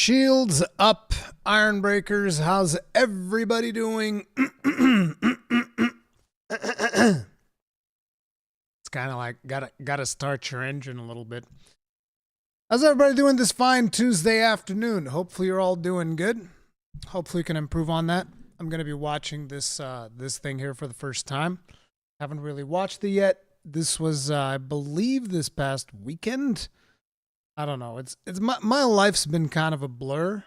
Shields up, Iron Breakers. How's everybody doing? It's kind of like gotta start your engine a little bit. How's everybody doing this fine Tuesday afternoon? Hopefully you're all doing good. Hopefully you can improve on that. I'm gonna be watching this this thing here for the first time. Haven't really watched it yet. This was I believe this past weekend. I don't know. It's my life's been kind of a blur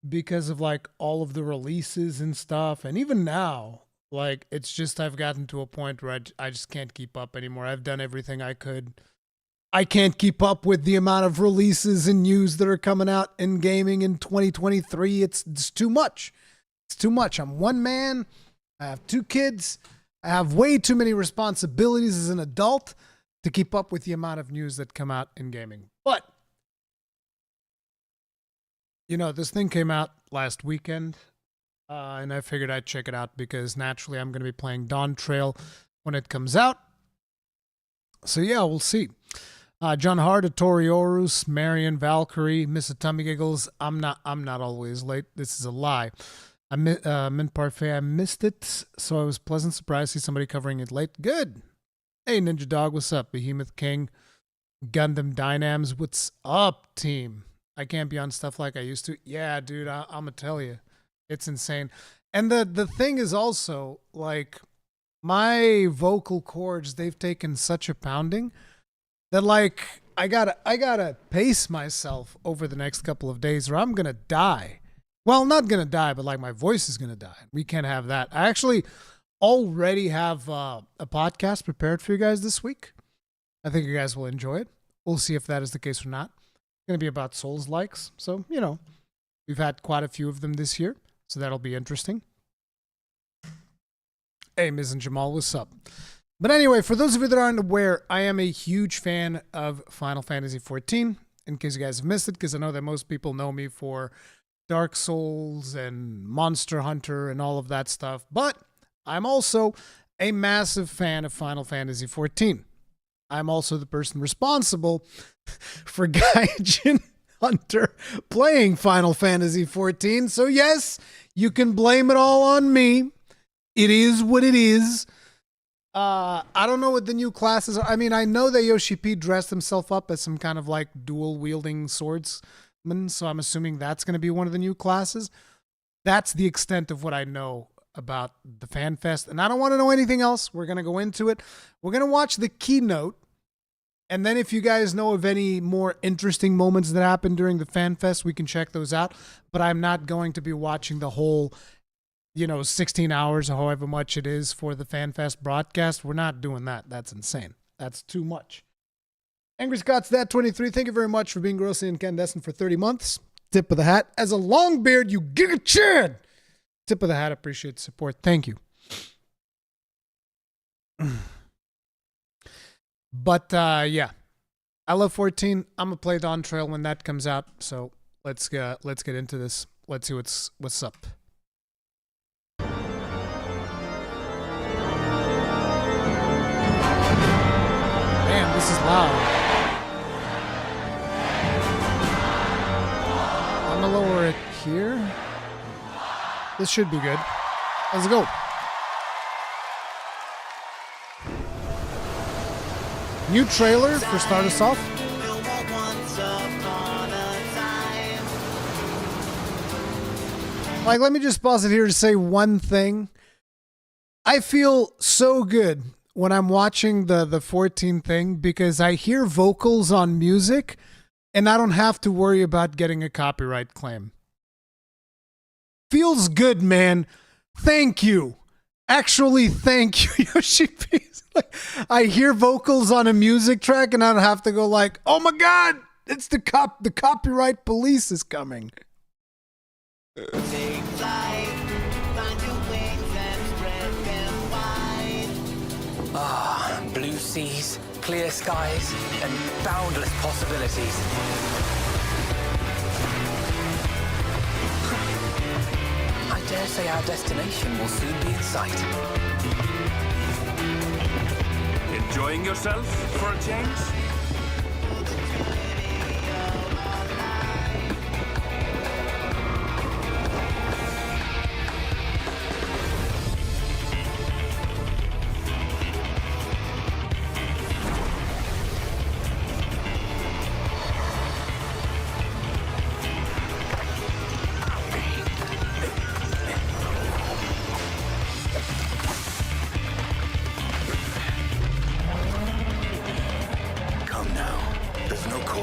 because of like all of the releases and stuff, and even now, like it's just I've gotten to a point where I just can't keep up anymore. I've done everything I could. I can't keep up with the amount of releases and news that are coming out in gaming in 2023. It's too much. It's too much. I'm one man. I have two kids. I have way too many responsibilities as an adult to keep up with the amount of news that come out in gaming. But, you know, this thing came out last weekend, and I figured I'd check it out because naturally I'm going to be playing Dawntrail when it comes out. So yeah, we'll see. John Hart, Torioris, Marion, Valkyrie, Miss Tummy Giggles. I'm not always late. This is a lie. Mint Parfait, I missed it, so I was pleasant surprised to see somebody covering it late. Good. Hey, Ninja Dog, what's up? Behemoth King, Gundam Dynams, what's up, team? I can't be on stuff like I used to. Yeah, dude, I'm gonna tell you, it's insane. And the thing is also, like, my vocal cords, they've taken such a pounding that, like, I gotta pace myself over the next couple of days or I'm gonna die. Well, not gonna die, but like my voice is gonna die. We can't have that. I actually already have a podcast prepared for you guys this week. I think you guys will enjoy it. We'll see if that is the case or not. It's going to be about Souls likes. So, you know, we've had quite a few of them this year. So that'll be interesting. Hey, Ms. and Jamal, what's up? But anyway, for those of you that aren't aware, I am a huge fan of Final Fantasy XIV. In case you guys have missed it, because I know that most people know me for Dark Souls and Monster Hunter and all of that stuff. But I'm also a massive fan of Final Fantasy XIV. I'm also the person responsible for Gaijin Hunter playing Final Fantasy XIV. So yes, you can blame it all on me. It is what it is. I don't know what the new classes are. I mean, I know that Yoshi P dressed himself up as some kind of like dual-wielding swordsman, so I'm assuming that's going to be one of the new classes. That's the extent of what I know about the Fan Fest, and I don't want to know anything else. We're going to go into it. We're going to watch the keynote, and then if you guys know of any more interesting moments that happened during the Fan Fest, we can check those out, but I'm not going to be watching the whole, 16 hours or however much it is for the Fan Fest broadcast. We're not doing that. That's insane. That's too much. Angry Scott's that 23. Thank you very much for being grossly incandescent for 30 months. Tip of the hat. As a long beard, you giga chad. Tip of the hat, appreciate the support. Thank you. But yeah, I love 14. I'm gonna play Dawntrail when that comes out. So let's get into this. Let's see what's up. Man, this is loud. I'm gonna lower it here. This should be good. Let's go. New trailer for start us off. Like, let me just pause it here to say one thing. I feel so good when I'm watching the 14 thing because I hear vocals on music and I don't have to worry about getting a copyright claim. Feels good, man. Thank you. Actually, thank you, Yoshi P. Like, I hear vocals on a music track and I don't have to go like, oh my God, it's the copyright police is coming. Take flight, find your wings and spread them wide. Ah, blue seas, clear skies, and boundless possibilities. I dare say our destination will soon be in sight. Enjoying yourself for a change?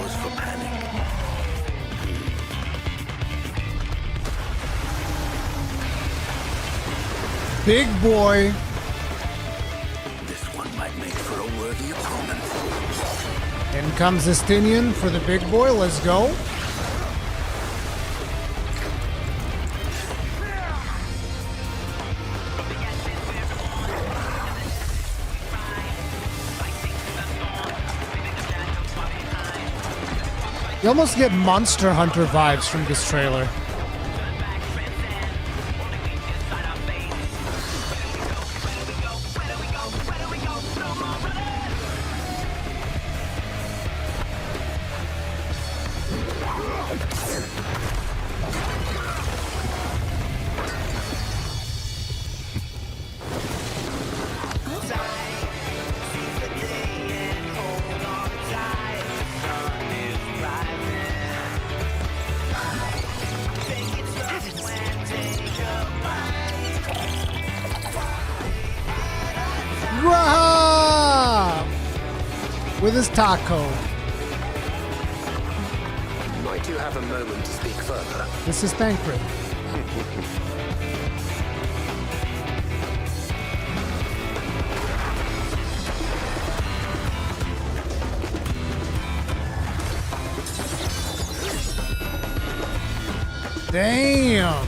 cause for panic. Big boy. This one might make for a worthy opponent. In comes Estinian for the big boy. Let's go. You almost get Monster Hunter vibes from this trailer. With his taco. Might you have a moment to speak further? This is Thancred. Damn.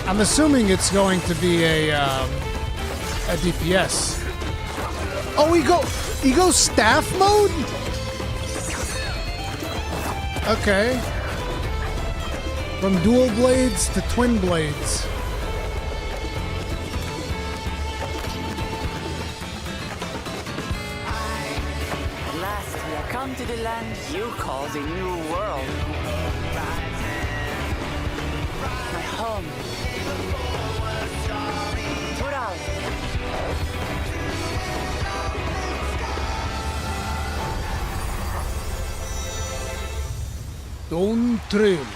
I'm assuming it's going to be a DPS. Oh, he goes staff mode? Okay. From dual blades to twin blades. At last, we have come to the land you call the New World. My home. Tural. Dawntrail.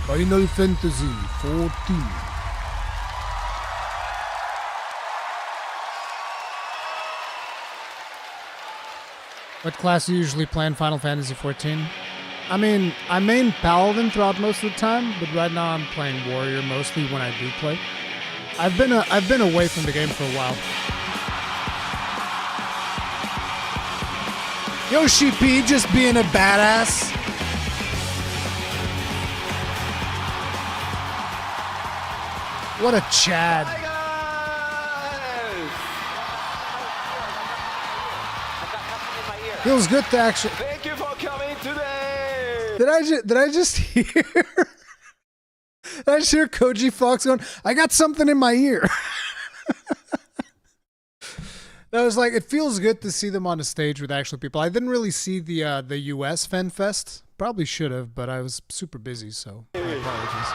Final Fantasy 14. What class do you usually play in Final Fantasy 14? I mean, I main Paladin throughout most of the time, but right now I'm playing Warrior mostly when I do play. I've been away from the game for a while. Yoshi P just being a badass. What a Chad. Feels good to actually. Thank you for coming today. Did I just hear? Did I just hear Koji Fox going, I got something in my ear. I was like, it feels good to see them on the stage with actual people. I didn't really see the US Fan Fest. Probably should have, but I was super busy, so my apologies.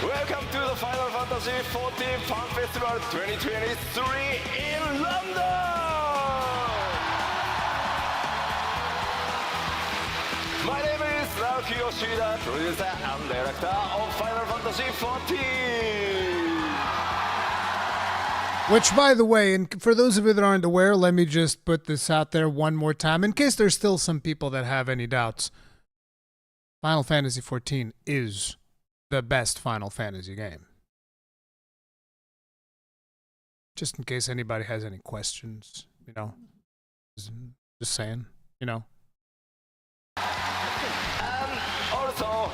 Welcome to the Final Fantasy XIV Fan Festival 2023 in London. My name is Naoki Yoshida, producer and director of Final Fantasy XIV. Which, by the way, and for those of you that aren't aware, let me just put this out there one more time in case there's still some people that have any doubts. Final Fantasy XIV is the best Final Fantasy game. Just in case anybody has any questions, you know. Just saying, you know. And also,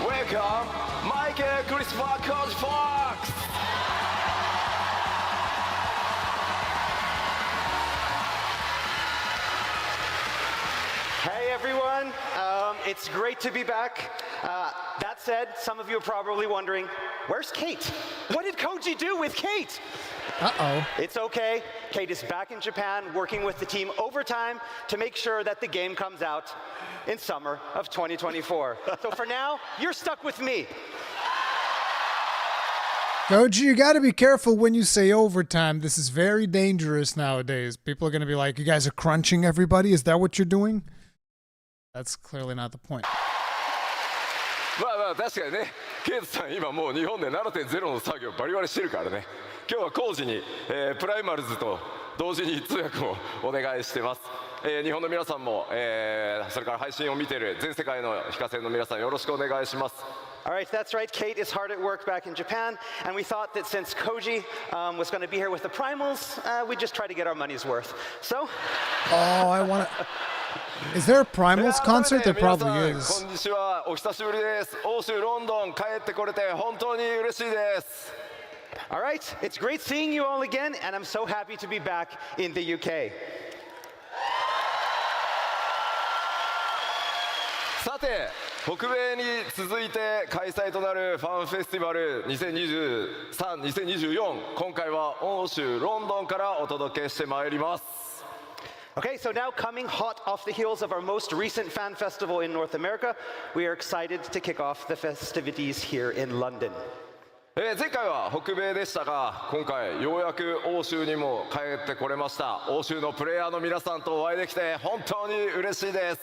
welcome Michael Christopher Coach Fox. Hey everyone, it's great to be back. That said, some of you are probably wondering, where's Kate? What did Koji do with Kate? Uh-oh. It's okay. Kate is back in Japan working with the team overtime to make sure that the game comes out in summer of 2024. So for now, you're stuck with me. Koji, you gotta be careful when you say overtime. This is very dangerous nowadays. People are gonna be like, you guys are crunching everybody? Is that what you're doing? That's clearly not the point. まあまあ確かにね、ケイトさん今もう日本で 7.0 の作業バリバリしてるからね。今日は工事に、プライマルズと同時に通訳をお願いしてます。日本の皆さんも、それから配信を見ている全世界の非課線の皆さんよろしくお願いします。All right, that's right. Kate is hard at work back in Japan, and we thought that since Koji was going to be here with the Primals, we'd just try to get our money's worth. So, Oh, I want to. Is there a Primals concert? There 皆 probably さん is. こんにちは、お久しぶりです。欧州ロンドン帰ってこれて本当に嬉しいです。 all right, it's great seeing you all again, and I'm so happy to be back in the UK. さて、北米に続いて開催となるファンフェスティバル2023、2024、今回は欧州ロンドンからお届けしてまいります。 Okay, so now coming hot off the heels of our most recent fan festival in North America, we are excited to kick off the festivities here in London. 前回は北米でしたが、今回ようやく欧州にも帰ってこれました。欧州のプレイヤーの皆さんとお会いできて本当に嬉しいです。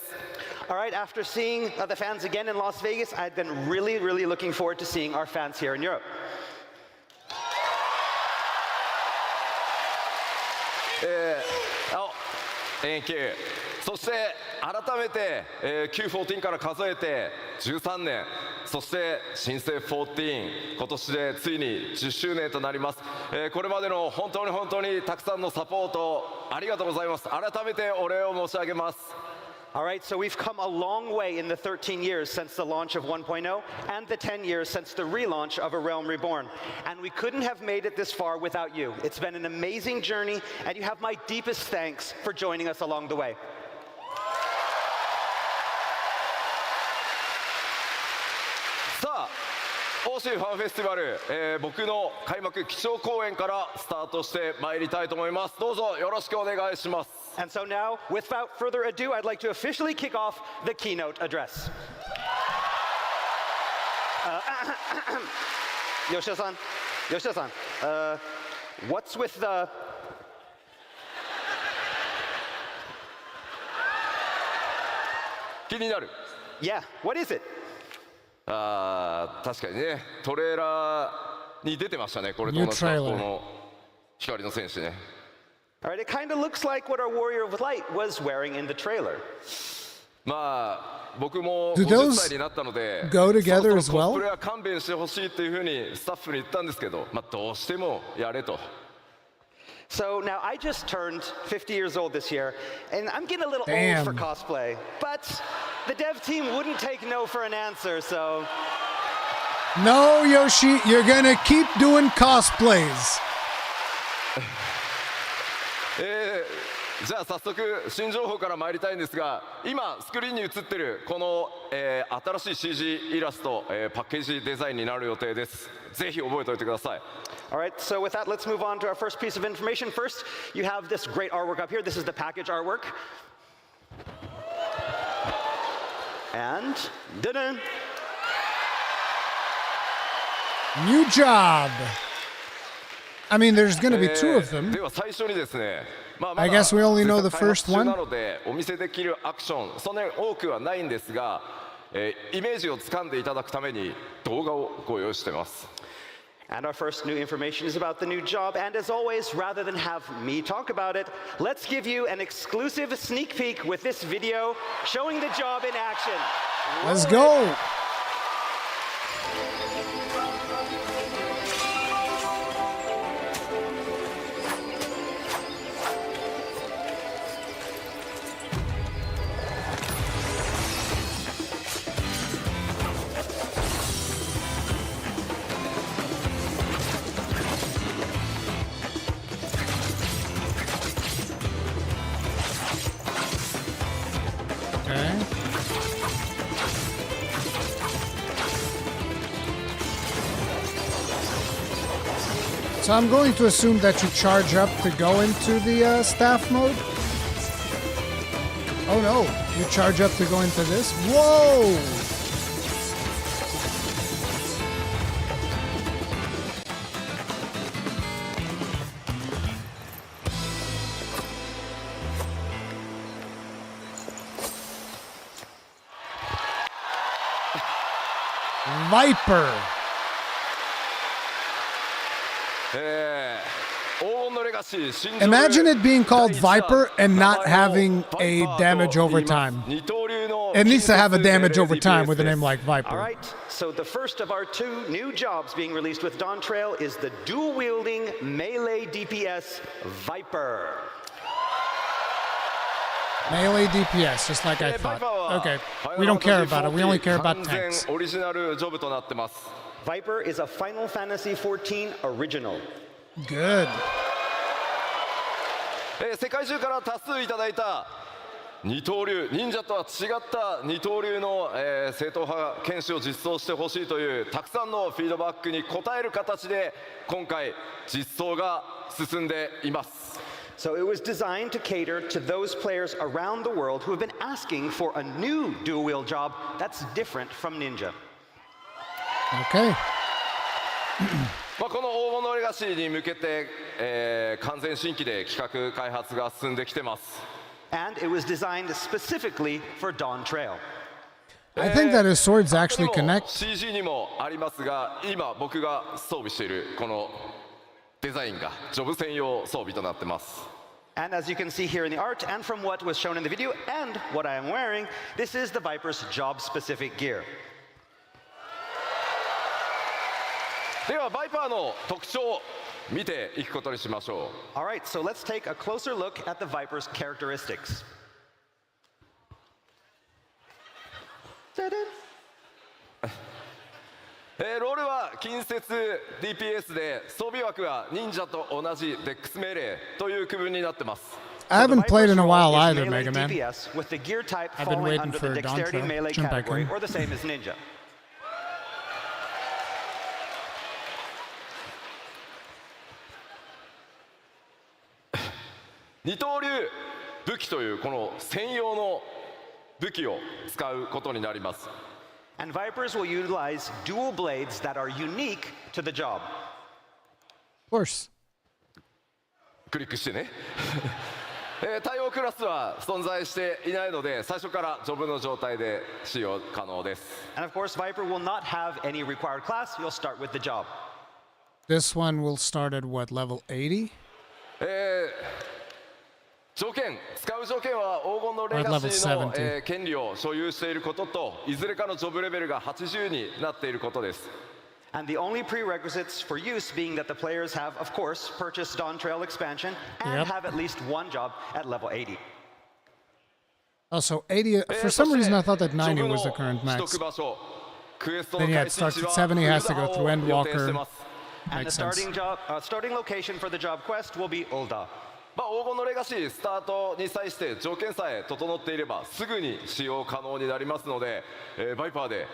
All right, after seeing the fans again in Las Vegas, I've been really looking forward to seeing our fans here in Europe. Thank you. そして改めて、Q14 から数えて13年、そして新生14、今年でついに10周年となります。これまでの本当にたくさんのサポートありがとうございます。改めてお礼を申し上げます。 All right, so we've come a long way in the 13 years since the launch of 1.0 and the 10 years since the relaunch of A Realm Reborn. And we couldn't have made it this far without you. It's been an amazing journey, and you have my deepest thanks for joining us along the way. さあ、欧州ファンフェスティバル、僕の開幕基調講演からスタートしてまいりたいと思います。どうぞよろしくお願いします。 And so now, without further ado, I'd like to officially kick off the keynote address. Yoshida-san, what's with the... 気になる。 Yeah, what is it? 確かにね、トレーラーに出てましたね、これと同じ格好の光の戦士ね。 All right, it kind of looks like what our Warrior of Light was wearing in the trailer. まあ僕も Do 50 those 歳になったので、 go together そろ as そろ well? コスプレは勘弁してほしいっていうふうにスタッフに言ったんですけど、まあどうしてもやれと。 So now I just turned 50 years old this year, and I'm getting a little Damn. old for cosplay. But the dev team wouldn't take no for an answer, so... No, Yoshi, you're gonna keep doing cosplays. じゃあ早速新情報から参りたいんですが、今スクリーンに映ってるこの、新しい CG イラスト、パッケージデザインになる予定です。ぜひ覚えておいてください。 All right, so with that, let's move on to our first piece of information. First, you have this great artwork up here. This is the package artwork. And, da-da! New job. I mean, there's gonna be two of them. では最初にですね、まあまだ I guess we only know the 開発 first 中 one. なのでお見せできるアクションそんなに多くはないんですが、イメージをつかんでいただくために動画をご用意してます。 And our first new information is about the new job. And as always, rather than have me talk about it, let's give you an exclusive sneak peek with this video showing the job in action. Let's go. Okay. So I'm going to assume that you charge up to go into the staff mode. Oh no, you charge up to go into this? Whoa! Viper. 黄金のレガシー新 Imagine it being called Viper and not having a damage over time. 二刀流の It needs to have a damage over time with a name like All Viper. right, so the first of our two new jobs being released with Dawntrail is the dual-wielding melee DPS Viper. Melee DPS, just like I thought. Okay, we don't care about it. We only care about 完 tanks. 全オリジナルジョブとなってます Viper is a Final Fantasy XIV original. Good. 世界中から多数いただいた二刀流忍者とは違った二刀流の、正統派剣士を実装してほしいというたくさんのフィードバックに応える形で今回実装が進んでいます So it was designed to cater to those players around the world who have been asking for a new dual-wield job that's different from Ninja. Okay. まあこの黄金のレガシーに向けて、完全新規で企画開発が進んできてます And it was designed specifically for Dawntrail. I think that his swords で actually も connect. CG にもありますが今僕が装備しているこのデザインがジョブ専用装備となってます And as you can see here in the art, and from what was shown in the video, and what I am wearing, this is the Viper's job-specific gear. ではバイパーの特徴を見ていくことにしましょ All right, so let's take a closer look at the Viper's characteristics. Ta-da! う、ロールは近接 DPS で装備枠は忍者と同じデックス命令という区分になってます I The haven't played in a Viper's while role is either, melee Mega Man. DPS, with the gear type I've been falling waiting under for the dexterity Dawntrail. melee Jump back category, in. or the same as Ninja. 二刀流武器というこの専用の武器を使うことになります And Vipers will utilize dual blades that are unique to the job. Of course. クリックしてね対応クラスは存在していないので最初からジョブの状態で使用可能です And of course, Viper will not have any required class. You'll start with the job. This one will start at what, level 80? 条件使う条件は黄金のレガシーの、権利を所有していることといずれかのジョブレベルが80になっていることです And the only prerequisites for use being that the players have, of course, purchased Dawntrail Expansion and Yep. have at least one job at level 80. Oh, so 80. For some reason, I thought that 90 was the current 取 max. 得場所クエストの Then, yeah, 開 it 始 starts 地 at は 70, has to go ウルダ through を Endwalker. 予定してます And the Makes sense. starting location for the job quest will be Ulda. まあ、黄金のレガシースタートに際して条件さえ整っていればすぐに使用可能になりますので、バイパーで、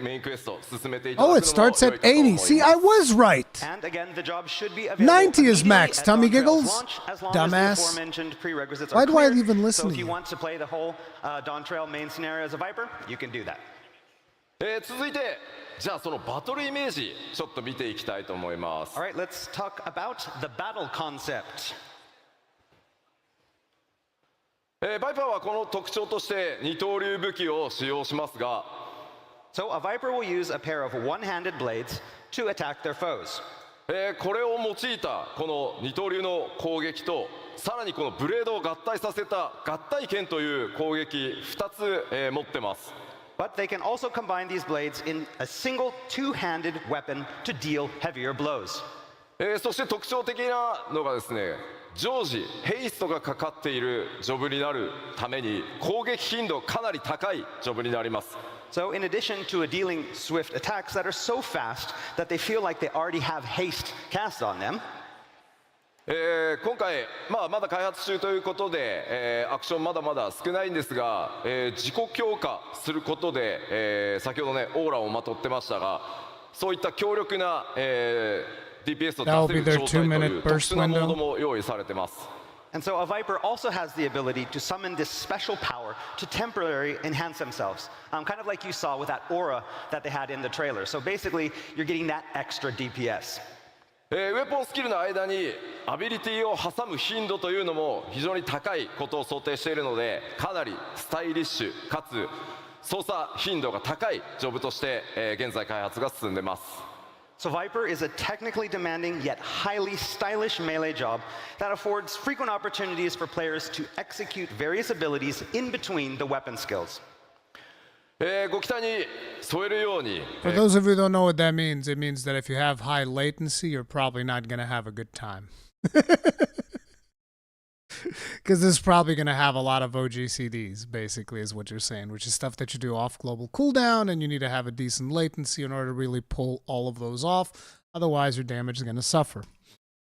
メインクエスト進めていただくの Oh, も it starts 良い at かと思います 80. See, I was right. And again, the job should be available 90 is max, immediately at Tummy Dawntrail's Giggles. launch, as long Dumbass. as the aforementioned prerequisites Why are do I cleared. even listen So to if you you? want to play the whole Dawntrail main scenario as a Viper, you can do that. 続いてじゃあそのバトルイメージちょっと見ていきたいと思います All right, let's talk about the battle concept. バイパーはこの特徴として二刀流武器を使用しますが So a Viper will use a pair of one-handed blades to attack their foes. これを用いたこの二刀流の攻撃とさらにこのブレードを合体させた合体剣という攻撃2つ、持ってます But they can also combine these blades in a single two-handed weapon to deal heavier blows. そして特徴的なのがですね常時ヘイストがかかっているジョブになるために攻撃頻度かなり高いジョブになります So in addition to dealing swift attacks that are so fast that they feel like they already have haste cast on them, 今回、まだ開発中ということで、アクションまだまだ少ないんですが、自己強化することで、先ほどねオーラをまとってましたがそういった強力な、DPS を出せる状態という特殊なモードも用意されてます and so a Viper also has the ability to summon this special power to temporarily enhance themselves, kind of like you saw with that aura that they had in the trailer. So basically, you're getting that extra DPS. ウェポンスキルの間にアビリティを挟む頻度というのも非常に高いことを想定しているのでかなりスタイリッシュかつ操作頻度が高いジョブとして、現在開発が進んでます。So Viper is a technically demanding yet highly stylish melee job that affords frequent opportunities for players to execute various abilities in between the weapon skills. ご期待に添えるように、 For those of you who don't know what that means, it means that if you have high latency, you're probably not going to have a good time. Because this is probably going to have a lot of OGCDs, basically, is what you're saying, which is stuff that you do off global cooldown, and you need to have a decent latency in order to really pull all of those off. Otherwise, your damage is going to suffer.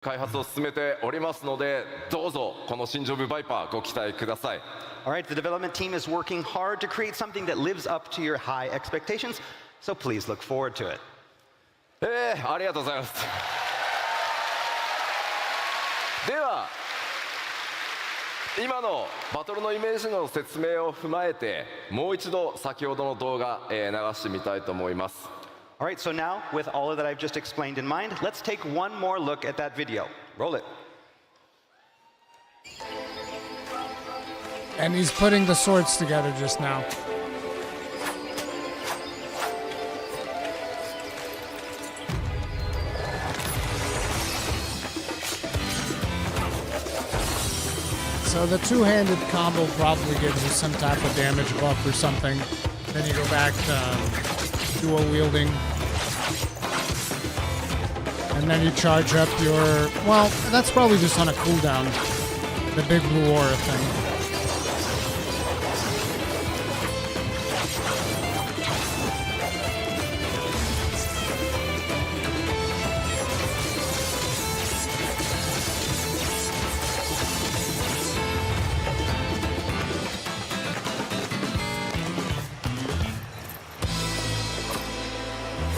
開発を進めておりますので、どうぞこの新ジョブバイパーご期待ください。 All right, the development team is working hard to create something that lives up to your high expectations, so please look forward to it. ありがとうございます。では、今のバトルのイメージの説明を踏まえて、もう一度先ほどの動画、流してみたいと思います。 All right, so now, with all of that I've just explained in mind, let's take one more look at that video. Roll it. And he's putting the swords together just now. So the two-handed combo probably gives you some type of damage buff or something. Then you go back to dual wielding. And then you charge up your... Well, that's probably just on a cooldown. The big blue aura thing.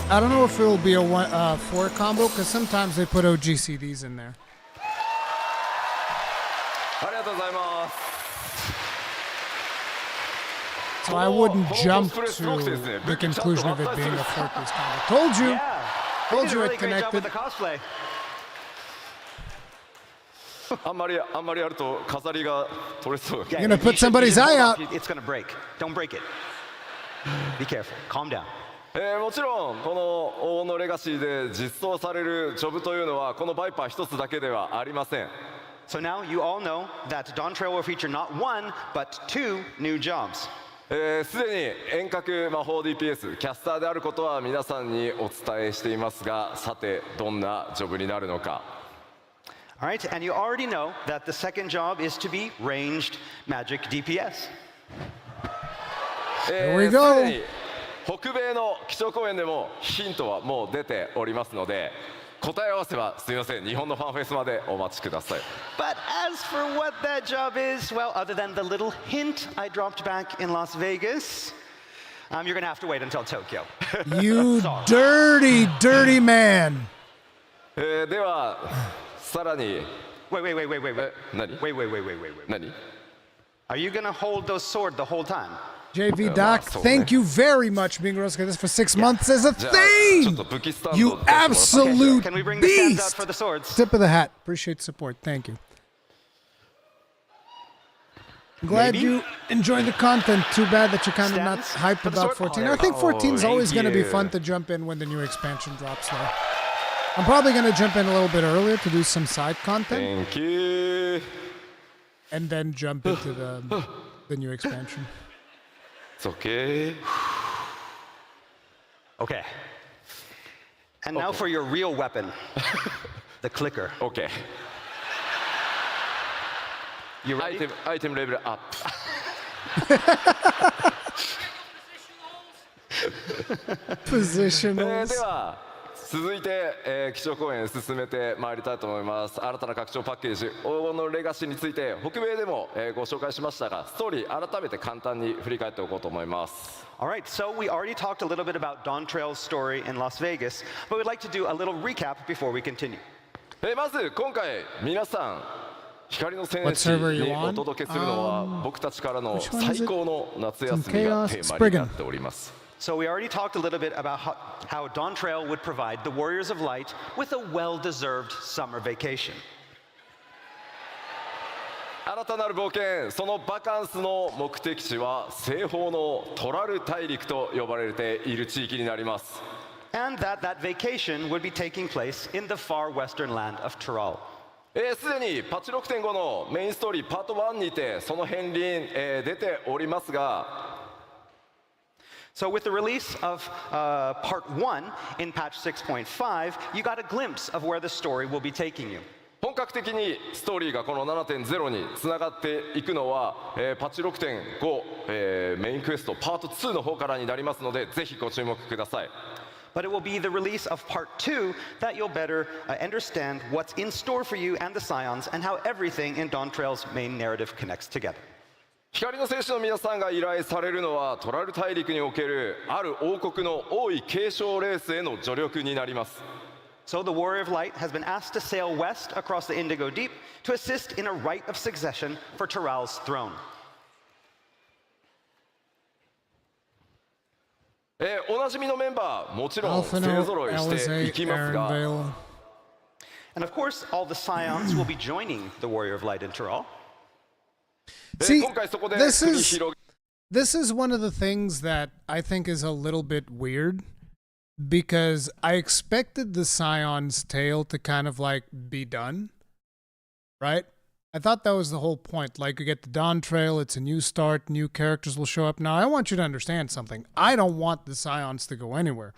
I don't know if it'll be a 4 combo, because sometimes they put OGCDs in there. ありがとうございます。 So I wouldn't jump to the conclusion of it being a 4-piece combo. Told you! Yeah, Told did you a it really great job with connected. the cosplay. あんまりやると飾りが取れそう。 Yeah, You're gonna you put should- somebody's you should eye hold out. off. It's gonna break. Don't break it. Be careful. Calm down. もちろんこの黄金のレガシーで実装されるジョブというのはこのバイパー一つだけではありません。 So now you all know that Dawntrail will feature not one, but 2 new jobs. すでに遠隔魔法 DPS キャスターであることは皆さんにお伝えしていますが、さてどんなジョブになるのか。 All right, and you already know that the second job is to be ranged magic DPS. Here we go. すでに北米の基調講演でもヒントはもう出ておりますので、答え合わせはすみません、日本のファンフェスまでお待ちください。 But as for what that job is, well, other than the little hint I dropped back in Las Vegas, you're gonna have to wait until Tokyo. You dirty, dirty man. ではさらに Wait. 何 Wait. 何 Are you gonna hold those sword the whole time? JV Doc, thank you very much, being Rosca. This for 6 months as a じゃあちょっ thing. と武器スタンド You を出してもらって absolute Can we bring the stands out beast. for the swords? Tip of the hat. Appreciate the support. Thank you. Glad Maybe? you enjoyed the content. Too bad that you're kind of not Stands hyped for the about sword? 14. Oh, I think there- 14 is oh, always thank going to be you. fun to jump in when the new expansion drops, though. I'm probably going to jump in a little bit earlier to do some side content, Thank you. and then jump into the new expansion. It's okay. Okay. And now for your real weapon, the clicker. OK。 You アイ ready? テムレベルアップ。 Positionals. では続いて、基調講演進めてまいりたいと思います。新たな拡張パッケージ黄金のレガシーについて北米でも、ご紹介しましたが、ストーリー改めて簡単に振り返っておこうと思います。 All right, so we already talked a little bit about Dawntrail's story in Las Vegas, but we'd like to do a little recap before we continue. まず今回皆さん光の戦 What 士 server are you に on? お届けするのは僕たちからの which one is it? 最高の夏休 Some みが chaos. テーマになっております。 So we already talked a little bit about how Dawntrail would provide the Warriors of Light with a well-deserved summer vacation. 新たなる冒険、そのバカンスの目的地は西方のトラル大陸と呼ばれている地域になります。And that vacation would be taking place in the far western land of Tyrol. すでにパッチ 6.5 のメインストーリーパート1にてその片鱗、出ておりますが、So with the release of part 1 in patch 6.5, you got a glimpse of where the story will be taking you. 本格的にストーリーがこの 7.0 につながっていくのは、パッチ 6.5、メインクエストパート2の方からになりますので、ぜひご注目ください。But it will be the release of part 2 that you'll better understand what's in store for you and the Scions and how everything in Dawntrail's main narrative connects together. 光の戦士の皆さんが依頼されるのはトラル大陸におけるある王国の王位継承レースへの助力になります。So the Warrior of Light has been asked to sail west across the Indigo Deep to assist in a rite of succession for Tyrell's throne. おなじみのメンバーもちろん勢 Alphino, ぞろいしてい Alizé, きますが、 Aaron And of course, all the Scions will be joining the Warrior of Light in Tyrell. See, 今回そこで this 繰り is 広げ this is one of the things that I think is a little bit weird because I expected the Scion's tale to kind of like be done, right? I thought that was the whole point. Like, you get the Dawntrail, it's a new start, new characters will show up. Now, I want you to understand something. I don't want the Scions to go anywhere.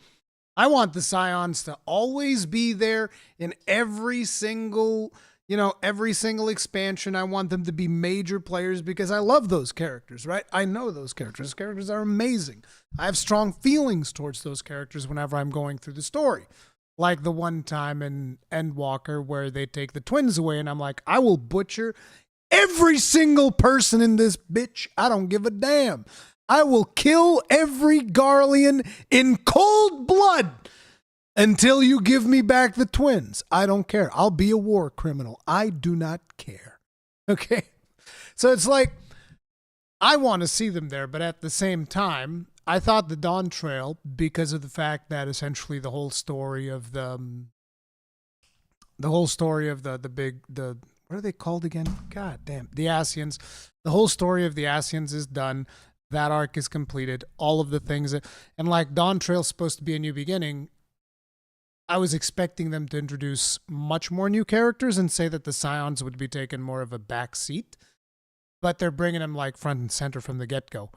I want the Scions to always be there in every single, every single expansion. I want them to be major players because I love those characters, right? I know those characters. Those characters are amazing. I have strong feelings towards those characters whenever I'm going through the story. Like the one time in Endwalker where they take the twins away and I'm like, I will butcher every single person in this bitch. I don't give a damn. I will kill every Garlean in cold blood until you give me back the twins. I don't care. I'll be a war criminal. I do not care. Okay? So it's like, I want to see them there, but at the same time, I thought the Dawntrail, because of the fact that essentially the whole story of the what are they called again? God damn, the Asians. The whole story of the Asians is done. That arc is completed. All of the things and like Dawntrail's supposed to be a new beginning. I was expecting them to introduce much more new characters and say that the Scions would be taking more of a back seat, but they're bringing them like front and center from the get-go,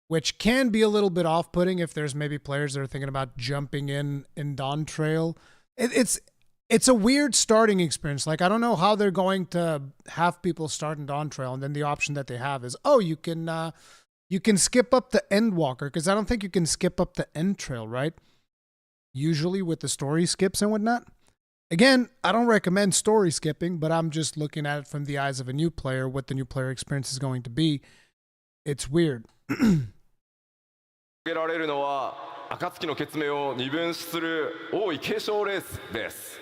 which can be a little bit off-putting if there's maybe players that are thinking about jumping in Dawntrail. It's a weird starting experience. Like, I don't know how they're going to have people start in Dawntrail, and then the option that they have is, oh, you can skip up the Endwalker, because I don't think you can skip up the End Trail, right? Usually with the story skips and whatnot. Again, I don't recommend story skipping, but I'm just looking at it from the eyes of a new player, what the new player experience is going to be. It's weird. げられるのは暁の血明を二分する王位継承レースです。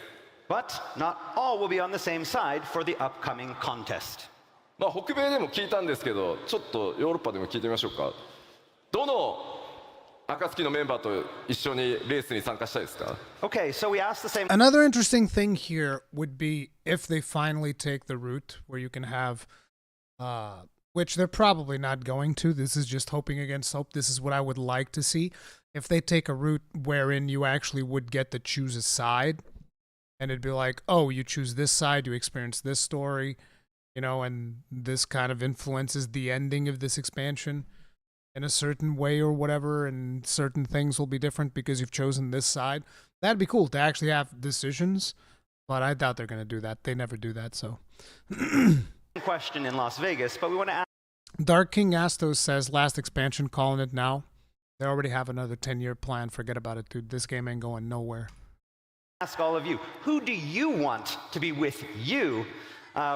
But not all will be on the same side for the upcoming contest. まあ北米でも聞いたんですけど、ちょっとヨーロッパでも聞いてみましょうか。どの暁のメンバーと一緒にレースに参加したいですか？ Okay, so we asked the same. Another interesting thing here would be if they finally take the route where you can have, which they're probably not going to. This is just hoping against hope. This is what I would like to see. If they take a route wherein you actually would get to choose a side, and it'd be like, oh, you choose this side, you experience this story, and this kind of influences the ending of this expansion in a certain way or whatever, and certain things will be different because you've chosen this side. That'd be cool to actually have decisions, but I doubt they're going to do that. They never do that, so. Question in Las Vegas, but we want to ask. Dark King Astos says, last expansion, calling it now. They already have another 10-year plan. Forget about it, dude. This game ain't going nowhere. Ask all of you, who do you want to be with you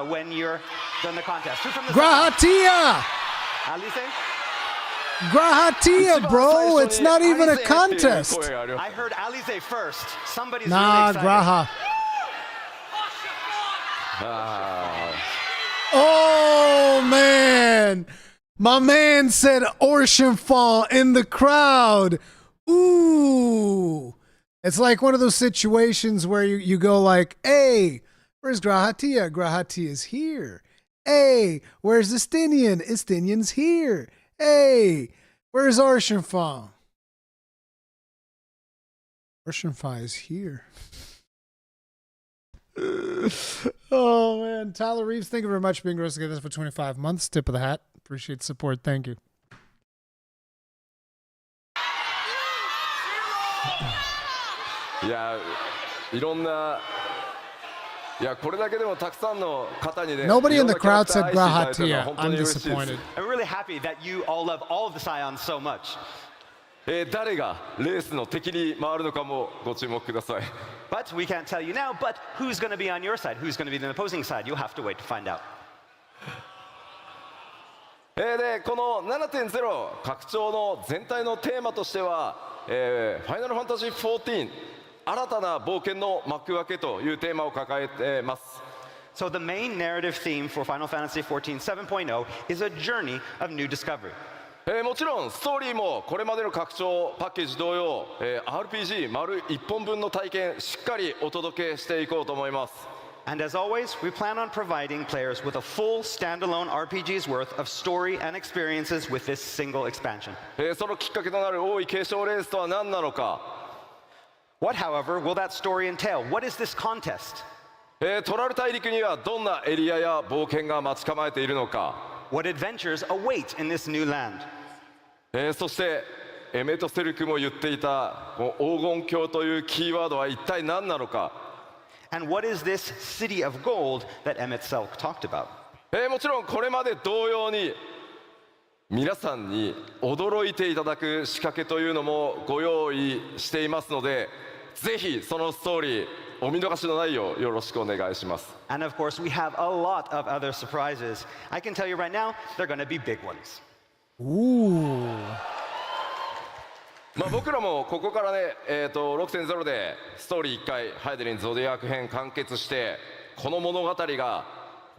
when you're done the contest? Who from the Grahatia! Alice? Grahatia, bro! It's not even a contest! I heard Alize first. Somebody's Nah, really excited. Graha. Oh, man! My man said Orshinfall in the crowd. Ooh! It's like one of those situations where you go like, hey, where's Grahatia? Grahatia's here. Hey, where's Estinian? Estinian's here. Hey, where's Arshenfa? Arshenfa is here. Oh man, Tyler Reeves, thank you very much for being gross to get this for 25 months. Tip of the hat. Appreciate the support. Thank you. Yeah, いろんな。いやこれだけでもたくさんの方にね。 Nobody in the いろんなキャラ crowd クター said 愛していただいたのは Grahatia. 本当 I'm に嬉しいです。 disappointed. I'm really happy that you all love all of the Scions so much. 誰がレースの敵に回るのかもご注目ください。 But we can't tell you now, but who's going to be on your side? Who's going to be on the opposing side? You'll have to wait to find out. でこの 7.0 拡張の全体のテーマとしては、ファイナルファンタジー14新たな冒険の幕開けというテーマを抱えています。 So the main narrative theme for Final Fantasy XIV 7.0 is a journey of new discovery. もちろんストーリーもこれまでの拡張パッケージ同様、RPG 丸1本分の体験しっかりお届けしていこうと思います。 And as always, we plan on providing players with a full standalone RPG's worth of story and experiences with this single expansion. そのきっかけとなる王位継承レースとは何なのか。 What, however, will that story entail? What is this contest? トラル大陸にはどんなエリアや冒険が待ち構えているのか。 What adventures await in this new land? そしてエメトセルクも言っていたこの黄金鏡というキーワードは一体何なのか。 And what is this city of gold that Emmett Selk talked about? もちろんこれまで同様に皆さんに驚いていただく仕掛けというのもご用意していますので、ぜひそのストーリーお見逃しのないようよろしくお願いします。 And of course, we have a lot of other surprises. I can tell you right now, they're going to be big ones. Ooh. 僕らもここからね、6.0 でストーリー1回ハイデリンゾディアーク編完結してこの物語が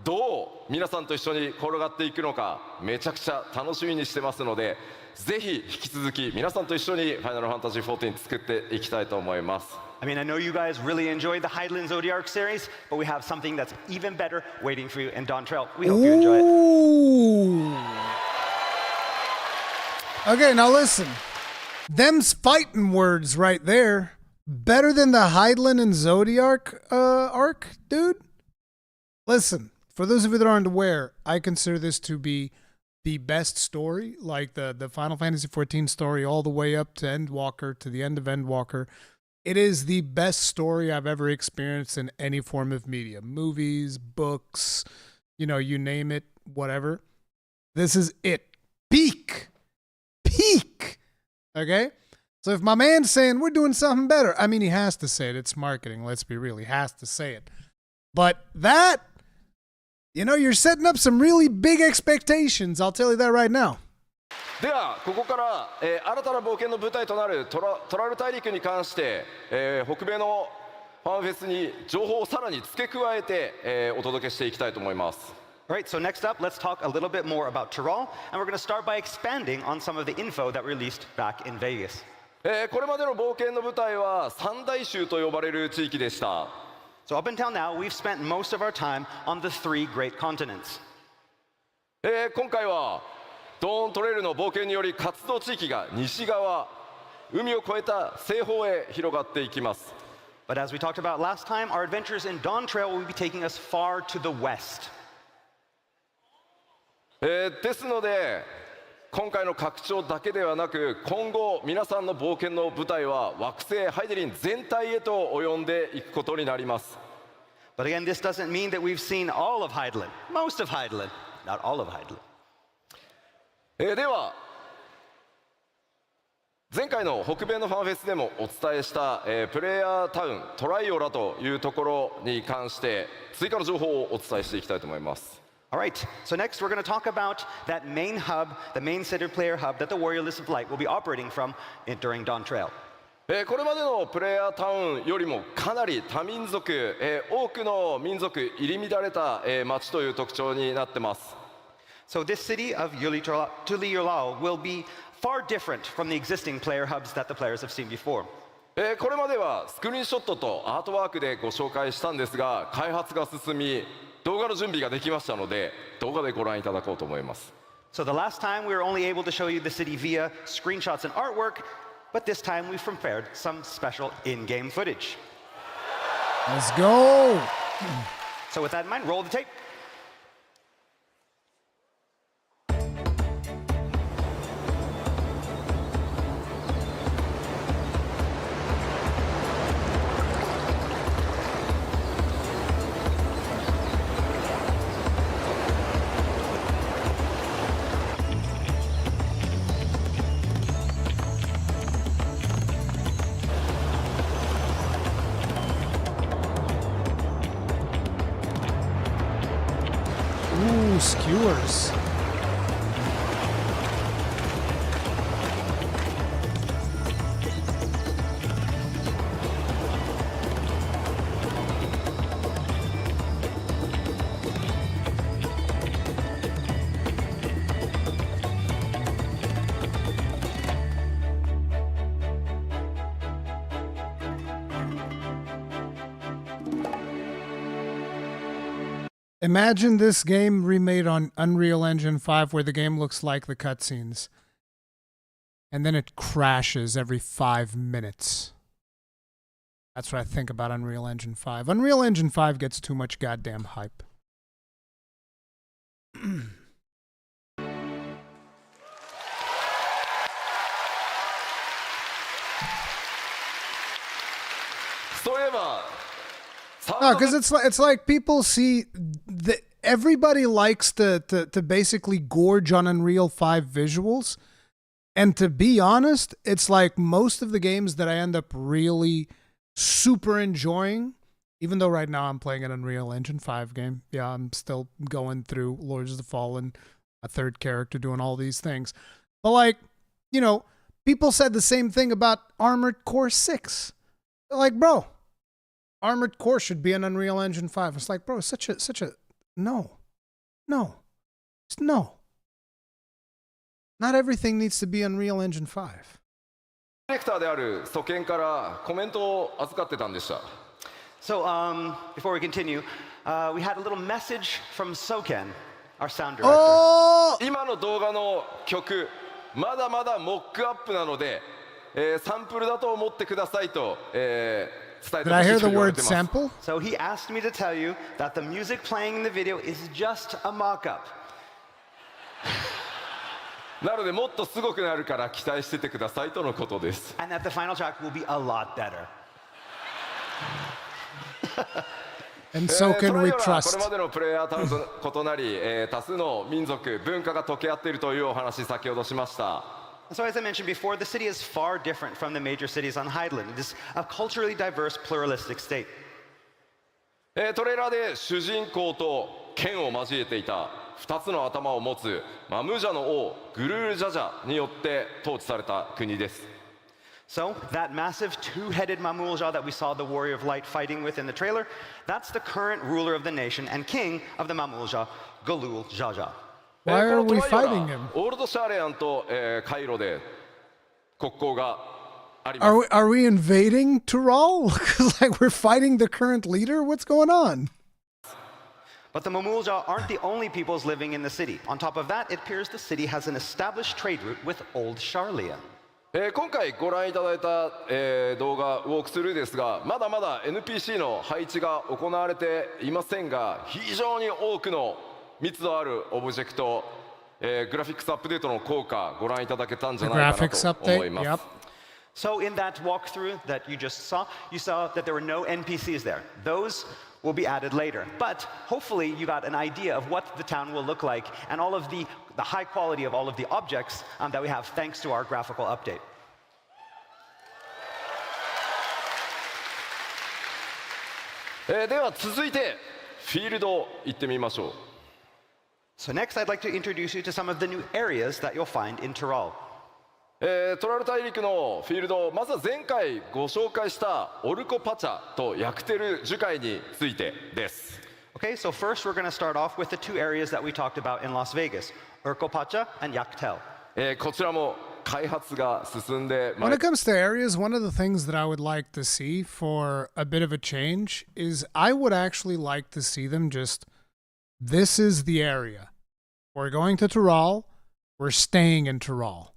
どう皆さんと一緒に転がっていくのかめちゃくちゃ楽しみにしてますので、ぜひ引き続き皆さんと一緒にファイナルファンタジー14作っていきたいと思います。 I mean, I know you guys really enjoyed the Hydaelyn Zodiac series, but we have something that's even better waiting for you in Dawntrail. We hope you enjoy it. Ooh. Okay, now listen. Them's fighting words right there. Better than the Hydaelyn and Zodiac arc, dude? Listen, for those of you that aren't aware, I consider this to be the best story, like the Final Fantasy XIV story all the way up to Endwalker, to the end of Endwalker. It is the best story I've ever experienced in any form of media. Movies, books, you know, you name it, whatever. This is it. Peak. Okay? So if my man's saying we're doing something better, I mean, he has to say it. It's marketing. Let's be real. He has to say it. But that, you know, you're setting up some really big expectations. I'll tell you that right now. ではここから、新たな冒険の舞台となるトラル大陸に関して、北米のファンフェスに情報をさらに付け加えて、お届けしていきたいと思います。 All right, so next up, let's talk a little bit more about Tyrol, and we're going to start by expanding on some of the info that released back in Vegas. これまでの冒険の舞台は三大州と呼ばれる地域でした。 So up until now, we've spent most of our time on the three great continents. 今回はドーントレイルの冒険により活動地域が西側、海を越えた西方へ広がっていきます。 But as we talked about last time, our adventures in Dawntrail will be taking us far to the west. ですので今回の拡張だけではなく今後皆さんの冒険の舞台は惑星ハイデリン全体へと及んでいくことになります。 But again, this doesn't mean that we've seen all of Hydaelyn, most of Hydaelyn, not all of Hydaelyn. では前回の北米のファンフェスでもお伝えした、プレイヤータウントライオラというところに関して追加の情報をお伝えしていきたいと思います。 All right, so next we're going to talk about that main hub, the main center player hub that the Warrior List of Light will be operating from during Dawntrail. これまでのプレイヤータウンよりもかなり多民族、多くの民族入り乱れた、町という特徴になってます。 So this city of Tuliyolao will be far different from the existing player hubs that the players have seen before. これまではスクリーンショットとアートワークでご紹介したんですが開発が進み動画の準備ができましたので動画でご覧いただこうと思います。 So the last time we were only able to show you the city via screenshots and artwork, but this time we've prepared some special in-game footage. Let's go. So with that in mind, roll the tape. Ooh, skewers. Imagine this game remade on Unreal Engine 5 where the game looks like the cutscenes. And then it crashes every 5 minutes. That's what I think about Unreal Engine 5. Unreal Engine 5 gets too much goddamn hype. No, because it's like people see everybody likes to basically gorge on Unreal 5 visuals, and to be honest, it's like most of the games that I end up really super enjoying. Even though right now I'm playing an Unreal Engine 5 game, yeah, I'm still going through Lords of the Fallen, a third character doing all these things. But like, you know, people said the same thing about Armored Core 6. They're like, bro, Armored Core should be an Unreal Engine 5. It's like, bro, such a no. Just no. Not everything needs to be Unreal Engine 5. ディレクターであるソケンからコメントを預かってたんでした。 So before we continue, we had a little message from Soken, our sound director. Oh! 今の動画の曲まだまだモックアップなので、サンプルだと思ってくださいと、伝えて Did I ほし hear い the と言われ word てます。 sample? So he asked me to tell you that the music playing in the video is just a mock-up. なのでもっとすごくなるから期待しててくださいとのことです。 And that the final track will be a lot better. And so そ can れ we ではこれ trust. までのプレイヤーと異なり、多数の民族文化が溶け合っているというお話先ほどしました。 So as I mentioned before, the city is far different from the major cities on Highland. It is a culturally diverse, pluralistic state. トレーラーで主人公と剣を交えていた2つの頭を持つマムージャの王グルールジャジャによって統治された国です。 So that massive two-headed Mamulja that we saw the Warrior of Light fighting with in the trailer, that's the current ruler of the nation and king of the Mamulja, Galul Jaja. Why こ are のト we ライアル fighting は him? オールドシャーレアンと、カイロで国交があります。 Are we invading Tural? Like we're fighting the current leader? What's going on? But the Mamulja aren't the only peoples living in the city. On top of that, it appears the city has an established trade route with Old Charlia. 今回ご覧いただいた、動画ウォークスルーですがまだまだ NPC の配置が行われていませんが非常に多くの密度あるオブジェクト、グラフィックスアップデートの効果ご覧いただけたんじゃ The ないかな graphics と思い update? ます。 Yep. So in that walkthrough that you saw that there were no NPCs there. Those will be added later. But hopefully you got an idea of what the town will look like and all of the high quality of all of the objects that we have thanks to our graphical update. では続いてフィールド行ってみましょう。 So next I'd like to introduce you to some of the new areas that you'll find in Tyrol. トラル大陸のフィールドまずは前回ご紹介したオルコパチャとヤクテル樹海についてです。 Okay, so first we're going to start off with the two areas that we talked about in Las Vegas, Urcopacha and Yaktel. こちらも開発が進んでま When い it comes to areas, one of the things that I would like to see for a bit of a change is I would actually like to see them just this is the area. We're going to Tyrol. We're staying in Tyrol,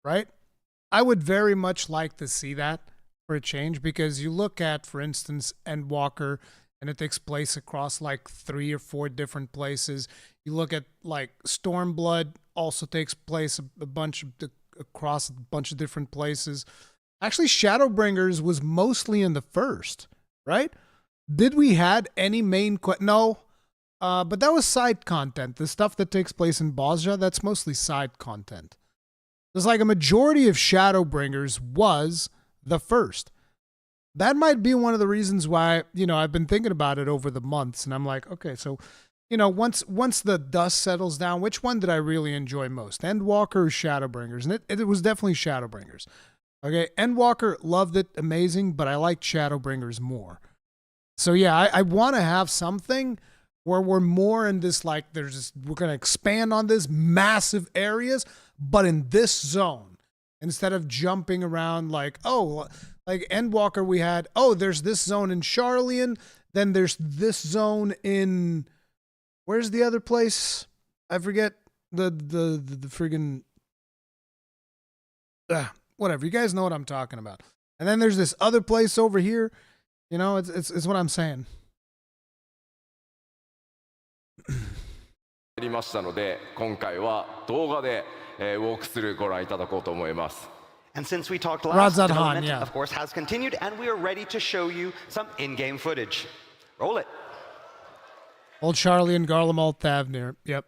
right? I would very much like to see that for a change, because you look at, for instance, Endwalker, and it takes place across like 3 or 4 different places. You look at like Stormblood, also takes place across a bunch of different places. Actually, Shadowbringers was mostly in the first, right? Did we had any main no, but that was side content. The stuff that takes place in Bosnia, that's mostly side content. There's like a majority of Shadowbringers was the first. That might be one of the reasons why, I've been thinking about it over the months, and I'm like, okay, so, once the dust settles down, which one did I really enjoy most? Endwalker or Shadowbringers? And it was definitely Shadowbringers. Okay, Endwalker, loved it, amazing, but I liked Shadowbringers more. So yeah, I want to have something where we're more in this, like, we're going to expand on this massive areas, but in this zone. Instead of jumping around like Endwalker, we had, there's this zone in Charlian, then there's this zone in, where's the other place? I forget the friggin', whatever. You guys know what I'm talking about. And then there's this other place over here. It's what I'm saying. ありましたので、今回は動画でウォークスルーご覧いただこうと思います。 And since we talked last, Radzad development, Han, yeah. of course, has continued, and we are ready to show you some in-game footage. Roll it. Old Charlie and Garlemald Thavnir. Yep.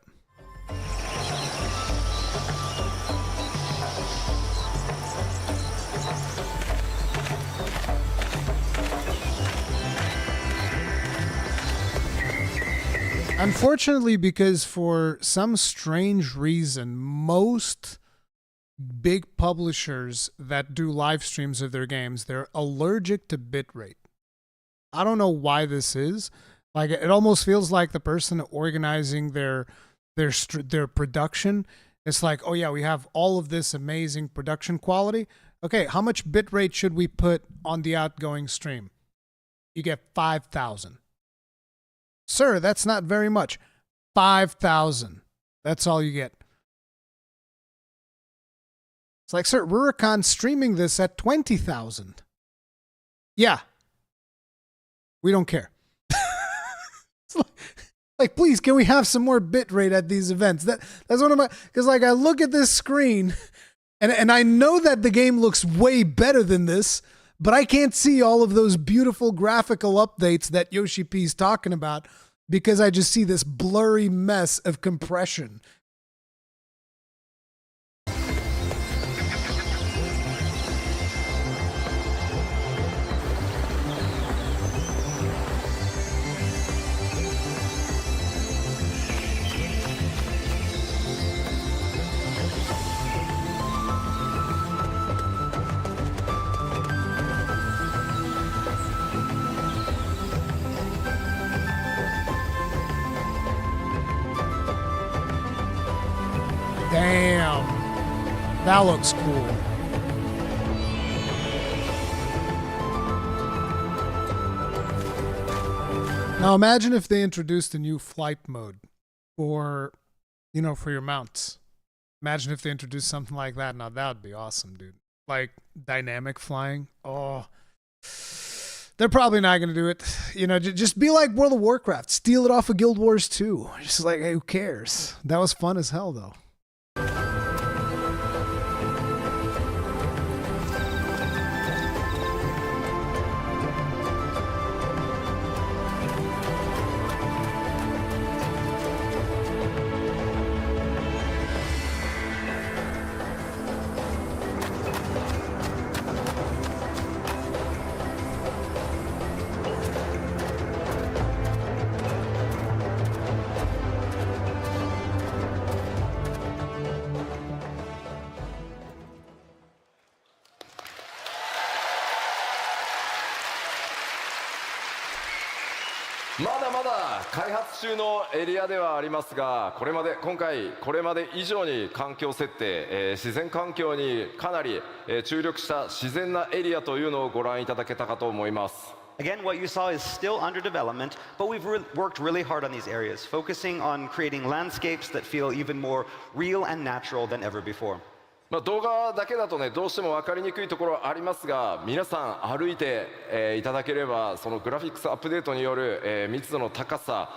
Unfortunately, because for some strange reason, most big publishers that do live streams of their games, they're allergic to bitrate. I don't know why this is. Like, it almost feels like the person organizing their production, it's like, oh yeah, we have all of this amazing production quality. Okay, how much bitrate should we put on the outgoing stream? You get 5,000. Sir, that's not very much. 5,000. That's all you get. It's like, sir, Rurikhan streaming this at 20,000. Yeah. We don't care. It's like, please, can we have some more bitrate at these events? That's one of my, because like I look at this screen and I know that the game looks way better than this, but I can't see all of those beautiful graphical updates that Yoshi P's talking about because I just see this blurry mess of compression. Damn, that looks cool. Now imagine if they introduced a new flight mode for, for your mounts. Imagine if they introduced something like that. Now that would be awesome, dude. Like dynamic flying. Oh, they're probably not going to do it. Just be like World of Warcraft. Steal it off of Guild Wars 2. Just like, hey, who cares? That was fun as hell, though.まだまだ開発中のエリアではありますが、今回これまで以上に環境設定、自然環境にかなり注力した自然なエリアというのをご覧いただけたかと思います。Again, what you saw is still under development, but we've worked really hard on these areas, focusing on creating landscapes that feel even more real and natural than ever before. 動画だけだとね、どうしても分かりにくいところありますが、皆さん歩いて、いただければ、そのグラフィックスアップデートによる、密度の高さ、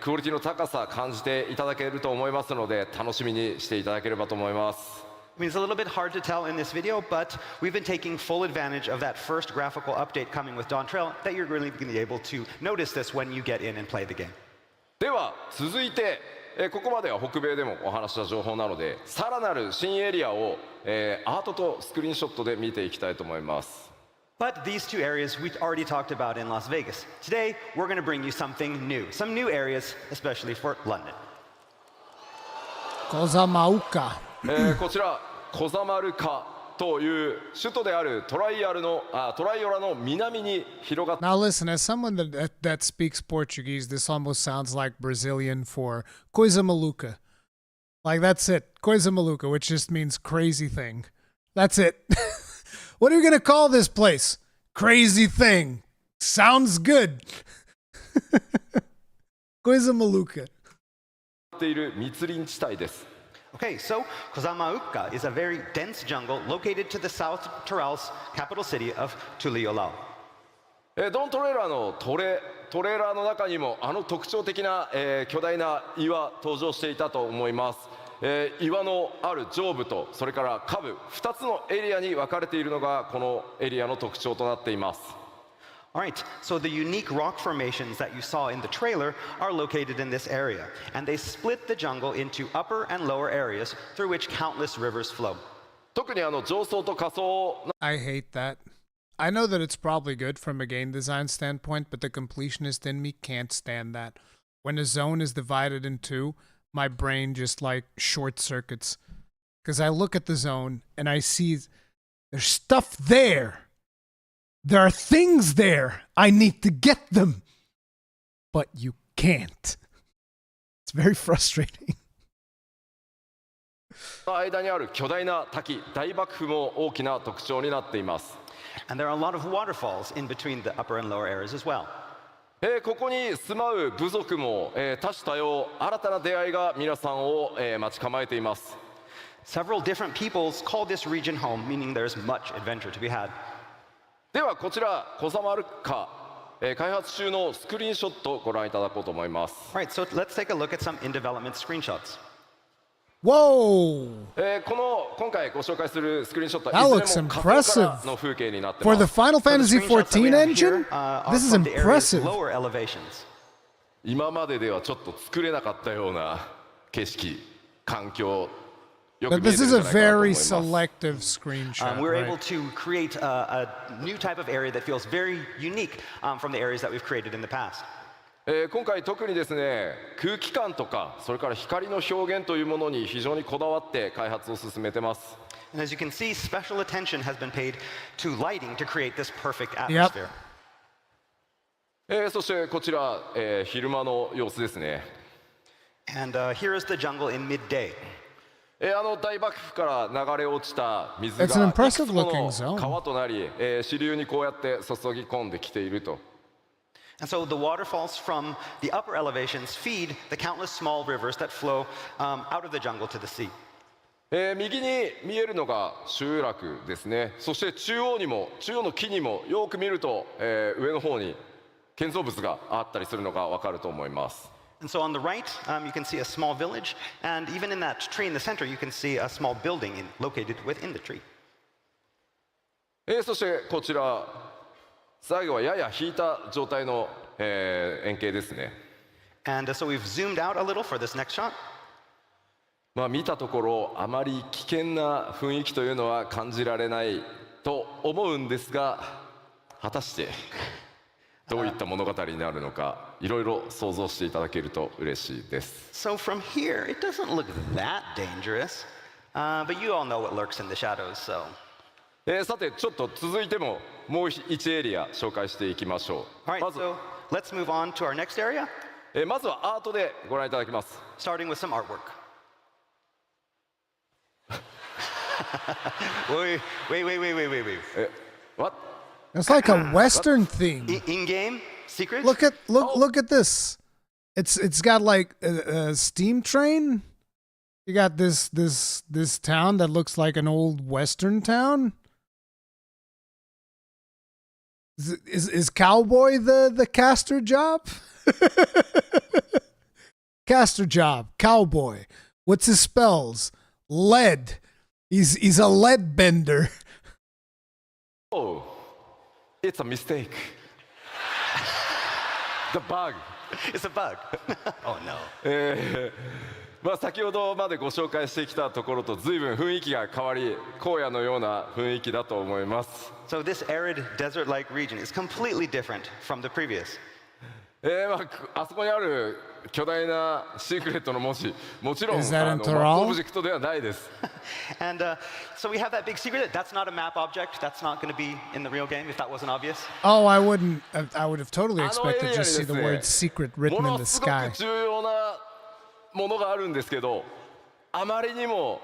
クオリティの高さ感じていただけると思いますので、楽しみにしていただければと思います。I mean, it's a little bit hard to tell in this video, but we've been taking full advantage of that first graphical update coming with Dawntrail that you're really going to be able to notice this when you get in and play the game. では続いて、ここまでは北米でもお話した情報なので、さらなる新エリアを、アートとスクリーンショットで見ていきたいと思います。But these two areas we already talked about in Las Vegas. Today, we're going to bring you something new, some new areas, especially for London. Kozamauka. こちらコザマルカという首都であるトライオラの南に広がって Now listen, as someone that speaks Portuguese, this almost sounds like Brazilian for coisa maluca. Like that's it, coisa maluca, which just means crazy thing. That's it. What are you gonna call this place? Crazy thing. Sounds good. Coisa maluca. いる密林地帯です。Okay, so Kozamauka is a very dense jungle located to the South Tyrol's capital city of Tuliolao. ドントレーラーのトレーラーの中にも特徴的な、巨大な岩登場していたと思います。岩のある上部とそれから下部2つのエリアに分かれているのがこのエリアの特徴となっています。All right, so the unique rock formations that you saw in the trailer are located in this area, and they split the jungle into upper and lower areas through which countless rivers flow. 特に上層と下層 I hate that. I know that it's probably good from a game design standpoint, but the completionist in me can't stand that. When a zone is divided in two, my brain just like short circuits. Because I look at the zone and I see there's stuff there. There are things there. I need to get them. But you can't. It's very frustrating. 間にある巨大な滝、大瀑布も大きな特徴になっています。And there are a lot of waterfalls in between the upper and lower areas as well. ここに住まう部族も、多種多様、新たな出会いが皆さんを、待ち構えています。Several different peoples call this region home, meaning there's much adventure to be had. ではこちらコザマルカ、開発中のスクリーンショットをご覧いただこうと思います。All right, so let's take a look at some in development screenshots. Whoa! 今回ご紹介するスクリーンショット That はい looks ずれも火星から impressive. の風景になってい For ま the す。 Final So the Fantasy screenshots that we XIV have engine, here, are this is from the area's impressive. lower elevations. 今までではちょっと作れなかったような景色、環境、よく But 見え this てるん is じゃ a ないかなと思い very ます。selective screenshot. We're able Right? to create a new type of area that feels very unique from the areas that we've created in the past. 今回特にですね、空気感とかそれから光の表現というものに非常にこだわって開発を進めてます。And as you can see, special attention has been paid to lighting to create this perfect atmosphere. そしてこちら、昼間の様子ですね。And here is the jungle in midday. 大瀑布から流れ落ちた水が It's an いく impressive つも looking の zone. 川となり、支流にこうやって注ぎ込んできていると。And so the waterfalls from the upper elevations feed the countless small rivers that flow out of the jungle to the sea. 右に見えるのが集落ですね。そして中央の木にもよく見ると、上の方に建造物があったりするのがわかると思います。And so on the right, you can see a small village, and even in that tree in the center, you can see a small building located within the tree. そしてこちら最後はやや引いた状態の、円形ですね。And so we've zoomed out a little for this next shot. 見たところあまり危険な雰囲気というのは感じられないと思うんですが、果たしてどういった物語になるのかいろいろ想像していただけると嬉しいです。So from here, it doesn't look that dangerous, but you all know what lurks in the shadows, so. さてちょっと続いてももう1エリア紹介していきましょう。 All right, まず so let's move on to our next area, まずはアートでご覧いただきます。 starting with some artwork. wait. What? It's like a Western theme. In-game secrets? Look at this. It's got like a steam train. You got this town that looks like an old Western town. Is cowboy the caster job? Caster job, cowboy. What's his spells? Lead. He's a lead bender. Oh, it's a mistake. The bug. It's a bug. Oh no. まあ先ほどまでご紹介してきたところと随分雰囲気が変わり、荒野のような雰囲気だと思います。So this arid desert-like region is completely different from the previous. あそこにある巨大なシークレットの文字、もちろん Is that in マップ Toral? オブジェクトではないです。And so we have that big secret. That's not a map object. That's not going to be in the real game if that wasn't obvious. Oh, I would have totally expected to just see the word secret も written in の the すごく sky. 重要なものがあるんですけど、あまりにも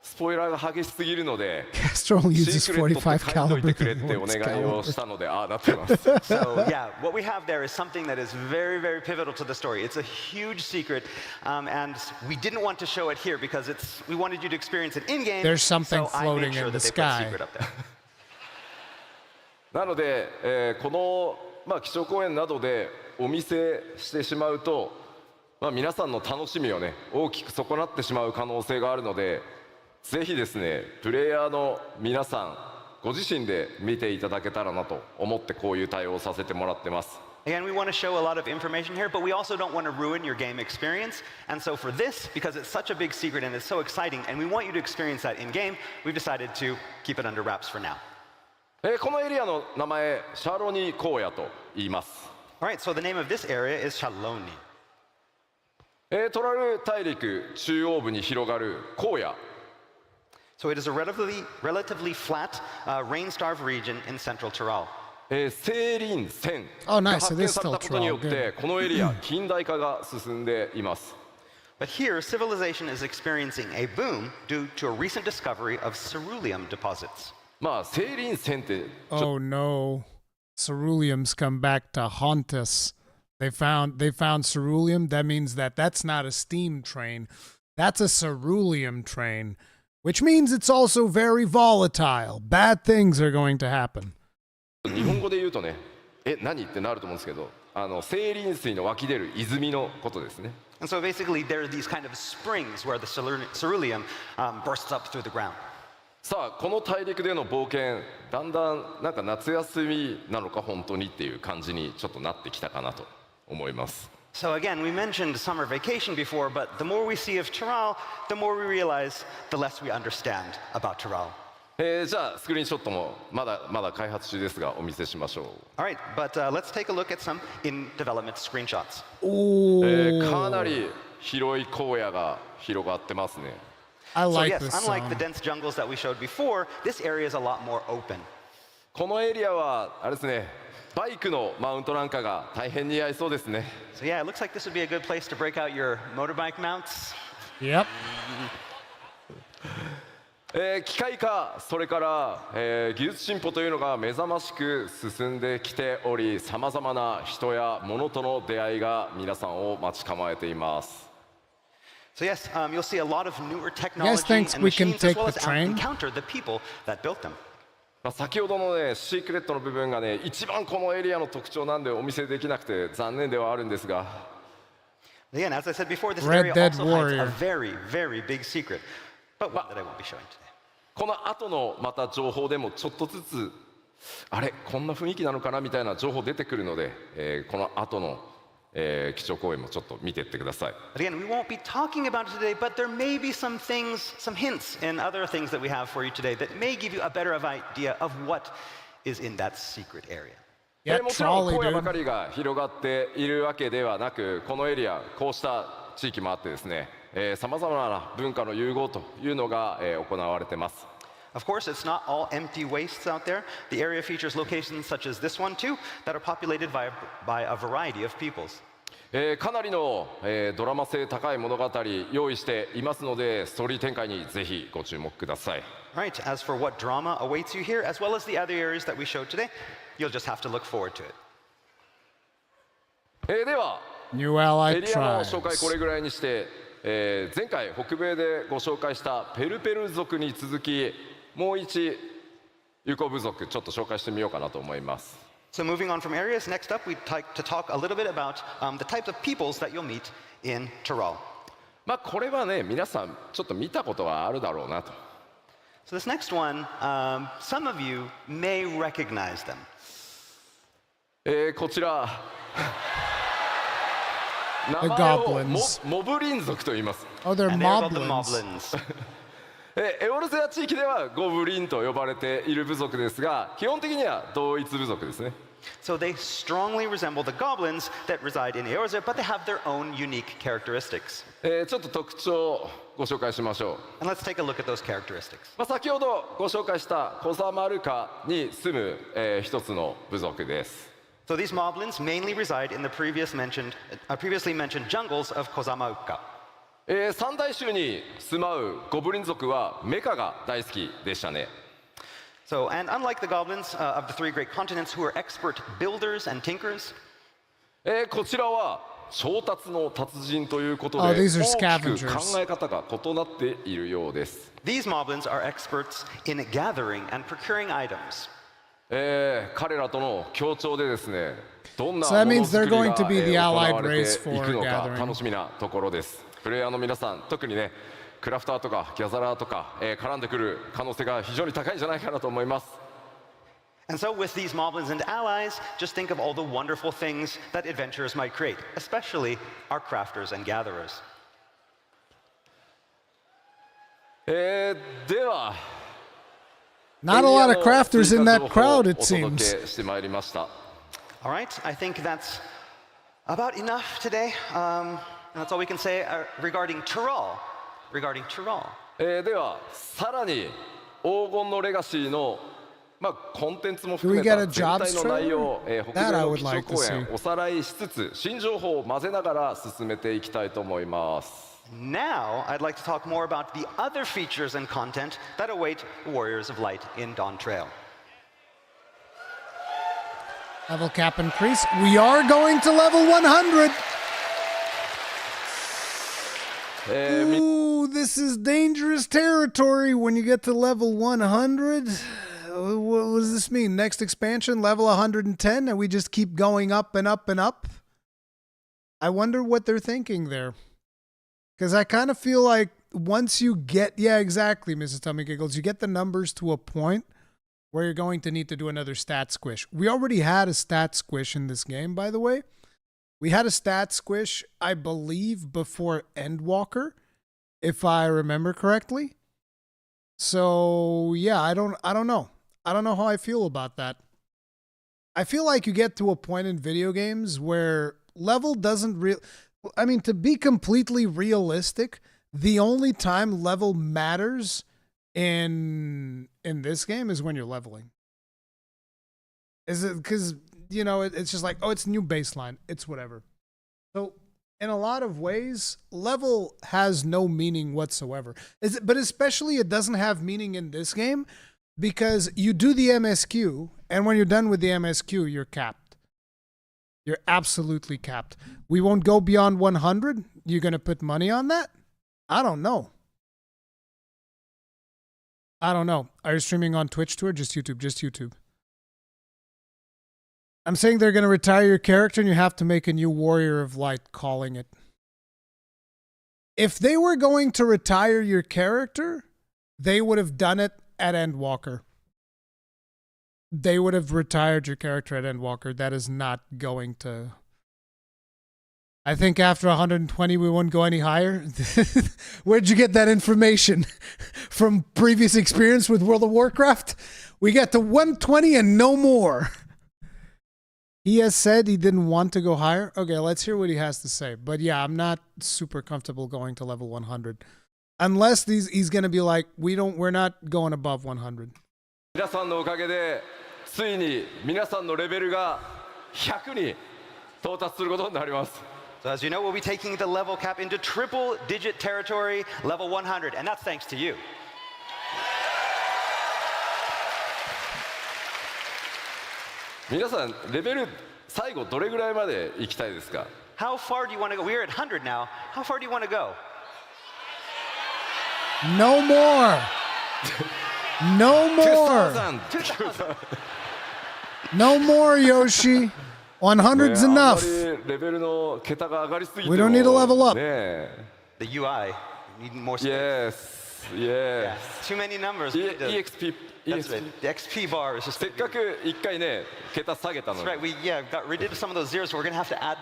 スポイラーが激しすぎるので、 Caster only シ uses ークレットって 45書いといて caliber くれって than お Lord's 願いを caliber. したので、ああなってます。So yeah, what we have there is something that is very, very pivotal to the story. It's a huge secret, and we didn't want to show it here because we wanted you to experience it in game. There's something so I floating made sure in the that they put sky. secret up there. なので、この、基調講演などでお見せしてしまうと、皆さんの楽しみをね大きく損なってしまう可能性があるので、ぜひですねプレイヤーの皆さんご自身で見ていただけたらなと思ってこういう対応をさせてもらってます。 Again, we want to show a lot of information here, but we also don't want to ruin your game experience. And so for this, because it's such a big secret and it's so exciting, and we want you to experience that in game, we've decided to keep it under wraps for now. このエリアの名前シャロニ荒野と言います。 All right, so the name of this area is Shaloni. トラル大陸中央部に広がる荒野。 So it is a relatively flat, rain-starved region in central Tyrol. 西林線 Oh, が nice. 発 So 見 this され still たことによっ Tyrol. てこのエリア近代化が進んでいます。 But here, civilization is experiencing a boom due to a recent discovery of ceruleum deposits. 西林線ってちょっと Oh no. Ceruleum's come back to haunt us. They found ceruleum. That means that's not a steam train. That's a ceruleum train, which means it's also very volatile. Bad things are going to happen. 日本語で言うとね、何ってなると思うんですけど、清林水の湧き出る泉のことですね。 And so basically, there are these kind of springs where the ceruleum bursts up through the ground. さあこの大陸での冒険、だんだんなんか夏休みなのか本当にっていう感じにちょっとなってきたかなと思います。 So again, we mentioned summer vacation before, but the more we see of Tyrol, the more we realize, the less we understand about Tyrol. じゃあスクリーンショットもまだ開発中ですがお見せしましょう。 All right, but let's take a look at some in-development screenshots. かなり広い荒野が広がってますね。 I So like yes, this unlike the song. dense jungles that we showed before, this area is a lot more open. このエリアはあれですね、バイクのマウントなんかが大変似合いそうですね。 So yeah, it looks like this would be a good place to break out your motorbike mounts. Yep. 機械化、それから、技術進歩というのが目覚ましく進んできており、さまざまな人や物との出会いが皆さんを待ち構えています。 So yes, you'll see a lot of newer technology thinks and we can machines, as well take the as train? encounter the people that built them. 先ほどのね、シークレットの部分がね、一番このエリアの特徴なんでお見せできなくて残念ではあるんですが。 Again, as I said before, this Red area Dead also hides Warrior. a very, very big secret, but one that I won't be showing today. この後のまた情報でもちょっとずつあれこんな雰囲気なのかなみたいな情報出てくるので、この後の、基調講演もちょっと見ていってください。 Again, we won't be talking about it today, but there may be some things, some hints in other things that we have for you today that may give you a better idea of what is in that secret area. Yeah, もちろん trolley, 荒野ば dude. かりが広がっているわけではなく、このエリアこうした地域もあってですね、さまざまな文化の融合というのが、行われています。 Of course, it's not all empty wastes out there. The area features locations such as this one too that are populated by a variety of peoples. かなりの、ドラマ性高い物語用意していますので、ストーリー展開にぜひご注目ください。Right, as for what drama awaits you here, as well as the other areas that we showed today, you'll just have to look forward to it. では New ally エリアの紹介 tribes. これぐらいにして、前回北米でご紹介したペルペル族に続きもう一ユコ部族ちょっと紹介してみようかなと思います。 So moving on from areas, next up we'd like to talk a little bit about the types of peoples that you'll meet in Tyrol. まあこれはね皆さんちょっと見たことはあるだろうなと。 So this next one, some of you may recognize them. こちら名 The 前を goblins. モブリン族と言います。 Oh, they're And they're called the moblins. Moblins. エオルゼア地域ではゴブリンと呼ばれている部族ですが、基本的には同一部族ですね。 So they strongly resemble the goblins that reside in Eorzea, but they have their own unique characteristics. ちょっと特徴をご紹介しましょう。 And let's take a look at those characteristics. 先ほどご紹介したコザマルカに住む、一つの部族です。 So these moblins mainly reside in the previously mentioned jungles of Kozamauka. 三大州に住まうゴブリン族はメカが大好きでしたね。 So, and unlike the goblins of the three great continents who are expert builders and tinkers, こちらは調達の達人ということで Oh, these are 大きく scavengers. 考え方が異なっているようです。 these moblins are experts in gathering and procuring items. 彼らとの協調でですね、どんな So that もの means づ they're くり going が to be the 行 allied われて race い for くのか gathering. 楽しみなところです。プレイヤーの皆さん、特にね、クラフターとかギャザラーとか、絡んでくる可能性が非常に高いんじゃないかなと思います。 And so with these moblins and allies, just think of all the wonderful things that adventurers might create, especially our crafters and gatherers. では Not a lot of crafters in that crowd, it お届 seems. けしてまいりました。 All right, I think that's about enough today. That's all we can say regarding Tyrol. Regarding Tyrol. ではさらに黄金のレガシーのコンテンツも含め Do we get た a 全 jobs 体の内容を、 trailer? 北 That 米 I の would 基調 like to 講演 see. おさらいしつつ新情報を混ぜながら進めていきたいと思います。 Now, I'd like to talk more about the other features and content that await Warriors of Light in Dawntrail. Level cap increase. We are going to level 100. Ooh, this is dangerous territory when you get to level 100. What does this mean? Next expansion, level 110, and we just keep going up and up and up? I wonder what they're thinking there. Because I kind of feel like once you get, yeah, exactly, Mrs. Tummy Giggles, you get the numbers to a point where you're going to need to do another stat squish. We already had a stat squish in this game, by the way. We had a stat squish, I believe, before Endwalker, if I remember correctly. So yeah, I don't know. I don't know how I feel about that. I feel like you get to a point in video games where level doesn't I mean, to be completely realistic, the only time level matters in this game is when you're leveling. Is it because, you know, it's just like, oh, it's new baseline. It's whatever. So in a lot of ways, level has no meaning whatsoever. But especially it doesn't have meaning in this game because you do the MSQ, and when you're done with the MSQ, you're capped. You're absolutely capped. We won't go beyond 100. You're going to put money on that? I don't know. I don't know. Are you streaming on Twitch too or just YouTube? Just YouTube. I'm saying they're going to retire your character and you have to make a new Warrior of Light, calling it. If they were going to retire your character, they would have done it at Endwalker. They would have retired your character at Endwalker. That is not going to... I think after 120 we won't go any higher. Where'd you get that information? From previous experience with World of Warcraft? We got to 120 and no more. He has said he didn't want to go higher. Okay, let's hear what he has to say. But yeah, I'm not super comfortable going to level 100. Unless he's going to be like, we're not going above 100. 皆さんのおかげでついに皆さんのレベルが100に到達することになります。So as you know, we'll be taking the level cap into triple-digit territory, level 100, and that's thanks to you. 皆さんレベル最後どれぐらいまで行きたいですか？ How far do you want to go? We're at 100 now. How far do you want to go? No more. No more. 2000 No more, Yoshi. 100's あんま enough. りレベルの桁が上がりすぎても We don't need to level up. ねえ The UI. You need more space. Yes Yeah. Yes Too many numbers. We need to- EXP That's right. The XP bar is just. せっかく一回ね桁下げたの That's に right. We got rid of some of those zeros, so we're gonna have to add.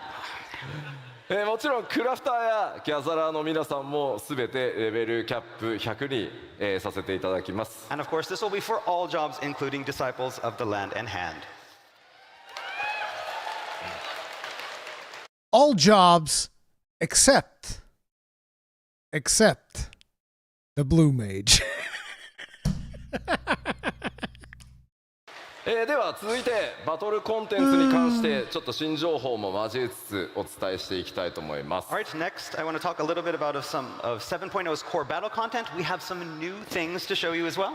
もちろんクラフターやギャザラーの皆さんもすべてレベルキャップ100に、させていただきます And of course, this will be for all jobs, including disciples of the land and hand. All jobs except the blue mage. では続いてバトルコンテンツに関してちょっと新情報も交えつつお伝えしていきたいと思います All right, next, I want to talk a little bit about some of 7.0's core battle content. We have some new things to show you as well.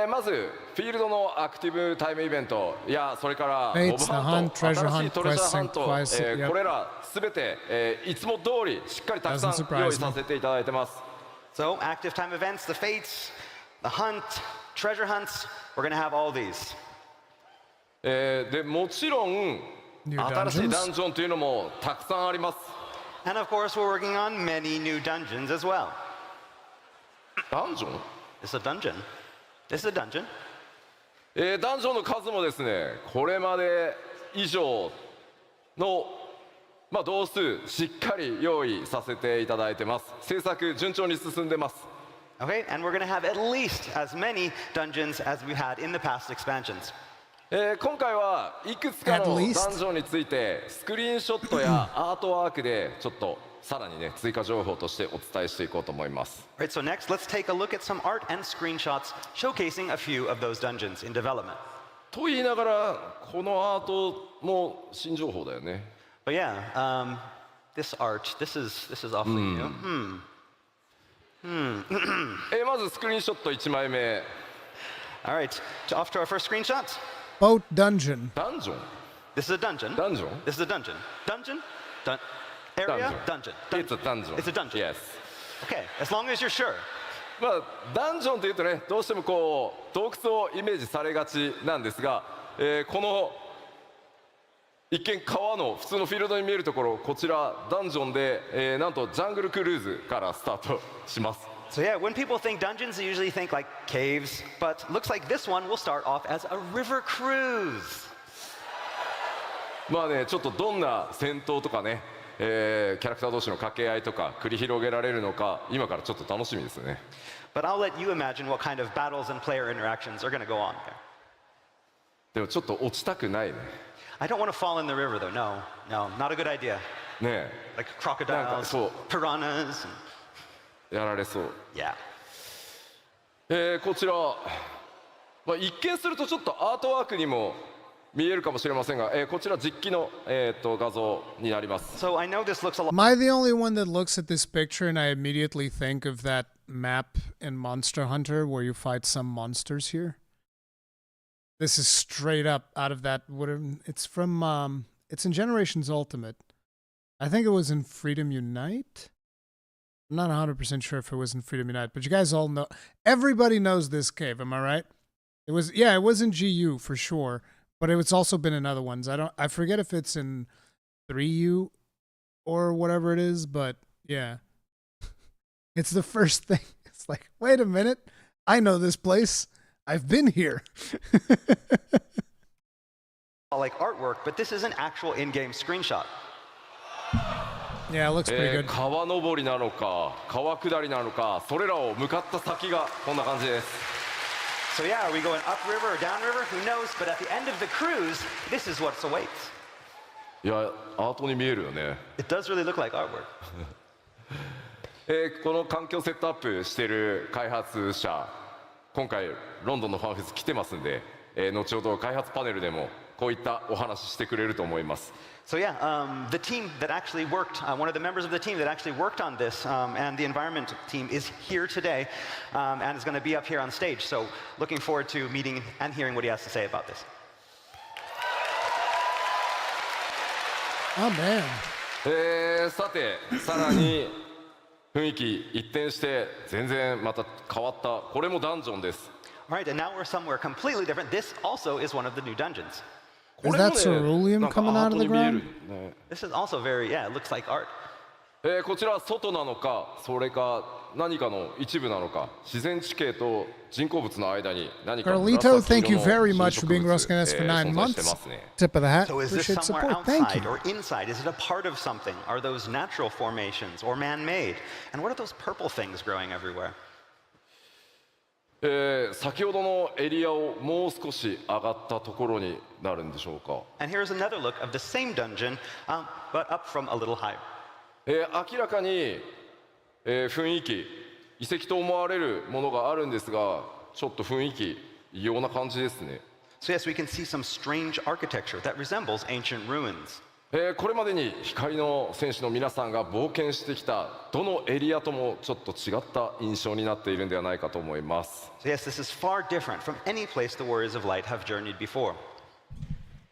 まずフィールドのアクティブタイムイベントやそれからモ Fates, ブ the ハ hunt, ント treasure 新しい hunt, トレジャーハン quest, ト、 yep. これらすべて、いつも通りしっかりたくさん Doesn't surprise 用意させていただいてます So, active time events, the fates, the hunt, treasure hunts, we're going to have all these. でもちろん New 新しい dungeons. ダンジョンというのもたくさんあります And of course, we're working on many new dungeons as well. ダンジョン This is a dungeon. This is a dungeon. ダンジョンの数もですねこれまで以上の、同数しっかり用意させていただいてます制作順調に進んでます Okay, and we're going to have at least as many dungeons as we had in the past expansions. 今回はいくつかの At ダン least? ジョンについてスクリーンショットやアートワークでちょっとさらにね追加情報としてお伝えしていこうと思います All right, so next, let's take a look at some art and screenshots showcasing a few of those dungeons in development. と言いながらこのアートも新情報だよね But yeah, this art, this is awfully new. まずスクリーンショット1枚目 All right, off to our first screenshot. Boat dungeon. ダンジョン This is a dungeon. ダンジョン This is a dungeon. Dungeon? Area? Dungeon. It's a dungeon It's a dungeon. Yes Okay, as long as you're sure. ダンジョンというとねどうしてもこう洞窟をイメージされがちなんですが、この一見川の普通のフィールドに見えるところこちらダンジョンで、なんとジャングルクルーズからスタートします So yeah, when people think dungeons, they usually think like caves, but looks like this one will start off as a river cruise. ちょっとどんな戦闘とかね、キャラクター同士の掛け合いとか繰り広げられるのか今からちょっと楽しみですね But I'll let you imagine what kind of battles and player interactions are going to go on there. でもちょっと落ちたくないね I don't want to fall in the river though. No, not a good idea. ね Like なんか crocodiles, そう piranhas. やられそう Yeah. こちら、一見するとちょっとアートワークにも見えるかもしれませんが、こちら実機の、画像になります So I know this looks a lot. Am I the only one that looks at this picture and I immediately think of that map in Monster Hunter where you fight some monsters here? This is straight up out of that. It's from, it's in Generations Ultimate. I think it was in Freedom Unite. I'm not 100% sure if it was in Freedom Unite, but you guys all know. Everybody knows this cave, am I right? It was in GU for sure, but it's also been in other ones. I forget if it's in 3U or whatever it is, but yeah. It's the first thing. It's like, wait a minute. I know this place. I've been here. Like artwork, but this is an actual in-game screenshot. Yeah, it looks pretty good. 川登りなのか川下りなのかそれらを向かった先がこんな感じです So yeah, are we going upriver or downriver? Who knows? But at the end of the cruise, this is what awaits. いやアートに見えるよね It does really look like artwork. この環境セットアップしてる開発者今回ロンドンのファンフェス来てますんで後ほど開発パネルでもこういったお話ししてくれると思います。So yeah, the team that actually worked, one of the members of the team that actually worked on this, and the environment team is here today, and is going to be up here on stage. So looking forward to meeting and hearing what he has to say about this. Oh man. さてさらに雰囲気一転して全然また変わったこれもダンジョンです。All right, and now we're somewhere completely different. This also is one of the new dungeons. Is that ceruleum coming out of the ground? This is also very, yeah, it looks like art. こちらは外なのかそれか何かの一部なのか自然地形と人工物の間に何か Carlito, thank you very much for being Rurikhan for 9 months. Tip of the hat. So is this Appreciate somewhere support. Thank outside you. or inside? Is it a part of something? Are those natural formations or man-made? And what are those purple things growing everywhere? 先ほどのエリアをもう少し上がったところになるんでしょうか。 And here's another look of the same dungeon, but up from a little higher. 明らかに、雰囲気遺跡と思われるものがあるんですがちょっと雰囲気異様な感じですね。 So yes, we can see some strange architecture that resembles ancient ruins. これまでに光の戦士の皆さんが冒険してきたどのエリアともちょっと違った印象になっているんではないかと思います。 So yes, this is far different from any place the warriors of light have journeyed before.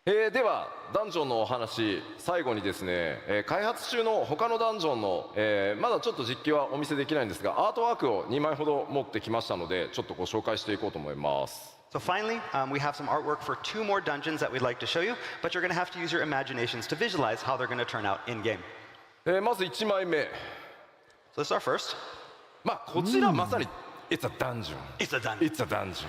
ではダンジョンのお話最後にですね、開発中の他のダンジョンの、まだちょっと実機はお見せできないんですがアートワークを2枚ほど持ってきましたのでちょっとご紹介していこうと思います。 So finally, we have some artwork for 2 more dungeons that we'd like to show you, but you're going to have to use your imaginations to visualize how they're going to turn out in-game. まず1枚目 So this is our first. まあこちらまさに It's a dungeon It's a dungeon. It's a dungeon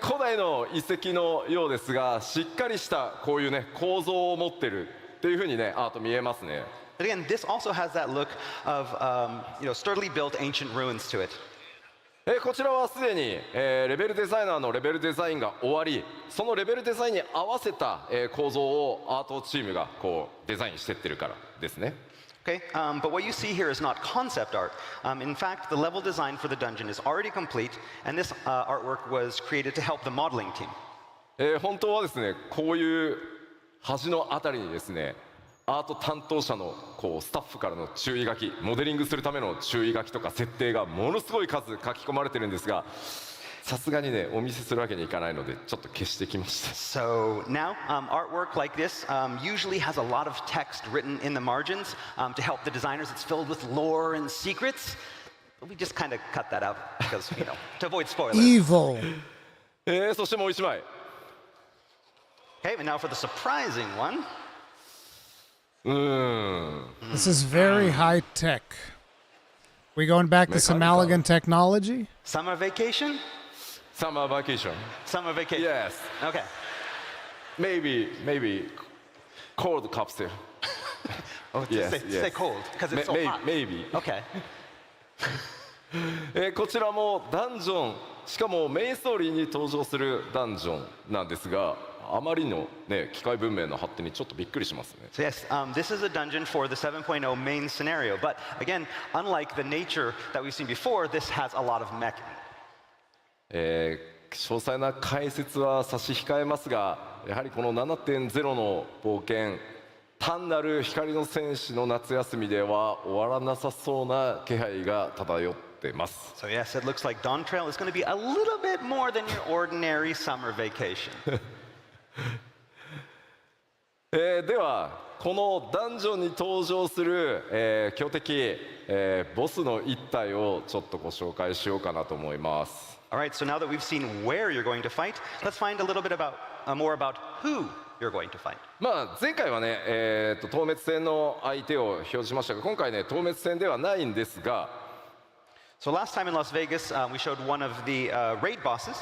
古代の遺跡のようですがしっかりしたこういうね構造を持ってるっていうふうにねアート見えますね。 But again, this also has that look of sturdily built ancient ruins to it. こちらはすでに、レベルデザイナーのレベルデザインが終わりそのレベルデザインに合わせた、構造をアートチームがこうデザインしてってるからですね。 Okay, but what you see here is not concept art. In fact, the level design for the dungeon is already complete, and this artwork was created to help the modeling team. 本当はですねこういう端のあたりにですねアート担当者のこうスタッフからの注意書きモデリングするための注意書きとか設定がものすごい数書き込まれてるんですがさすがにねお見せするわけにいかないのでちょっと消してきました。 So now, artwork like this usually has a lot of text written in the margins to help the designers. It's filled with lore and secrets. But we just kind of cut that out because, to avoid spoilers. Evil. そしてもう一枚 Okay, and now for the surprising one. This is very high tech. We going back to some elegant technology? Summer vacation? Summer vacation Summer vacation. Yes Okay. Maybe cold capsule Oh, Yes, stay yes. cold because it's so hot. Maybe Okay. こちらもダンジョンしかもメインストーリーに登場するダンジョンなんですがあまりの、ね、機械文明の発展にちょっとびっくりしますね。 So yes, this is a dungeon for the 7.0 main scenario. But again, unlike the nature that we've seen before, this has a lot of mech. 詳細な解説は差し控えますがやはりこの 7.0 の冒険単なる光の戦士の夏休みでは終わらなさそうな気配が漂ってます。 So yes, it looks like Dawntrail is going to be a little bit more than your ordinary summer vacation. ではこのダンジョンに登場する、強敵、ボスの一体をちょっとご紹介しようかなと思います。 All right, so now that we've seen where you're going to fight, let's find a little bit more about who you're going to fight. まあ前回はね、透滅戦の相手を表示しましたが今回ね透滅戦ではないんですが So last time in Las Vegas, we showed one of the raid bosses.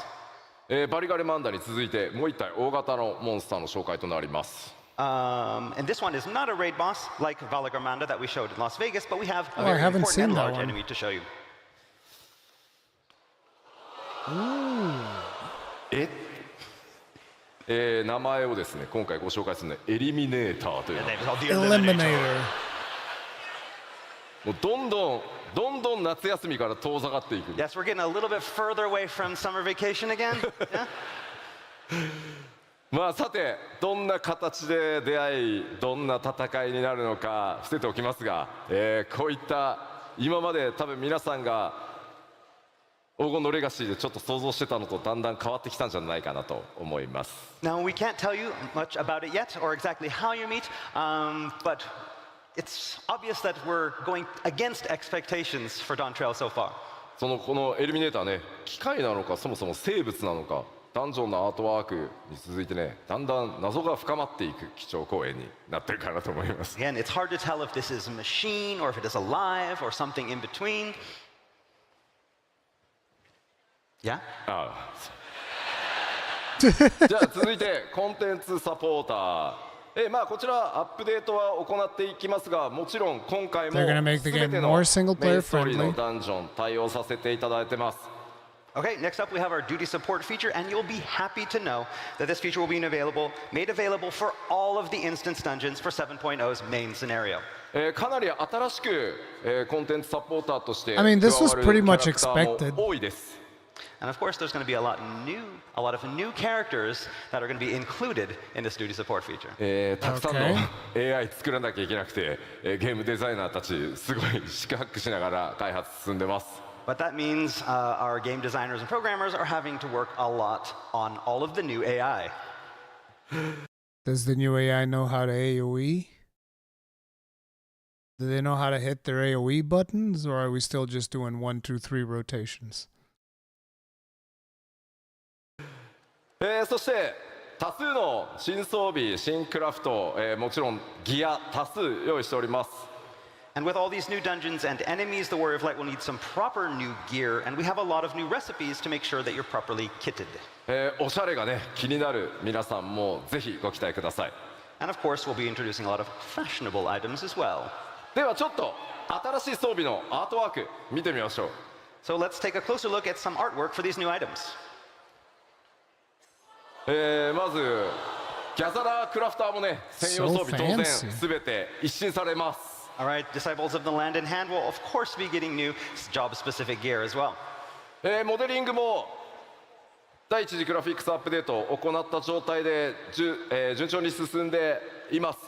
バリガレマンダに続いてもう一体大型のモンスターの紹介となります。 And this one is not a raid boss like Valagarmanda that we showed in Las Vegas, but we have a Oh, I very haven't important seen and that large one. enemy to show you. 名前をですね今回ご紹介するのはエリミネーターという The name is called the Eliminator. もうどんどん夏休みから遠ざかっていく。 Yes, we're getting a little bit further away from summer vacation again. Yeah? まあさてどんな形で出会いどんな戦いになるのか伏せておきますが、こういった今まで多分皆さんが黄金のレガシーでちょっと想像してたのとだんだん変わってきたんじゃないかなと思います。 Now, we can't tell you much about it yet or exactly how you meet, but it's obvious that we're going against expectations for Dawntrail so far. このエリミネーターね、機械なのかそもそも生物なのか、ダンジョンのアートワークに続いてね、だんだん謎が深まっていく基調講演になってるかなと思います。 Again, it's hard to tell if this is a machine or if it is alive or something in between. Yeah? ああじゃあ続いてコンテンツサポーター。まあこちらアップデートは行っていきますが、もちろん今回も They're gonna make the 全 game ての more メイ single ン player ストーリーの friendly. ダンジョン対応させていただいてます。 Okay, next up we have our duty support feature, and you'll be happy to know that this feature will be made available for all of the instance dungeons for 7.0's main scenario. かなり新しく、コンテンツサポーターとして I mean, this 加 was わる pretty キャラ much クター expected. も多いです。 And of course, there's going to be a lot of new characters that are going to be included in this duty support feature. たくさんの AI 作らなきゃいけなくて、ゲームデザイナーたちすごい四苦八苦しながら開発進んでます。 But that means our game designers and programmers are having to work a lot on all of the new AI. Does the new AI know how to AoE? Do they know how to hit their AoE buttons, or are we still just doing 1, 2, 3 rotations? そして多数の新装備新クラフト、もちろんギア多数用意しております。 And with all these new dungeons and enemies, the Warrior of Light will need some proper new gear, and we have a lot of new recipes to make sure that you're properly kitted. おしゃれがね気になる皆さんもぜひご期待ください。 And of course, we'll be introducing a lot of fashionable items as well. ではちょっと新しい装備のアートワーク見てみましょう。 So let's take a closer look at some artwork for these new items. まずギャザラークラフターもね専用装備 So 当然 fancy. 全て一新されます。 All right, Disciples of the Land in Hand will, of course, be getting new job-specific gear as well. モデリングも第一次グラフィックスアップデートを行った状態で順調に進んでいます。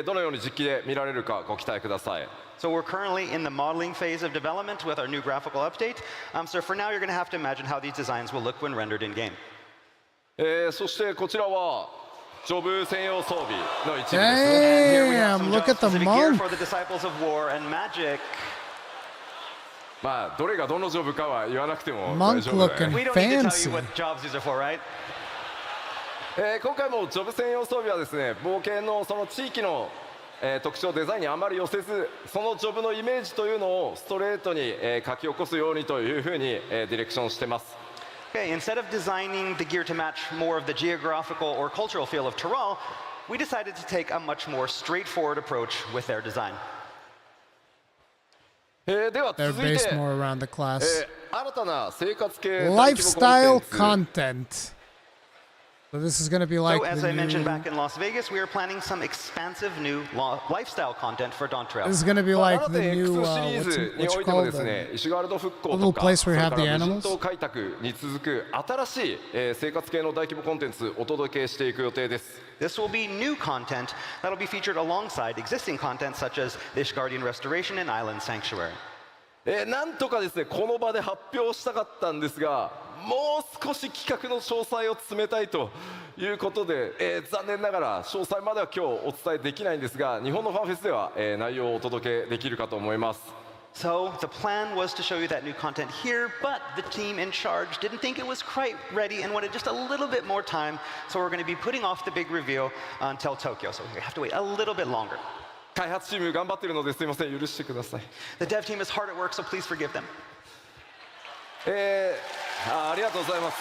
どのように実機で見られるかご期待ください。 So we're currently in the modeling phase of development with our new graphical update. So for now, you're going to have to imagine how these designs will look when rendered in game. そしてこちらはジョブ専用装備の一部ですね。 Here we have Damn, some look at the job-specific gear monk. for the Disciples of War and Magic. まあどれがどのジョブかは言わなくても Monk 大丈夫だ looking ね。 We don't need to tell fancy. you what jobs these are for, right? 今回もジョブ専用装備はですね冒険のその地域の特徴デザインにあまり寄せずそのジョブのイメージというのをストレートに書き起こすようにというふうにディレクションしてます。 Okay, instead of designing the gear to match more of the geographical or cultural feel of Tyrol, we decided to take a much more straightforward approach with their design. では They're 続い based て more around the class. 新たな生活系大規模コンテンツ Lifestyle content. So this is going to be like So as the I mentioned new, back in Las Vegas, we are planning some expansive new lifestyle content for Dawntrail. this is going to be まあ like 新た the に new X シリー what's ズに it おいても called? ですね、石ガールド復興 The と little か、 place そ where you れ have か the ら無人 animals? 島開拓に続く新しい生活系の大規模コンテンツお届けしていく予定です。 This will be new content that will be featured alongside existing content such as the Ishgardian Restoration and Island Sanctuary. なんとかですねこの場で発表したかったんですがもう少し企画の詳細を詰めたいということで、残念ながら詳細までは今日お伝えできないんですが日本のファンフェスでは、内容をお届けできるかと思います。 So the plan was to show you that new content here, but the team in charge didn't think it was quite ready and wanted just a little bit more time. So we're going to be putting off the big reveal until Tokyo. So we have to wait a little bit longer. 開発チーム頑張ってるのですいません許してください。 The dev team is hard at work, so please forgive them. ありがとうございます。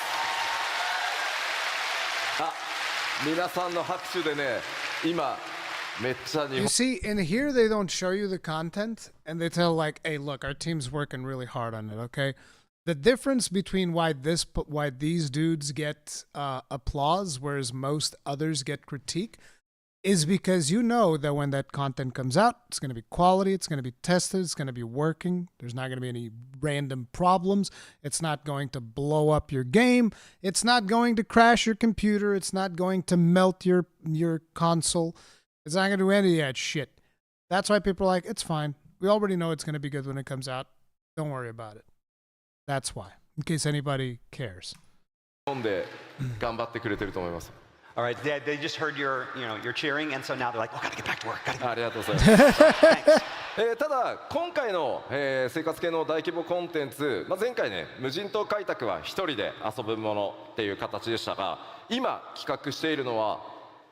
皆さんの拍手でね今めっちゃ日 You 本 see, in here they don't show you the content, and they tell like, "Hey, look, our team's working really hard on it." Okay, the difference between why these dudes get applause, whereas most others get critique, is because you know that when that content comes out, it's going to be quality, it's going to be tested, it's going to be working. There's not going to be any random problems. It's not going to blow up your game. It's not going to crash your computer. It's not going to melt your console. It's not going to do any of that shit. That's why people are like, it's fine. We already know it's going to be good when it comes out. Don't worry about it. That's why, in case anybody cares. 飲んで頑張ってくれてると思います。 All right, they just heard your cheering, and so now they're like, oh, gotta get back to work. ありがとうございます。ただ今回の、生活系の大規模コンテンツ、前回ね無人島開拓は一人で遊ぶものっていう形でしたが、今企画しているのは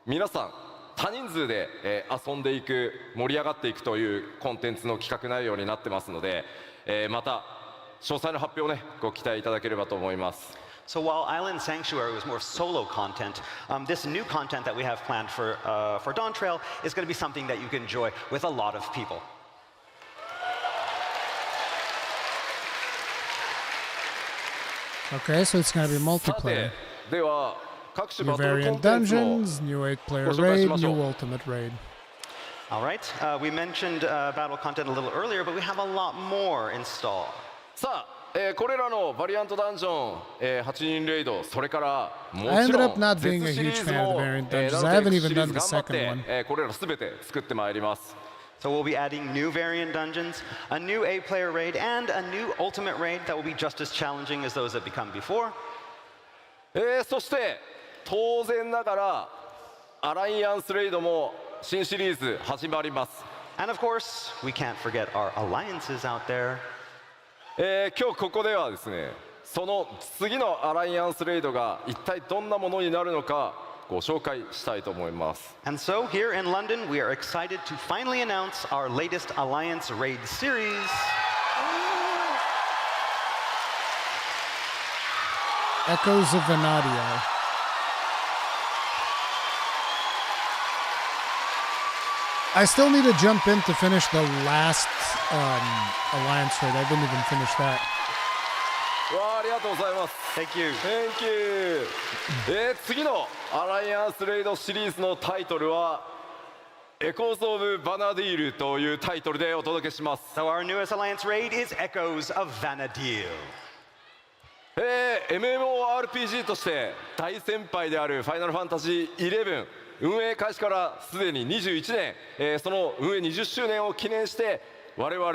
皆さん多人数で、遊んでいく盛り上がっていくというコンテンツの企画内容になってますので、また詳細の発表をねご期待いただければと思います。 So while Island Sanctuary was more solo content, this new content that we have planned for Dawntrail is going to be something that you can enjoy with a lot of people. Okay, so it's going to be multiplayer. では各種 New バトルコ variant ンテンツも dungeons, new 8-player ご紹介し raid, ましょう。 new ultimate raid. All right, we mentioned battle content a little earlier, but we have a lot more in store. さあ、これらのバリアントダンジョン、8人レイド、それからも I ち ended ろ up ん not ゼ being ス a シリ huge ーズ fan of も the variant な dungeons. の I で haven't シ even リー done ズ the 頑張っ second one. て、これらすべて作ってまいります。 So we'll be adding new variant dungeons, a new 8-player raid, and a new ultimate raid that will be just as challenging as those that become before. そして当然ながらアライアンスレイドも新シリーズ始まります。 And of course, we can't forget our alliances out there. 今日ここではですね、その次のアライアンスレイドが一体どんなものになるのかご紹介したいと思います。 And so here in London, we are excited to finally announce our latest Alliance Raid series. Echoes of Venadio. I still need to jump in to finish the last Alliance raid. I didn't even finish that. わあ、ありがとうございます。 Thank you. Thank you. 次のアライアンスレイドシリーズのタイトルはエコーズ・オブ・バナディールというタイトルでお届けします。 So our newest Alliance Raid is Echoes of Vanadil. MMORPG として大先輩であるファイナルファンタジー11運営開始からすでに21年、その運営20周年を記念して我々、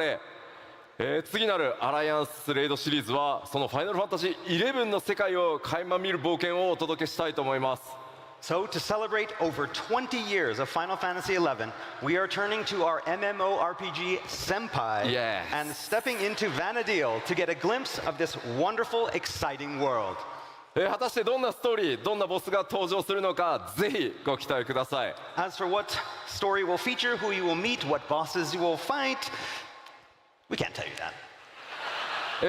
次なるアライアンスレイドシリーズはそのファイナルファンタジー11の世界を垣間見る冒険をお届けしたいと思います。 So to celebrate over 20 years of Final Fantasy XI, we are turning to our MMORPG Senpai Yes. and stepping into Vanadil to get a glimpse of this wonderful, exciting world. 果たしてどんなストーリーどんなボスが登場するのかぜひご期待ください。 As for what story will feature, who you will meet, what bosses you will fight, we can't tell you that.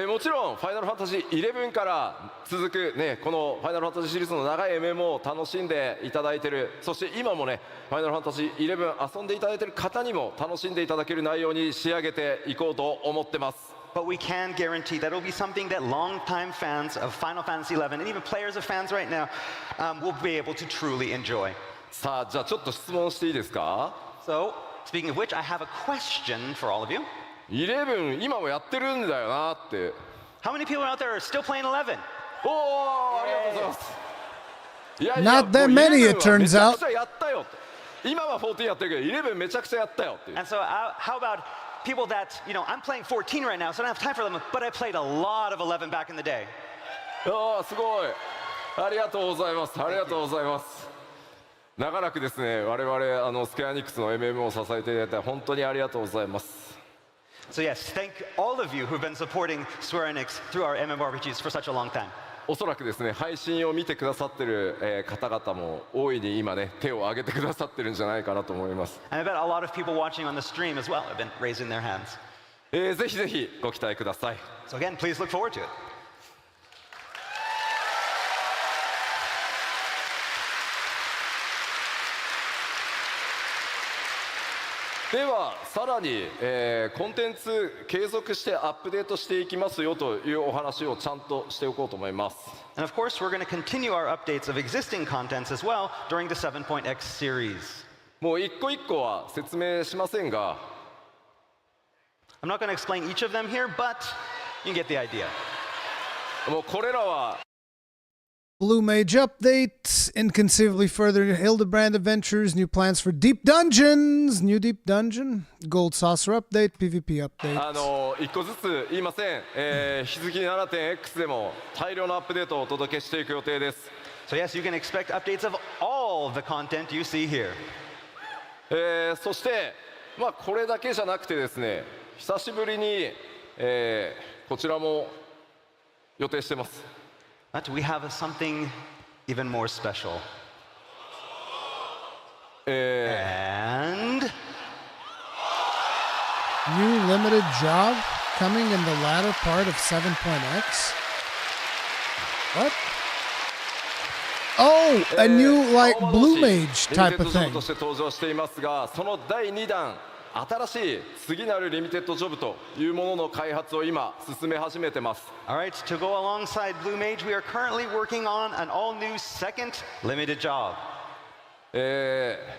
もちろんファイナルファンタジー11から続くねこのファイナルファンタジーシリーズの長い MMO を楽しんでいただいている、そして今もねファイナルファンタジー11遊んでいただいている方にも楽しんでいただける内容に仕上げていこうと思ってます。 But we can guarantee that it will be something that longtime fans of Final Fantasy XI and even players of fans right now will be able to truly enjoy. さあじゃあちょっと質問していいですか。 So, speaking of which, I have a question for all of you. 11今もやってるんだよなって。 How many people out there are still playing 11? おおありがとうございます。いやいや Not that もう many, 11 it turns はめちゃ out. くちゃやったよって。今は14やってるけど11めちゃくちゃやったよっていう。 And so, how about people that, I'm playing 14 right now, so I don't have time for them, but I played a lot of 11 back in the day. ああすごいありがとうございます。ありがとうございます。長らくですね我々スクエアニックスの MM を支えていただいて本当にありがとうございます。 So yes, thank all of you who've been supporting Square Enix through our MMORPGs for such a long time. おそらくですね配信を見てくださってる、方々も大いに今ね手を挙げてくださってるんじゃないかなと思います。 And I bet a lot of people watching on the stream as well have been raising their hands. ぜひぜひご期待ください。 So again, please look forward to it. ではさらに、コンテンツ継続してアップデートしていきますよというお話をちゃんとしておこうと思います。 And of course, we're going to continue our updates of existing contents as well during the 7.x series. もう一個一個は説明しませんが、 I'm not going to explain each of them here, but you get the idea. もうこれらは Blue Mage update, inconceivably further Hildebrand adventures, new plans for deep dungeons, new deep dungeon, Gold Saucer update, PvP update. 一個ずつ言いません、引き続き 7.x でも大量のアップデートをお届けしていく予定です。 So yes, you can expect updates of all the content you see here. そして、まあ、これだけじゃなくてですね、久しぶりに、こちらも予定してます。 But we have something even more special. And New limited job coming in the latter part of 7.x? What? Oh, a new like blue mage type of リミテッドジョ thing. ブとして登場していますが、その第2弾、新しい次なるリミテッドジョブというものの開発を今進め始めてます。 all right, to go alongside Blue Mage, we are currently working on an all-new second limited job.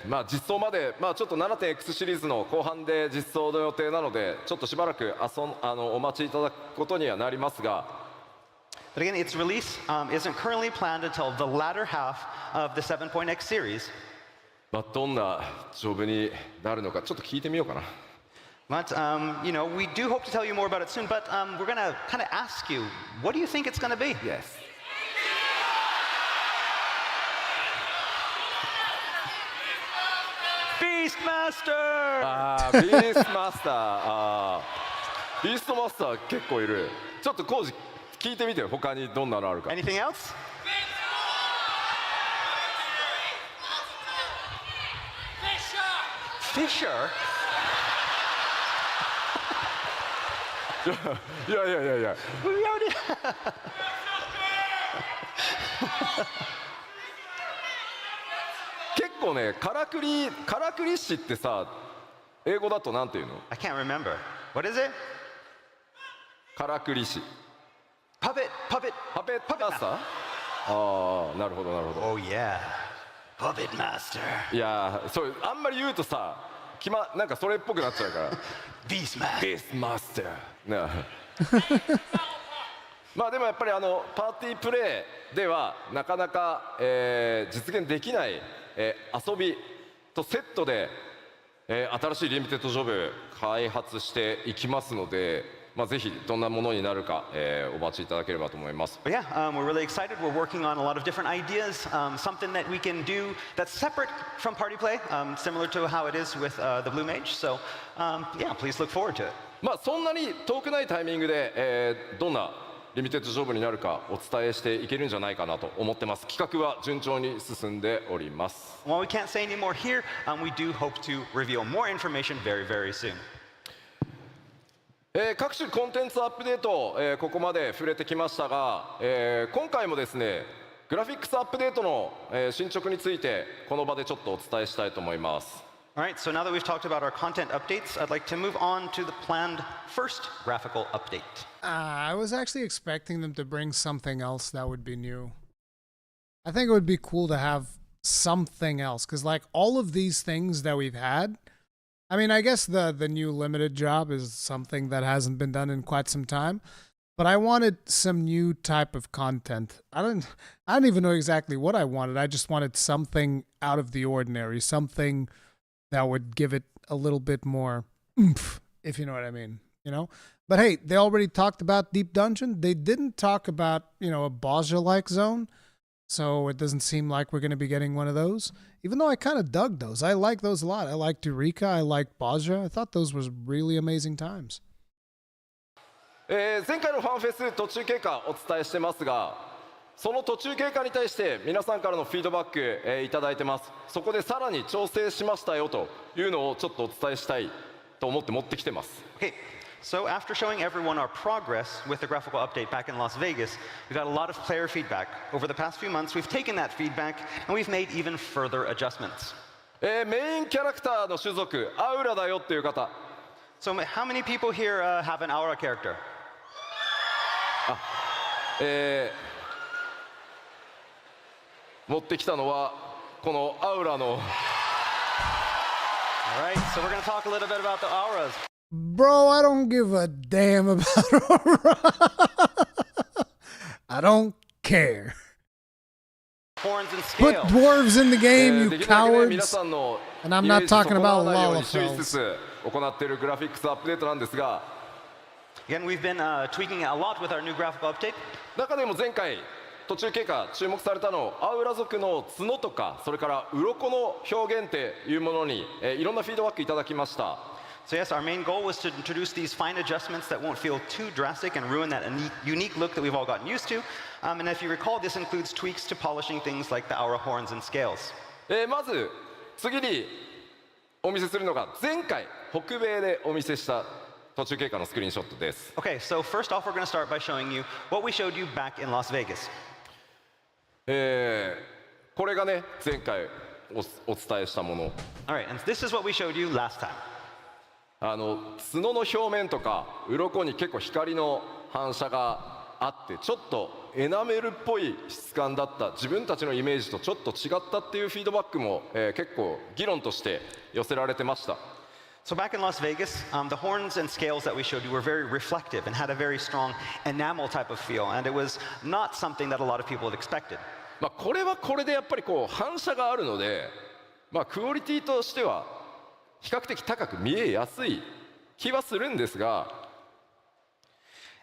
まあ実装まで、まあ、ちょっと 7.x シリーズの後半で実装の予定なので、ちょっとしばらくお待ちいただくことにはなりますが、 But again, its release isn't currently planned until the latter half of the 7.x series. まあ、どんなジョブになるのかちょっと聞いてみようかな。 But, you know, we do hope to tell you more about it soon, but we're going to kind of ask you, what do you think it's going to be? Yes. Beastmaster! あー、ビーストマスター、ビーストマスター結構いる。ちょっとコウジ聞いてみてよ、他にどんなのあるか。 Anything else? Fisher? いやいやいやいや、 We already... 結構ね、からくり師ってさ、英語だとなんていうの？ I can't remember. What is it? からくり師。 Puppet! パペットマスター？ああ、なるほどなるほど。 Oh, yeah. Puppet Master. いやー、そうあんまり言うとさ、なんかそれっぽくなっちゃうから。 Beastmaster. ビーストマスター。なあまあでもやっぱりパーティープレイではなかなか、実現できない、遊びとセットで、新しいリミテッドジョブ開発していきますので、まあ、ぜひどんなものになるか、お待ちいただければと思います。 But yeah, we're really excited. We're working on a lot of different ideas, something that we can do that's separate from party play, similar to how it is with the Blue Mage. So yeah, please look forward to it. まあそんなに遠くないタイミングで、どんなリミテッドジョブになるかお伝えしていけるんじゃないかなと思ってます。企画は順調に進んでおります。 While we can't say any more here, we do hope to reveal more information very, very soon. 各種コンテンツアップデート、ここまで触れてきましたが、今回もですね、グラフィックスアップデートの、進捗についてこの場でちょっとお伝えしたいと思います。 All right, so now that we've talked about our content updates, I'd like to move on to the planned first graphical update. I was actually expecting them to bring something else that would be new. I think it would be cool to have something else, because like all of these things that we've had, I mean, I guess the new limited job is something that hasn't been done in quite some time, but I wanted some new type of content. I don't even know exactly what I wanted. I just wanted something out of the ordinary, something that would give it a little bit more oomph, if you know what I mean, you know? But hey, they already talked about Deep Dungeon. They didn't talk about, you know, a Baja-like zone, so it doesn't seem like we're going to be getting one of those, even though I kind of dug those. I like those a lot. I liked Rurikhan. I liked Baja. I thought those was really amazing times. 前回のファンフェス途中経過お伝えしてますが、その途中経過に対して皆さんからのフィードバック、いただいてます。そこでさらに調整しましたよというのをちょっとお伝えしたいと思って持ってきてます。 Okay, so after showing everyone our progress with the graphical update back in Las Vegas, we got a lot of player feedback. Over the past few months, we've taken that feedback and we've made even further adjustments. メインキャラクターの種族アウラだよっていう方、 So how many people here have an Aura character? 持ってきたのはこのアウラの All right, so we're going to talk a little bit about the auras. Bro, I don't give a damn about aura. I don't care. Horns and Put scales. dwarves in the game, you できるだけね、皆 cowards. さんの And I'm イメー not ジと talking 損なわ about ないように注意しつ Lalafels. つ行っているグラフィックスアップデートなんですが、 Again, we've been tweaking it a lot with our new graphical update. 中でも前回途中経過注目されたのアウラ族の角とかそれから鱗の表現っていうものに、いろんなフィードバックいただきました。 So yes, our main goal was to introduce these fine adjustments that won't feel too drastic and ruin that unique look that we've all gotten used to. And if you recall, this includes tweaks to polishing things like the aura horns and scales. まず次にお見せするのが前回北米でお見せした途中経過のスクリーンショットです。 Okay, so first off, we're going to start by showing you what we showed you back in Las Vegas. これがね前回お伝えしたもの。 All right, and this is what we showed you last time. 角の表面とか鱗に結構光の反射があってちょっとエナメルっぽい質感だった自分たちのイメージとちょっと違ったっていうフィードバックも、結構議論として寄せられてました。 So back in Las Vegas, the horns and scales that we showed you were very reflective and had a very strong enamel type of feel, and it was not something that a lot of people had expected. これはこれでやっぱりこう反射があるので、クオリティとしては比較的高く見えやすい気はするんですが、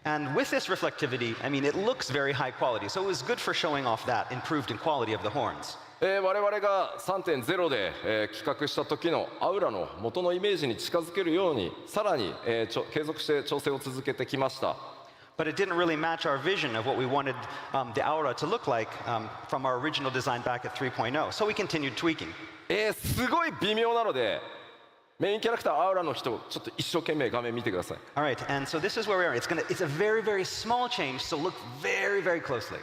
And with this reflectivity, I mean, it looks very high quality, so it was good for showing off that improved in quality of the horns. 我々が 3.0 で、企画した時のアウラの元のイメージに近づけるようにさらに、継続して調整を続けてきました。 But it didn't really match our vision of what we wanted the aura to look like from our original design back at 3.0, so we continued tweaking. すごい微妙なのでメインキャラクターアウラの人ちょっと一生懸命画面見てください。 All right, and so this is where we are. It's a very, very small change, so look very, very closely.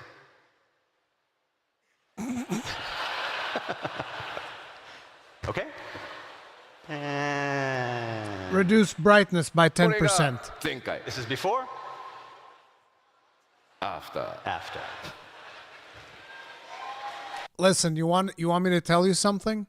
Okay? And Reduce brightness by これが 10%. 前回 this is before, after after. Listen, you want me to tell you something?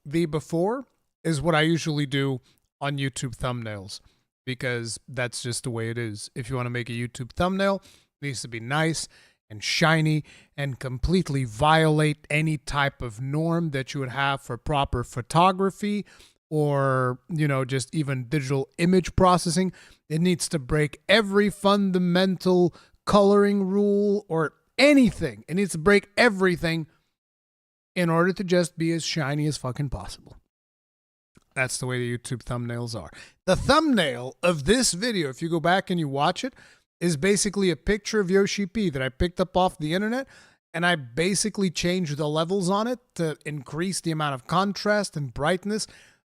The before is what I usually do on YouTube thumbnails because that's just the way it is. If you want to make a YouTube thumbnail, it needs to be nice and shiny and completely violate any type of norm that you would have for proper photography or, just even digital image processing. It needs to break every fundamental coloring rule or anything. It needs to break everything in order to just be as shiny as fucking possible. That's the way the YouTube thumbnails are. The thumbnail of this video, if you go back and you watch it, is basically a picture of Yoshi P that I picked up off the internet, and I basically changed the levels on it to increase the amount of contrast and brightness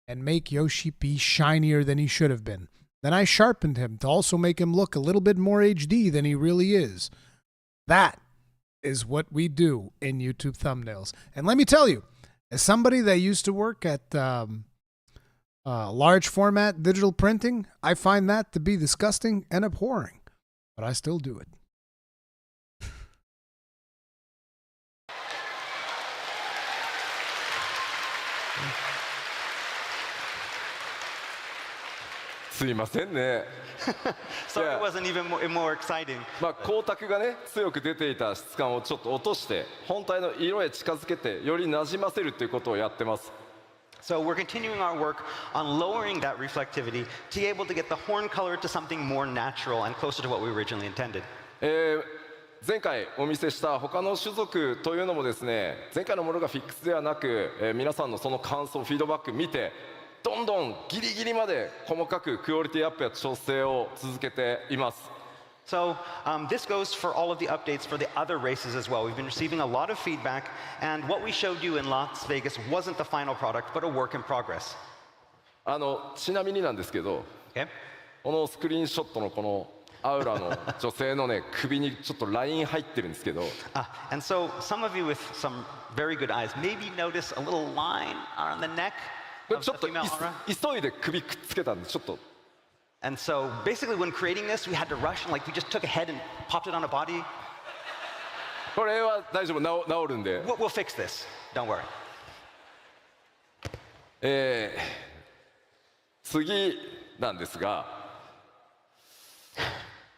and make Yoshi P shinier than he should have been. Then I sharpened him to also make him look a little bit more HD than he really is. That is what we do in YouTube thumbnails. And let me tell you, as somebody that used to work at large format digital printing, I find that to be disgusting and abhorring, but I still do it. すいませんね。 So it wasn't even more exciting. 光沢がね強く出ていた質感をちょっと落として本体の色へ近づけてよりなじませるっていうことをやってます。 So we're continuing our work on lowering that reflectivity to be able to get the horn color to something more natural and closer to what we originally intended. 前回お見せした他の種族というのもですね前回のものがフィックスではなく、皆さんのその感想フィードバック見てどんどんギリギリまで細かくクオリティアップや調整を続けています。 So this goes for all of the updates for the other races as well. We've been receiving a lot of feedback, and what we showed you in Las Vegas wasn't the final product, but a work in progress. ちなみになんですけど、 Okay? このスクリーンショットのこのアウラの女性のね首にちょっとライン入ってるんですけど、 And so some of you with some very good eyes maybe notice a little line on the neck これ of ちょ the っと female aura. 急いで首くっつけたんでちょっと And so basically when creating this, we had to rush and we just took a head and popped it on a body. これは大丈夫治るんで。 We'll fix this. Don't worry. 次なんですが、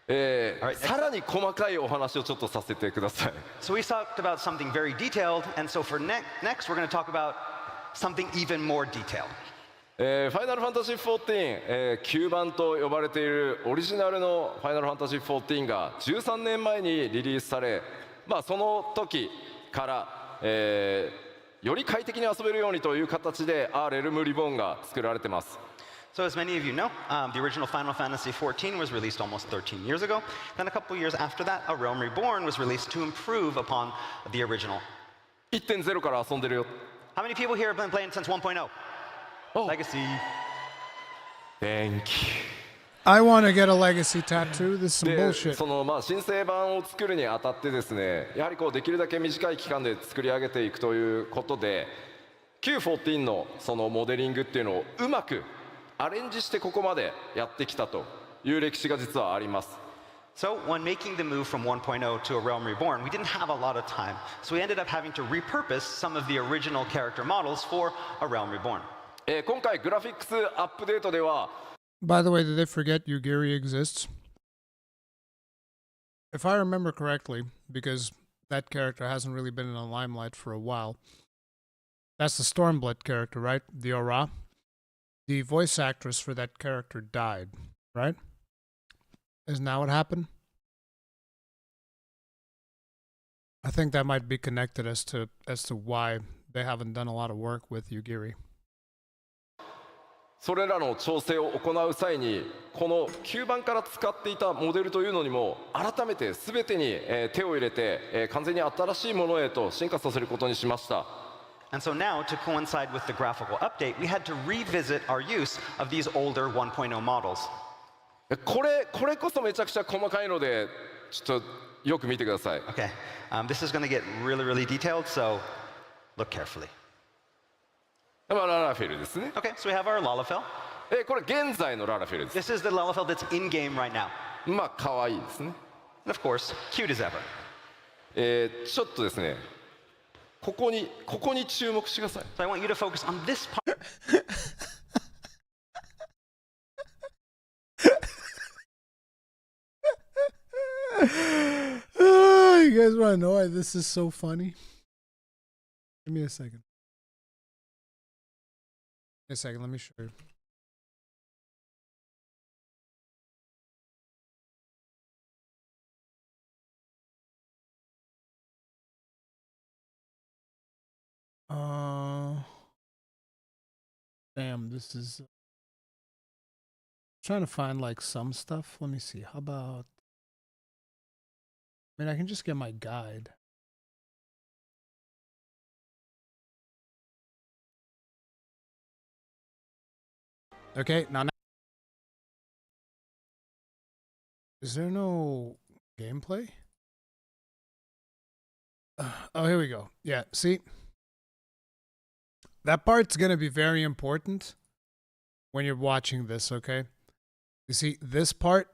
さらに細かいお話をちょっとさせてください。So we talked about something very detailed, and so for next we're going to talk about something even more detailed. ファイナルファンタジー14、9番と呼ばれているオリジナルのファイナルファンタジー14が13年前にリリースされ、その時から、より快適に遊べるようにという形でレルムリボーンが作られてます。So as many of you know, the original Final Fantasy XIV was released almost 13 years ago. Then a couple years after that, A Realm Reborn was released to improve upon the original. 1.0 から遊んでるよ。How many people here have been playing since 1.0? Oh. Legacy. Thank you. I want to get a legacy tattoo. This is some で bullshit. その新生版を作るにあたってですね、やはりできるだけ短い期間で作り上げていくということで、Q14 のそのモデリングっていうのをうまくアレンジしてここまでやってきたという歴史が実はあります。So when making the move from 1.0 to A Realm Reborn, we didn't have a lot of time. So we ended up having to repurpose some of the original character models for A Realm Reborn. 今回グラフィックスアップデートでは By the way, did they forget Yugiri exists? If I remember correctly, because that character hasn't really been in the limelight for a while, that's the Stormblood character, right? The Aura. The voice actress for that character died, right? Isn't that what happened? I think that might be connected as to why they haven't done a lot of work with Yugiri. それらの調整を行う際にこの9番から使っていたモデルというのにも改めて全てに手を入れて完全に新しいものへと進化させることにしました。 And so now, to coincide with the graphical update, we had to revisit our use of these older 1.0 models. これこそめちゃくちゃ細かいのでちょっとよく見てください。 Okay, this is going to get really, really detailed, so look carefully. ララフェルですね。 Okay, so we have our Lalafell. これ現在のララフェルです。 This is the Lalafell that's in game right now. 可愛いですね。 And of course, cute as ever. ちょっとですね、ここに注目してください。 So I want you to focus on this part. Oh, you guys want to know why this is so funny? Give me a second. A second, let me show you. Damn, this is trying to find like some stuff. Let me see. How about, I mean, I can just get my guide. Okay, now is there no gameplay? Oh, here we go. Yeah, see? That part's going to be very important when you're watching this, okay? You see, this part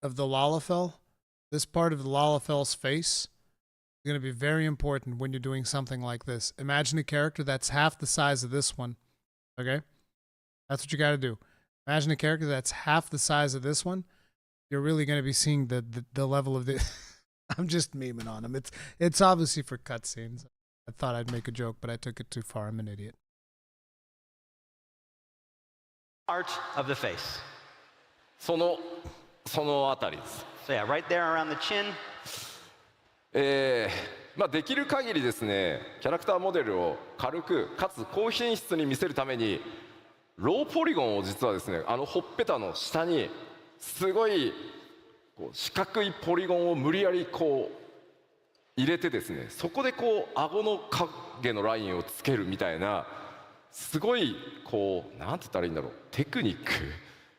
of the Lalafell, this part of the Lalafell's face is going to be very important when you're doing something like this. Imagine a character that's half the size of this one, okay? That's what you got to do. Imagine a character that's half the size of this one. You're really going to be seeing the level of the... I'm just memeing on him. It's obviously for cutscenes. I thought I'd make a joke, but I took it too far. I'm an idiot. Art of the face. そのあたりです。 So yeah, right there around the chin. できる限りですね、キャラクターモデルを軽くかつ高品質に見せるためにローポリゴンを実はですね、ほっぺたの下にすごい四角いポリゴンを無理やり入れてですね、そこで顎の影のラインをつけるみたいなすごいなんて言ったらいいんだろう、テクニック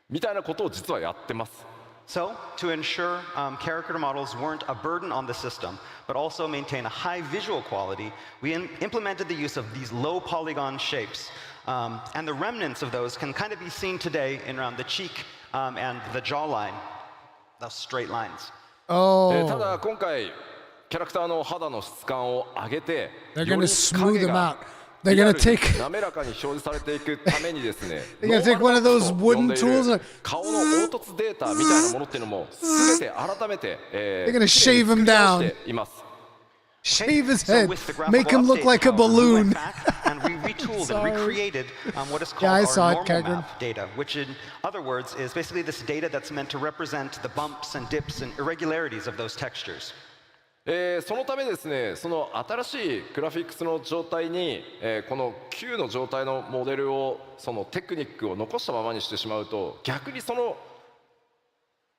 みたいなことを実はやってます。 So, to ensure character models weren't a burden on the system, but also maintain a high visual quality, we implemented the use of these low polygon shapes. And the remnants of those can kind of be seen today in around the cheek and the jawline, those straight lines. ただ今回キャラクターの肌の質感を上げて They're going to smooth them out. They're リア gonna ルに take 滑らかに表示されていくためにですね They're gonna take one of those ノーマルマップと呼ん wooden でい tools る and 顔の凹凸データみたいなものっていうのも全て改めて、They're gonna shave him きれいに作り直しています shave his So head, with the make him graphical look updates, like a however, we balloon. went back and we retooled and Sorry. recreated what is Yeah, I called saw our it, normal Kagran. map data, which in other words is basically this data that's meant to represent the bumps and dips and irregularities of those textures. そのためですねその新しいグラフィックスの状態に、この旧の状態のモデルをそのテクニックを残したままにしてしまうと逆にその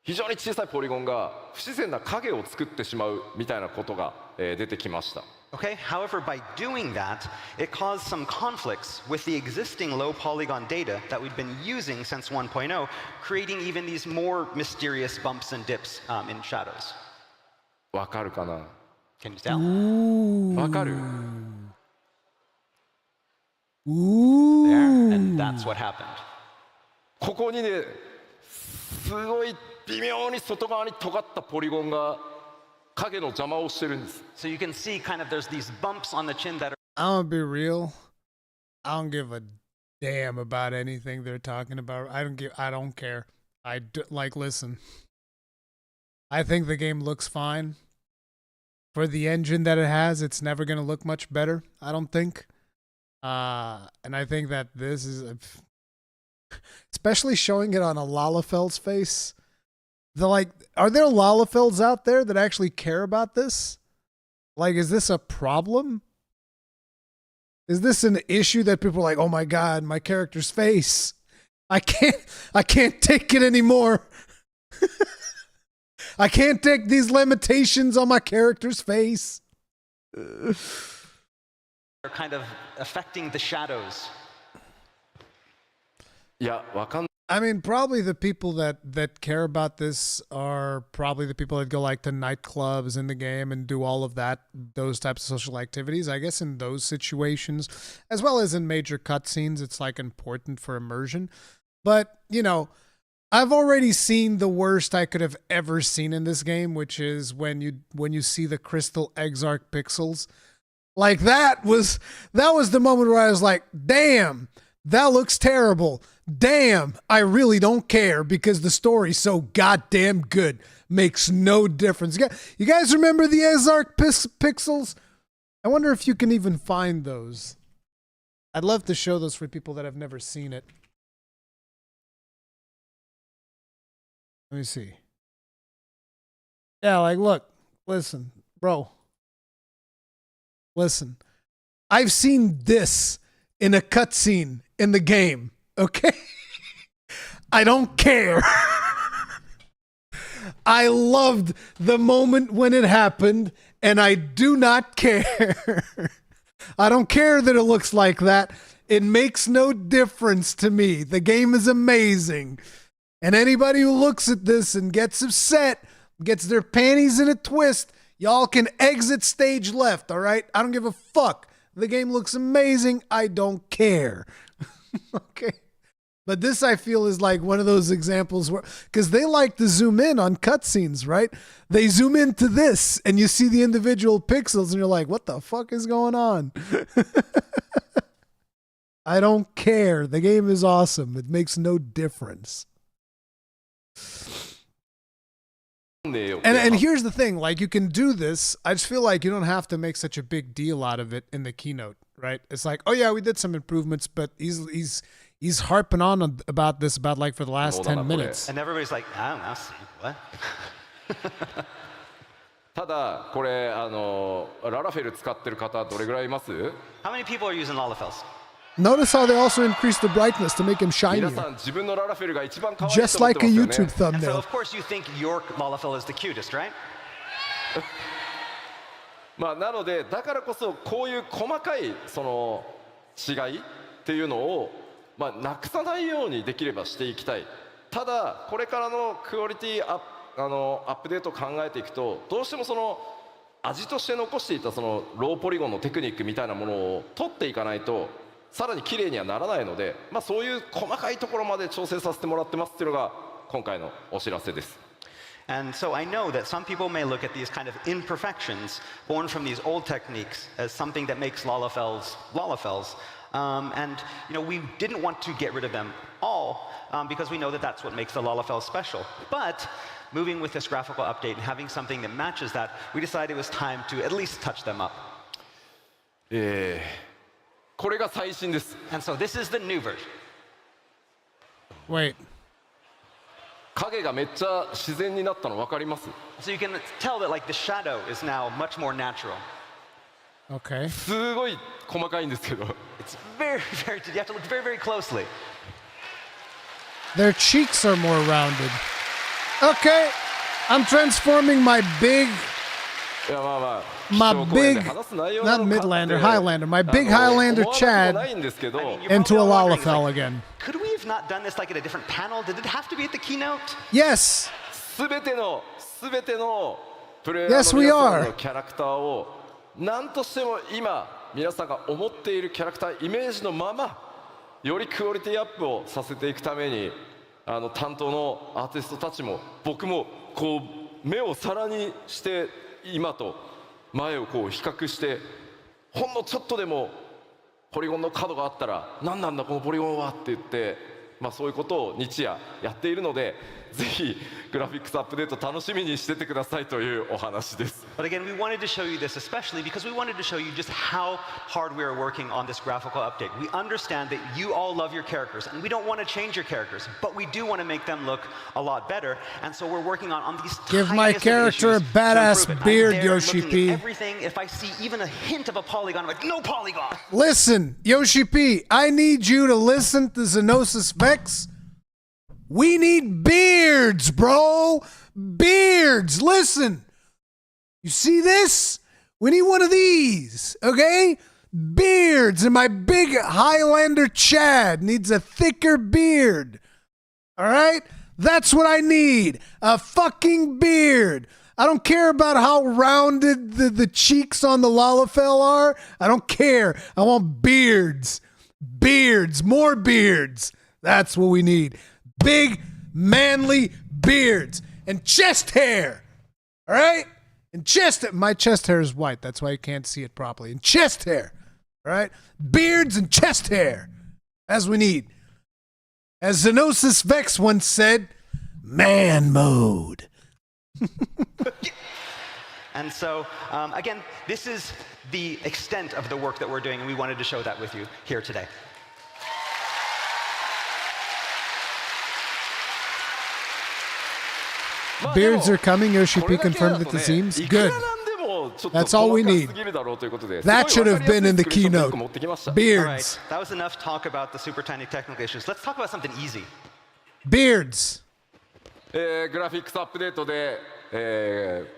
非常に小さいポリゴンが不自然な影を作ってしまうみたいなことが、出てきました。 Okay, however, by doing that, it caused some conflicts with the existing low polygon data that we've been using since 1.0, creating even these more mysterious bumps and dips in shadows. わかるかな Can you tell? わかる There, and that's what happened. ここにねすごい微妙に外側に尖ったポリゴンが影の邪魔をしてるんです。 So you can see kind of there's these bumps on the chin that are I'm gonna be real. I don't give a damn about anything they're talking about. I don't care. Listen. I think the game looks fine. For the engine that it has, it's never gonna look much better, I don't think. And I think that this is especially showing it on a Lalafeld's face. Are there Lalafelds out there that actually care about this? Like, is this a problem? Is this an issue that people are like, oh my God, my character's face? I can't take it anymore. I can't take these limitations on my character's face. are kind of affecting the shadows. いやわかん I mean, probably the people that care about this are probably the people that go like to nightclubs in the game and do all of that, those types of social activities. I guess in those situations, as well as in major cutscenes, it's like important for immersion. But, you know, I've already seen the worst I could have ever seen in this game, which is when you see the crystal XIV pixels. Like that was the moment where I was like, damn, that looks terrible. Damn, I really don't care because the story's so goddamn good. Makes no difference. You guys remember the XIV pixels? I wonder if you can even find those. I'd love to show those for people that have never seen it. Let me see. Yeah, like, look, listen, bro. Listen, I've seen this in a cutscene in the game. Okay? I don't care. I loved the moment when it happened, and I do not care. I don't care that it looks like that. It makes no difference to me. The game is amazing. And anybody who looks at this and gets upset, gets their panties in a twist, y'all can exit stage left, all right? I don't give a fuck. The game looks amazing. I don't care. Okay? But this, I feel, is like one of those examples where, because they like to zoom in on cutscenes, right? They zoom into this and you see the individual pixels and you're like, what the fuck is going on? I don't care. The game is awesome. It makes no difference. And here's the thing, like, you can do this. I just feel like you don't have to make such a big deal out of it in the keynote, right? It's like, oh yeah, we did some improvements, but he's harping on about this for the last 10 minutes. And everybody's like, I don't know, what? ただこれララフェル使ってる方どれぐらいいます？ How many people are using Lalafels? Notice how they also increased the brightness to make him 皆 shinier. さん自分のララフェルが一番可愛いと Just 思って like ま a すよね。 YouTube And so, thumbnail. of course, you think your Lalafel is the cutest, right? まあなのでだからこそこういう細かいその違いっていうのをまあなくさないようにできればしていきたい。ただこれからのクオリティアップデートを考えていくとどうしてもその味として残していたそのローポリゴンのテクニックみたいなものを取っていかないとさらに綺麗にはならないので、まあそういう細かいところまで調整させてもらってますっていうのが今回のお知らせです。And so I know that some people may look at these kind of imperfections born from these old techniques as something that makes Lalafels Lalafels. And we didn't want to get rid of them all because we know that that's what makes the Lalafels special. But moving with this graphical update and having something that matches that, we decided it was time to at least touch them up. これが最新です。 And so this is the new version. Wait. 影がめっちゃ自然になったの分かります？ So you can tell that like the shadow is now much more natural. Okay. すごい細かいんですけど。 It's very, very, you have to look very, very closely. Their cheeks are more rounded. Okay. I'm transforming my big, いやまあまあ。 my 基調講演 big, で話す内容な not のかって Midlander, Highlander, my big 思わ Highlander なくも Chad ないんですけど。 You're into a probably all wondering, Lalafell like, again. Could we have not done this like at a different panel? Did it have to be at the keynote? Yes. すべてのプレイヤー Yes, の we 皆さん are. のキャラクターを何としても今皆さんが思っているキャラクターイメージのままよりクオリティアップをさせていくために担当のアーティストたちも僕もこう目をさらにして今と前をこう比較してほんのちょっとでもポリゴンの角があったら何なんだこのポリゴンはって言ってそういうことを日夜やっているのでぜひグラフィックスアップデート楽しみにしててくださいというお話です。 But again, we wanted to show you this especially because we wanted to show you just how hard we are working on this graphical update. We understand that you all love your characters and we don't want to change your characters, but we do want to make them look a lot better. And so we're working on these Give my tiniest of character a issues badass to improve it. beard, I'm there Yoshi looking P. at everything. If I see even a hint of a polygon, I'm like, no polygon. Listen, Yoshi P, I need you to listen to Xenosis Vex. We need beards, bro. Beards. Listen. You see this? We need one of these, okay? Beards. And my big Highlander Chad needs a thicker beard. All right? That's what I need. A fucking beard. I don't care about how rounded the cheeks on the Lalafell are. I don't care. I want beards. Beards. More beards. That's what we need. Big, manly beards and chest hair. All right? And my chest hair is white. That's why you can't see it properly. And chest hair. All right? Beards and chest hair. That's what we need. As Xenosis Vex once said, man mode. And so, again, this is the extent of the work that we're doing, and we wanted to show that with you here today. Beards are coming. Yoshi P confirmed at the seams. Good. That's all we need. That should have been in the keynote. All right, Beards. that was enough talk about the super tiny technical issues. Let's talk about something easy. Beards. グラフィックスアップデートで、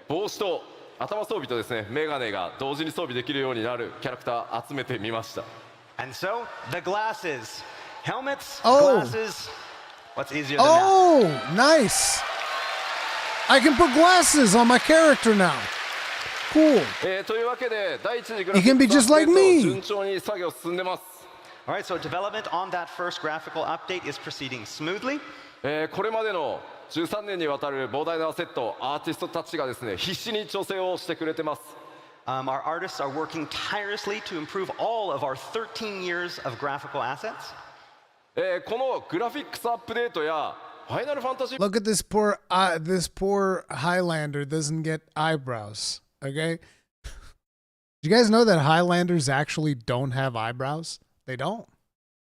帽子と頭装備とですねメガネが同時に装備できるようになるキャラクター集めてみました。 And so, the glasses. Helmets, Oh. glasses. What's easier than that? Oh, nice. I can put glasses on my character now. Cool. というわけで第一次グラ You フィ can ッ be クス just アップデ like ー me. ト順調に作業進んでます。 All right, so development on that first graphical update is proceeding smoothly. これまでの13年にわたる膨大なアセットアーティストたちがですね必死に調整をしてくれてます。 Our artists are working tirelessly to improve all of our 13 years of graphical assets. このグラフィックスアップデートやファイナルファンタジー Look at this poor Highlander doesn't get eyebrows. Okay. Do you guys know that Highlanders actually don't have eyebrows? They don't.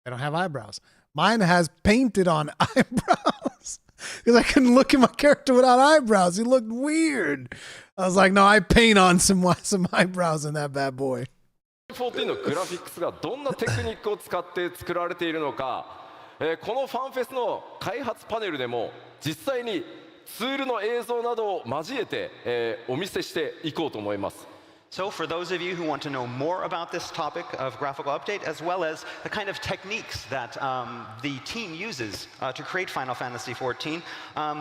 They don't have eyebrows. Mine has painted on eyebrows because I couldn't look at my character without eyebrows. He looked weird. I was like, no, I paint on some eyebrows in that bad boy. 14のグラフィックスがどんなテクニックを使って作られているのか、このファンフェスの開発パネルでも実際にツールの映像などを交えて、お見せしていこうと思います。 So for those of you who want to know more about this topic of graphical update, as well as the kind of techniques that the team uses to create Final Fantasy XIV,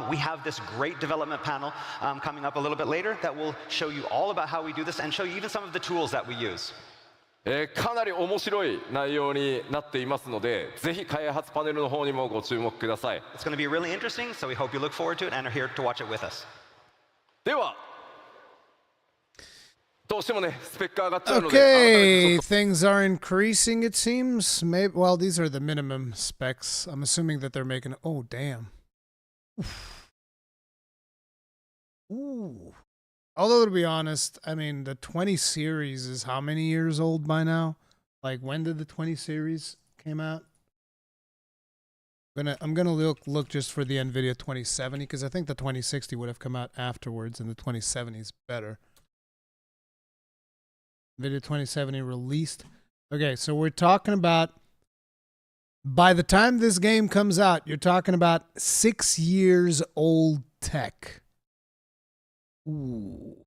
we have this great development panel coming up a little bit later that will show you all about how we do this and show you even some of the tools that we use. かなり面白い内容になっていますので、ぜひ開発パネルの方にもご注目ください。 It's going to be really interesting, so we hope you look forward to it and are here to watch it with us. ではどうしてもねスペック上がっちゃうので、改めて Okay, ちょっと things are increasing, it seems. Maybe, well, these are the minimum specs. I'm assuming that they're making. Oh, damn. Ooh. Although, to be honest, I mean, the 20 series is how many years old by now? Like, when did the 20 series came out? I'm gonna look just for the NVIDIA 2070 because I think the 2060 would have come out afterwards, and the 2070 is better. NVIDIA 2070 released. Okay, so we're talking about, by the time this game comes out, you're talking about 6 years old tech. Ooh.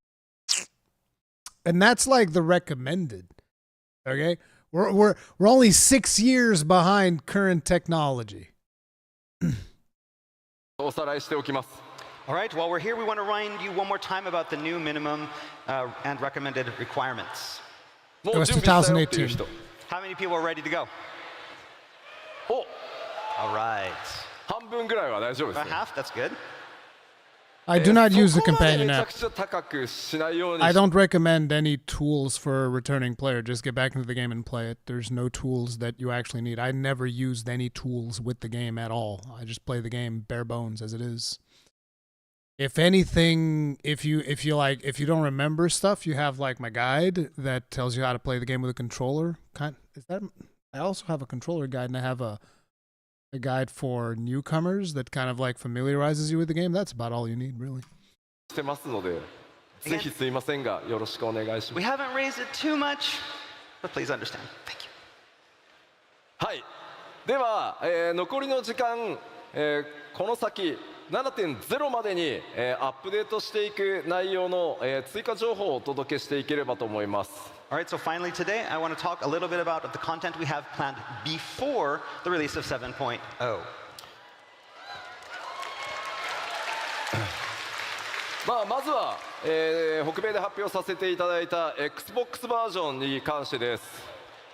And that's like the recommended. Okay? We're only 6 years behind current technology. おさらいしておきます。 All right, while we're here, we want to remind you one more time about the new minimum and recommended requirements. も It う was 準備したよっていう 2018. 人。 How many people are ready to go? お All right. 半分ぐらいは大丈夫です About ね。 half, that's good. I do not use the そこまで companion めちゃ app. くちゃ高くしないように I don't recommend any tools for a returning player. Just get back into the game and play it. There's no tools that you actually need. I never used any tools with the game at all. I just play the game bare bones as it is. If anything, if you don't remember stuff, you have like my guide that tells you how to play the game with a controller. I also have a controller guide, and I have a guide for newcomers that kind of like familiarizes you with the game. That's about all you need, really. してますので、ぜひすいませんがよろしくお願いしま We す。 haven't raised it too much, but please understand. Thank you. はい。では、残りの時間、この先 7.0 までに、アップデートしていく内容の、追加情報をお届けしていければと思います。 All right, so finally today, I want to talk a little bit about the content we have planned before the release of 7.0. まずは、北米で発表させていただいた Xbox バージョンに関してです。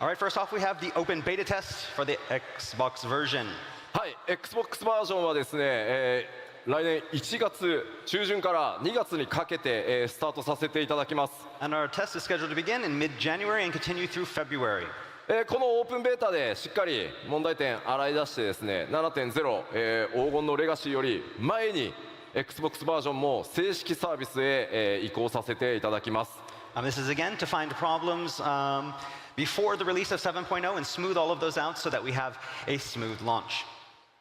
All right, first off, we have the open beta test for the Xbox version. はい、Xbox バージョンはですね、来年1月中旬から2月にかけて、スタートさせていただきます。 And our test is scheduled to begin in mid-January and continue through February. このオープンベータでしっかり問題点洗い出してですね 7.0、黄金のレガシーより前に Xbox バージョンも正式サービスへ、移行させていただきます。 This is again to find problems before the release of 7.0 and smooth all of those out so that we have a smooth launch.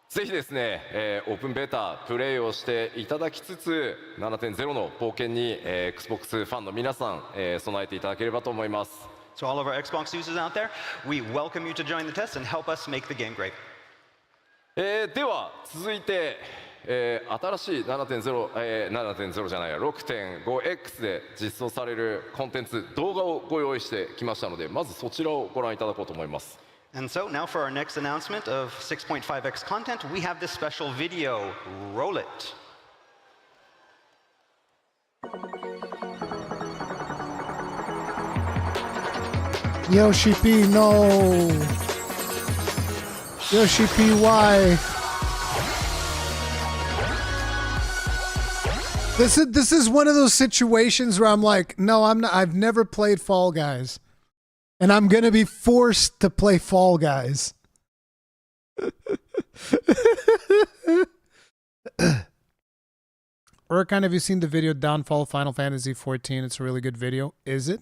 ぜひですね、オープンベータプレイをしていただきつつ 7.0 の冒険に、Xbox ファンの皆さん、備えていただければと思います。 So all of our Xbox users out there, we welcome you to join the test and help us make the game great. では続いて、新しい 7.0、7.0 じゃないや 6.5X で実装されるコンテンツ動画をご用意してきましたので、まずそちらをご覧いただこうと思います。 And so now for our next announcement of 6.5x content, we have this special video. Roll it. Yoshi P, no. Yoshi P, why? This is one of those situations where I'm like, no, I'm not. I've never played Fall Guys, and I'm gonna be forced to play Fall Guys. Rurikhan, have you seen the video Downfall Final Fantasy 14? It's a really good video. Is it?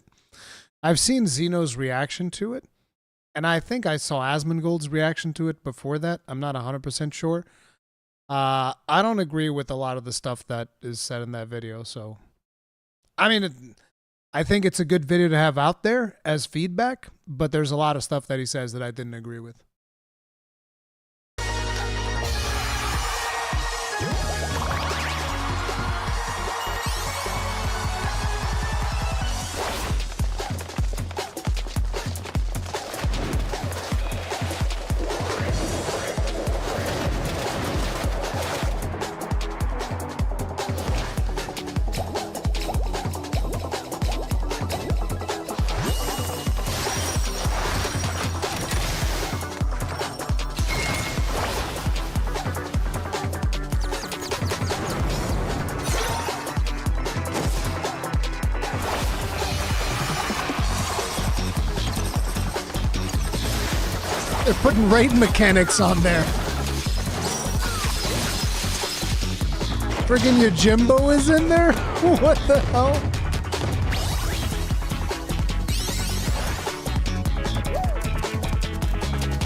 I've seen Xeno's reaction to it, and I think I saw Asmongold's reaction to it before that. I'm not 100% sure. I don't agree with a lot of the stuff that is said in that video, so... I mean, I think it's a good video to have out there as feedback, but there's a lot of stuff that he says that I didn't agree with. They're putting raid mechanics on there. Friggin' your Jimbo is in there? What the hell?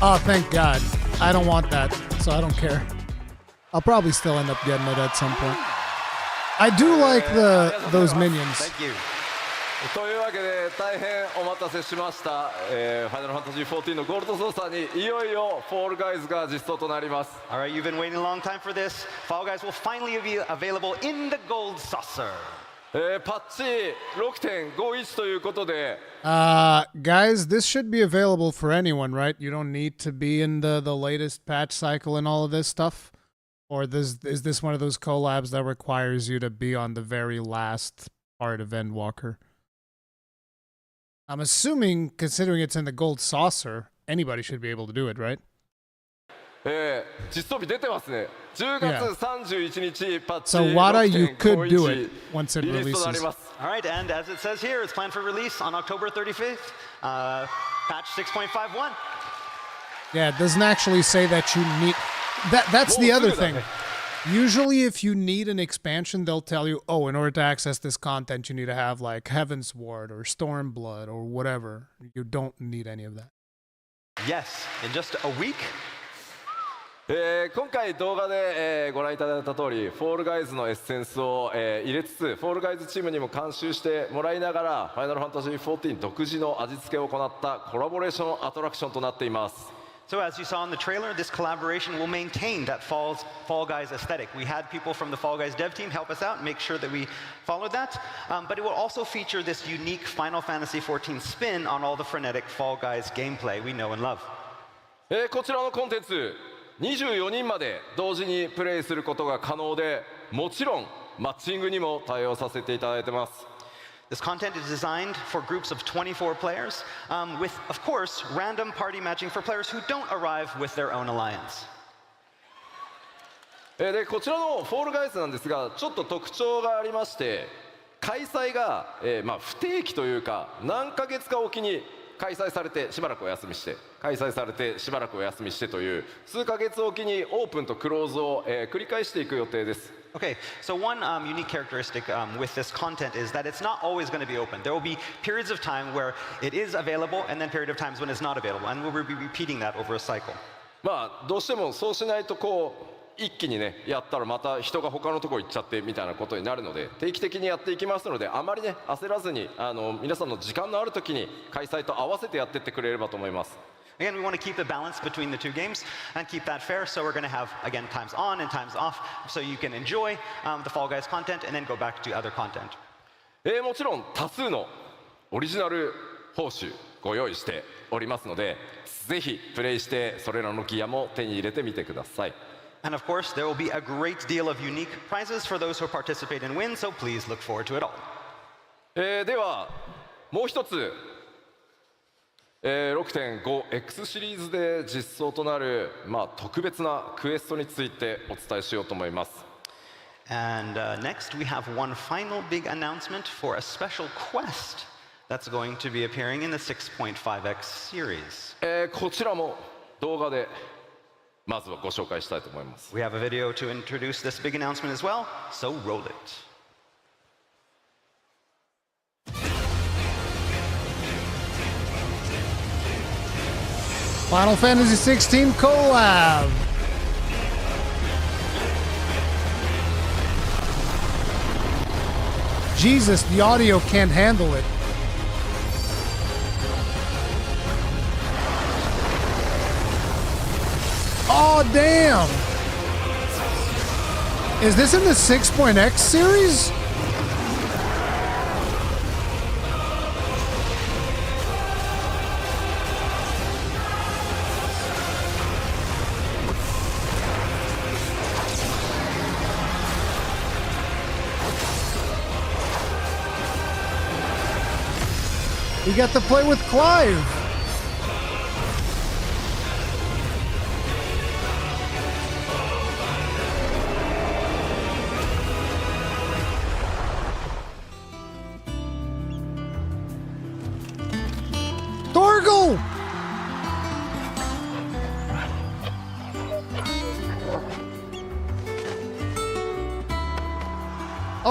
Oh, thank God. I don't want that, so I don't care. I'll probably still end up getting it at some point. I do like those minions. Thank you. というわけで大変お待たせしました、ファイナルファンタジー14のゴールドソーサーにいよいよフォールガイズが実装となります。 All right, you've been waiting a long time for this. Fall Guys will finally be available in the gold saucer. パッチ 6.51 ということで Guys, this should be available for anyone, right? You don't need to be in the latest patch cycle and all of this stuff? Or is this one of those collabs that requires you to be on the very last part of Endwalker? I'm assuming, considering it's in the gold saucer, anybody should be able to do it, right? 実装日出てますね。10月31日パッチ So Wada, you could do it 6.51 once it リリースとなり releases. ます。 All right, and as it says here, it's planned for release on October 35th. Patch 6.51. Yeah, it doesn't actually say that you need... That's the other thing. Usually if you need an expansion, they'll tell you, oh, in order to access this content, you need to have like Heaven's Ward or Stormblood or whatever. You don't need any of that. Yes, in just a week. 今回動画で、ご覧いただいた通りフォールガイズのエッセンスを、入れつつフォールガイズチームにも監修してもらいながらファイナルファンタジー14独自の味付けを行ったコラボレーションアトラクションとなっています。 So as you saw in the trailer, this collaboration will maintain that Fall Guys aesthetic. We had people from the Fall Guys dev team help us out, make sure that we followed that. But it will also feature this unique Final Fantasy XIV spin on all the frenetic Fall Guys gameplay we know and love. こちらのコンテンツ24人まで同時にプレイすることが可能でもちろんマッチングにも対応させていただいてます。 This content is designed for groups of 24 players, with, of course, random party matching for players who don't arrive with their own alliance. でこちらのフォールガイズなんですがちょっと特徴がありまして開催が、不定期というか何ヶ月かおきに開催されてしばらくお休みして開催されてしばらくお休みしてという数ヶ月おきにオープンとクローズを、繰り返していく予定です。 Okay, so one unique characteristic with this content is that it's not always going to be open. There will be periods of time where it is available and then period of times when it's not available. And we'll be repeating that over a cycle. どうしてもそうしないとこう一気にねやったらまた人が他のとこ行っちゃってみたいなことになるので定期的にやっていきますのであまりね焦らずに皆さんの時間のある時に開催と合わせてやってってくれればと思います。 Again, we want to keep the balance between the two games and keep that fair. So we're going to have, again, times on and times off so you can enjoy the Fall Guys content and then go back to other content. もちろん多数のオリジナル報酬ご用意しておりますのでぜひプレイしてそれらのギアも手に入れてみてください。 And of course, there will be a great deal of unique prizes for those who participate and win, so please look forward to it all. ではもう一つ6.5X シリーズで実装となる、特別なクエストについてお伝えしようと思います。 And next, we have one final big announcement for a special quest that's going to be appearing in the 6.5X series. こちらも動画でまずはご紹介したいと思います。 We have a video to introduce this big announcement as well, so roll it. Final Fantasy XVI collab. Jesus, the audio can't handle it. Oh, damn. Is this in the 6.x series? We got to play with Clive. Torgal!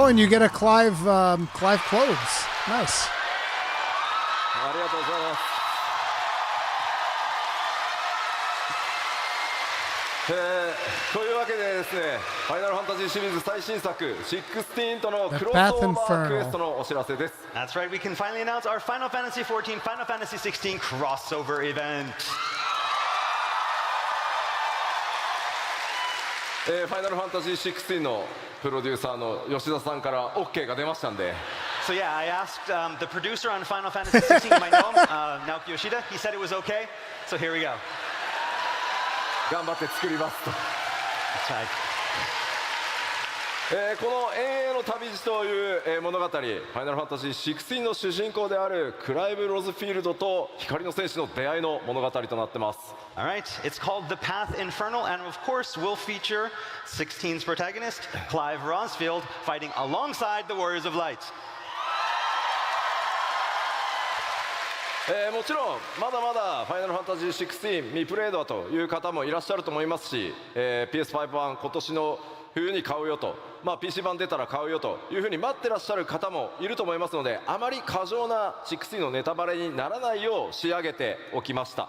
Oh, and you get a Clive clothes. Nice. ありがとうございます。というわけでですね、ファイナルファンタジーシリーズ最新作16とのクロスオーバークエストのお知らせです。That's right, we can finally announce our Final Fantasy XIV, Final Fantasy XVI crossover event. ファイナルファンタジー16のプロデューサーの吉田さんから OK が出ましたんで。So yeah, I asked the producer on Final Fantasy XVI, you might know him, Naoki Yoshida. He said it was okay, so here we go. 頑張って作りますと。That's right. この永遠の旅路という物語、ファイナルファンタジー16の主人公であるクライブ・ロズフィールドと光の戦士の出会いの物語となってます。All right, it's called The Path Infernal, and of course will feature 16's protagonist, Clive Rosfield, fighting alongside the Warriors of Light. もちろんまだまだファイナルファンタジー16未プレイドという方もいらっしゃると思いますし、PS5 版今年の冬に買うよと、PC 版出たら買うよというふうに待ってらっしゃる方もいると思いますので、あまり過剰な16のネタバレにならないよう仕上げておきました。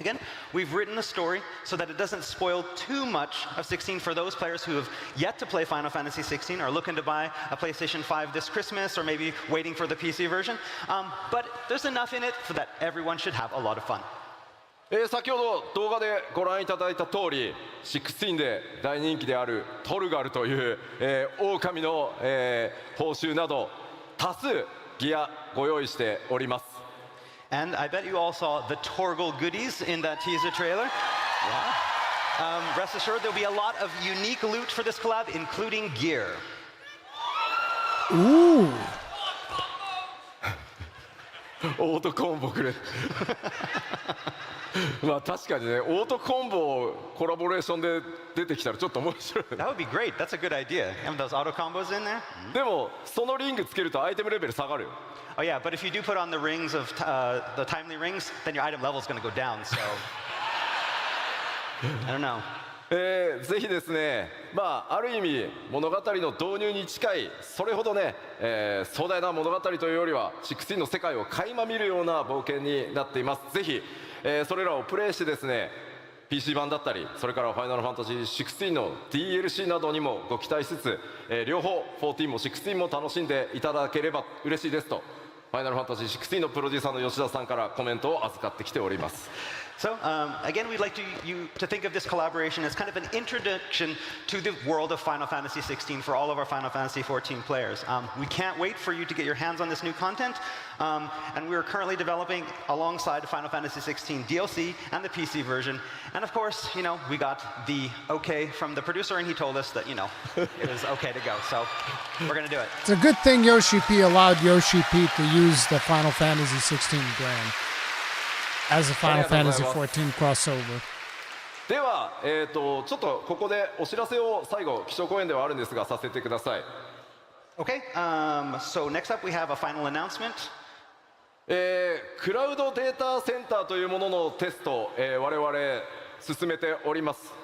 Again, we've written a story so that it doesn't spoil too much of 16 for those players who have yet to play Final Fantasy 16, are looking to buy a PlayStation 5 this Christmas, or maybe waiting for the PC version. But there's enough in it so that everyone should have a lot of fun. 先ほど動画でご覧いただいた通り、16で大人気であるトルガルという、狼の、報酬など多数ギアご用意しております。And I bet you all saw the Torgal goodies in that teaser trailer. Yeah. Rest assured, there'll be a lot of unique loot for this collab, including gear. Ooh. オートコンボくれ。確かにね、オートコンボコラボレーションで出てきたらちょっと面白い。That would be great. That's a good idea. Have those auto combos in there. でもそのリングつけるとアイテムレベル下がるよ。Oh yeah, but if you do put on the rings of the timely rings, then your item level is going to go down. So I don't know. ぜひですね、ある意味物語の導入に近い、それほどね、壮大な物語というよりは16の世界を垣間見るような冒険になっています。ぜひ、それらをプレイしてですね、PC 版だったり、それからファイナルファンタジー16の DLC などにもご期待しつつ、両方14も16も楽しんでいただければ嬉しいですと、ファイナルファンタジー16のプロデューサーの吉田さんからコメントを預かってきております。So again, we'd like you to think of this collaboration as kind of an introduction to the world of Final Fantasy XVI for all of our Final Fantasy XIV players. We can't wait for you to get your hands on this new content, and we're currently developing alongside Final Fantasy XVI DLC and the PC version. And of course, we got the okay from the producer, and he told us that, it was okay to go. So we're going to do it. It's a good thing Yoshi P allowed Yoshi P to use the Final Fantasy 16 brand as a Final Fantasy 14 crossover. では、ちょっとここでお知らせを最後、基調講演ではあるんですが、させてください。Okay, so next up we have a final announcement. クラウドデータセンターというもののテスト、我々進めております。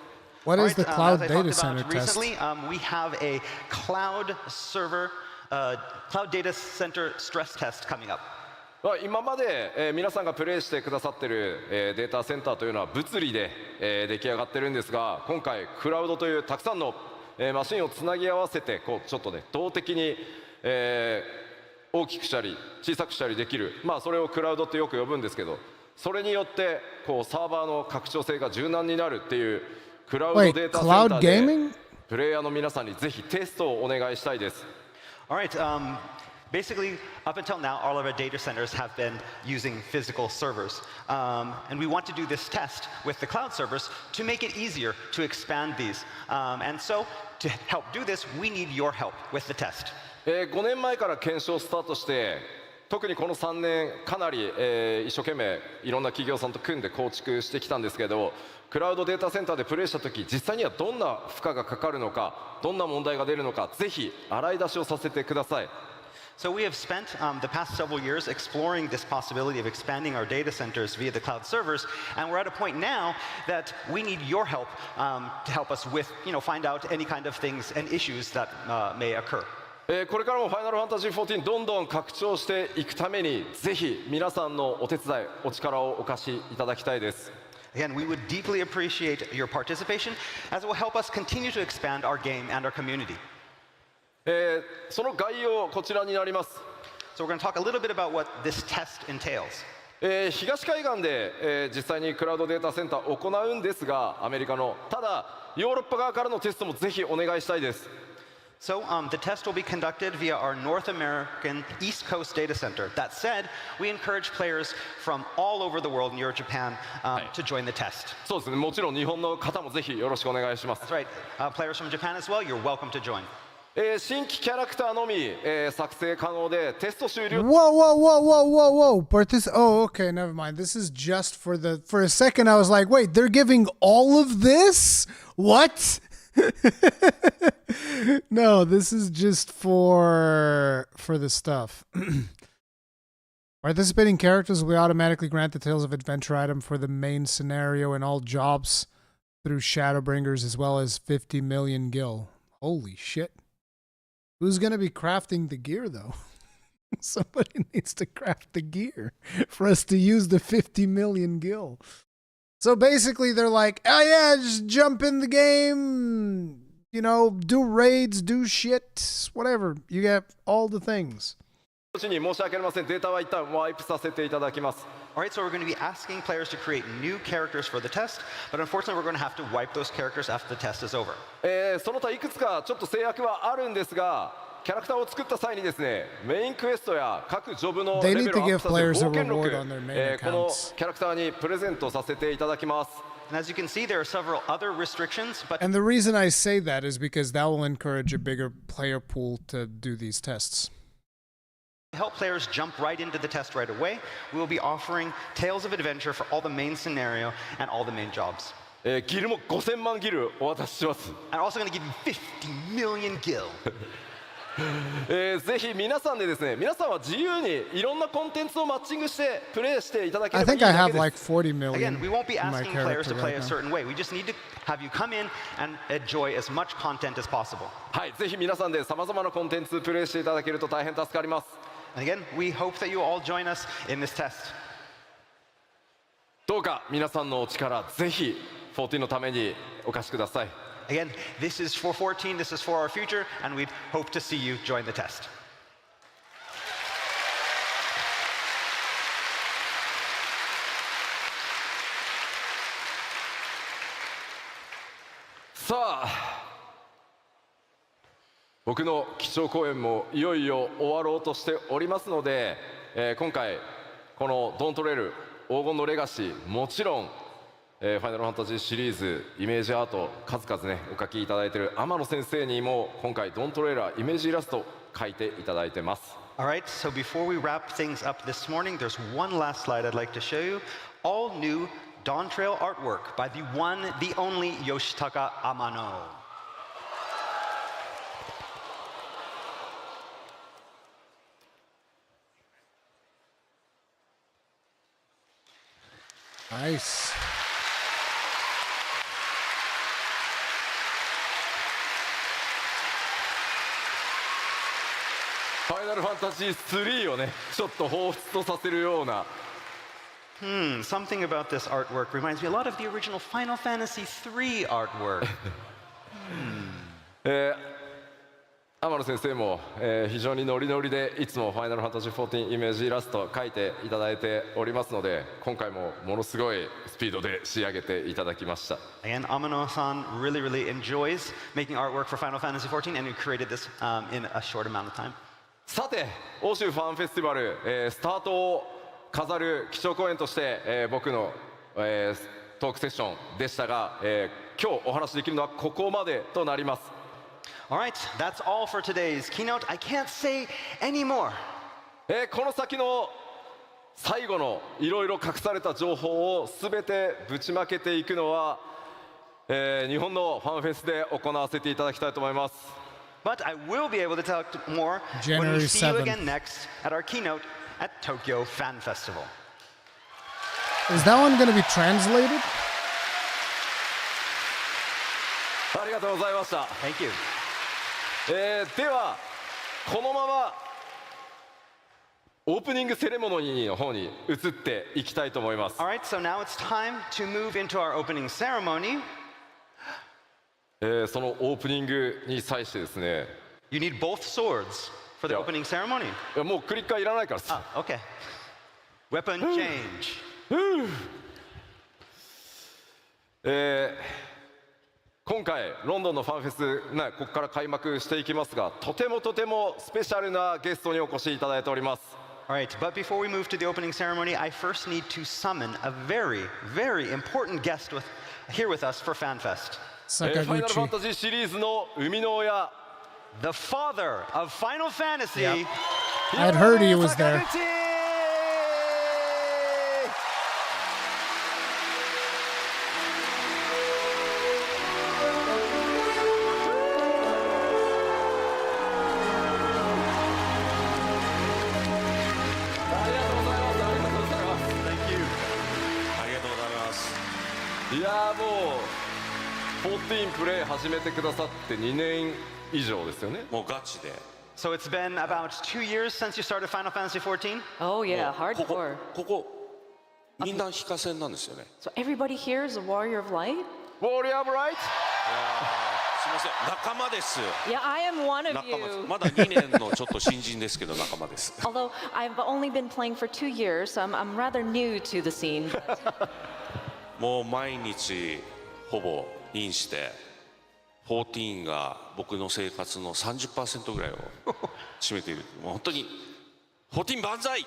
What is the cloud as I data talked center about test? recently, we have a cloud server, cloud data center stress test coming up. 今まで、皆さんがプレイしてくださっている、データセンターというのは物理で、出来上がってるんですが、今回クラウドというたくさんの、マシンをつなぎ合わせてちょっとね動的に、大きくしたり小さくしたりできる、それをクラウドってよく呼ぶんですけど、それによってサーバーの拡張性が柔軟になるっていうクラウドデータセンターでプレイヤーの皆さんにぜひテストをお願いしたいです。Alright, basically, up until now, all of our data centers have been using physical servers. And we want to do this test with the cloud servers to make it easier to expand these. And so, to help do this, we need your help with the test. 5年前から検証スタートして、特にこの3年かなり、一生懸命いろんな企業さんと組んで構築してきたんですけど、クラウドデータセンターでプレイした時、実際にはどんな負荷がかかるのか、どんな問題が出るのか、ぜひ洗い出しをさせてください。So we have spent the past several years exploring this possibility of expanding our data centers via the cloud servers, and we're at a point now that we need your help to help us with, find out any kind of things and issues that may occur. これからもファイナルファンタジー14どんどん拡張していくためにぜひ皆さんのお手伝いお力をお貸しいただきたいです。 Again, we would deeply appreciate your participation as it will help us continue to expand our game and our community. その概要こちらになります。 So we're going to talk a little bit about what this test entails. 東海岸で、実際にクラウドデータセンターを行うんですがアメリカのただヨーロッパ側からのテストもぜひお願いしたいです。 So the test will be conducted via our North American East Coast data center. That said, we encourage players from all over the world in Europe, Japan to join the test. そうですね、もちろん日本の方もぜひよろしくお願いします。 That's right. Players from Japan as well, you're welcome to join. 新規キャラクターのみ、作成可能でテスト終了。 Whoa, whoa, whoa, whoa, whoa, whoa. Oh, okay, never mind. This is just for the. For a second, I was like, wait, they're giving all of this? What? No, this is just for the stuff. Participating characters will automatically grant the Tales of Adventure item for the main scenario and all jobs through Shadowbringers, as well as 50 million gil. Holy shit. Who's going to be crafting the gear, though? Somebody needs to craft the gear for us to use the 50 million gil. So basically, they're like, oh yeah, just jump in the game, you know, do raids, do shit, whatever. You get all the things. 申し訳ありません。データは一旦ワイプさせていただきます。 Alright, so we're going to be asking players to create new characters for the test, but unfortunately we're going to have to wipe those characters after the test is over. その他いくつかちょっと制約はあるんですが、キャラクターを作った際にですね、メインクエストや各ジョブのレベルをアップさせる冒険録、このキャラクターにプレゼントさせていただきます。 And as you can see, there are several other restrictions, but And the reason I say that is because that will encourage a bigger player pool to do these tests. to help players jump right into the test right away, we will be offering Tales of Adventure for all the main scenario and all the main jobs. ギルも5000万ギルお渡しします。 I'm also going to give you 50 million gil. ぜひ皆さんでですね、皆さんは自由にいろんなコンテンツをマッチングしてプレイしていただけれ I ばいい think I だ have け like です 40 million Again, we won't be in my asking players to character play right a now. certain way. We just need to have you come in and enjoy as much content as possible. はい、ぜひ皆さんでさまざまなコンテンツプレイしていただけると大変助かります。 And again, we hope that you all join us in this test. どうか皆さんのお力ぜひ14のためにお貸しください。 Again, this is for 14, this is for our future, and we hope to see you join the test. さあ、僕の基調講演もいよいよ終わろうとしておりますので、今回このドントレール黄金のレガシー、もちろん、ファイナルファンタジーシリーズイメージアート数々ねお書きいただいている天野先生にも今回ドントレーラーイメージイラスト描いていただいてます。 Alright, so before we wrap things up this morning, there's one last slide I'd like to show you. All new Dawntrail artwork by the one, the only Yoshitaka Amano. Nice. ファイナルファンタジー3をねちょっと彷彿とさせるような Something about this artwork reminds me a lot of the original Final Fantasy III artwork. 天野先生も、非常にノリノリでいつもファイナルファンタジー14イメージイラスト描いていただいておりますので今回もものすごいスピードで仕上げていただきました。 And Amano-san really enjoys making artwork for Final Fantasy XIV, and we created this in a short amount of time. さて欧州ファンフェスティバル、スタートを飾る基調講演として、僕の、トークセッションでしたが、今日お話しできるのはここまでとなります。 Alright, that's all for today's keynote. I can't say any more. この先の最後のいろいろ隠された情報を全てぶちまけていくのは、日本のファンフェスで行わせていただきたいと思います。 But I will be able to talk more when January we see you 7th. again next at our keynote at Tokyo Fan Festival. Is that one going to be translated? ありがとうございました。 Thank you. ではこのままオープニングセレモニーの方に移っていきたいと思います。 All right, so now it's time to move into our opening ceremony. そのオープニングに際してですね、 You need both swords for the Yeah. opening ceremony. いやもうクリッカーいらないからさ。 Ah, okay. Weapon change. 今回ロンドンのファンフェス、ここから開幕していきますが、とてもスペシャルなゲストにお越しいただいております。 All right, but before we move to the opening ceremony, I first need to summon a very, very important guest here with us for FanFest. ファイナルファン Sakaguchi. タジーシリーズの生みの親、 The father of Final Fantasy. I had heard he was there. いやもう14プレイ始めてくださって2年以上ですよね。もうガチで So it's been about 2 years since you started Final Fantasy XIV. Oh, yeah, ここ hardcore. ここみんな非課線なんですよね。 So everybody here is a warrior of light? Warrior of Light? すみません、仲間です Yeah, I am one of 仲間です you. まだ2年のちょっと新人ですけど仲間です Although I've only been playing for 2 years, so I'm rather new to the scene. もう毎日ほぼインして14が僕の生活の 30% ぐらいを占めている。もう本当に14万歳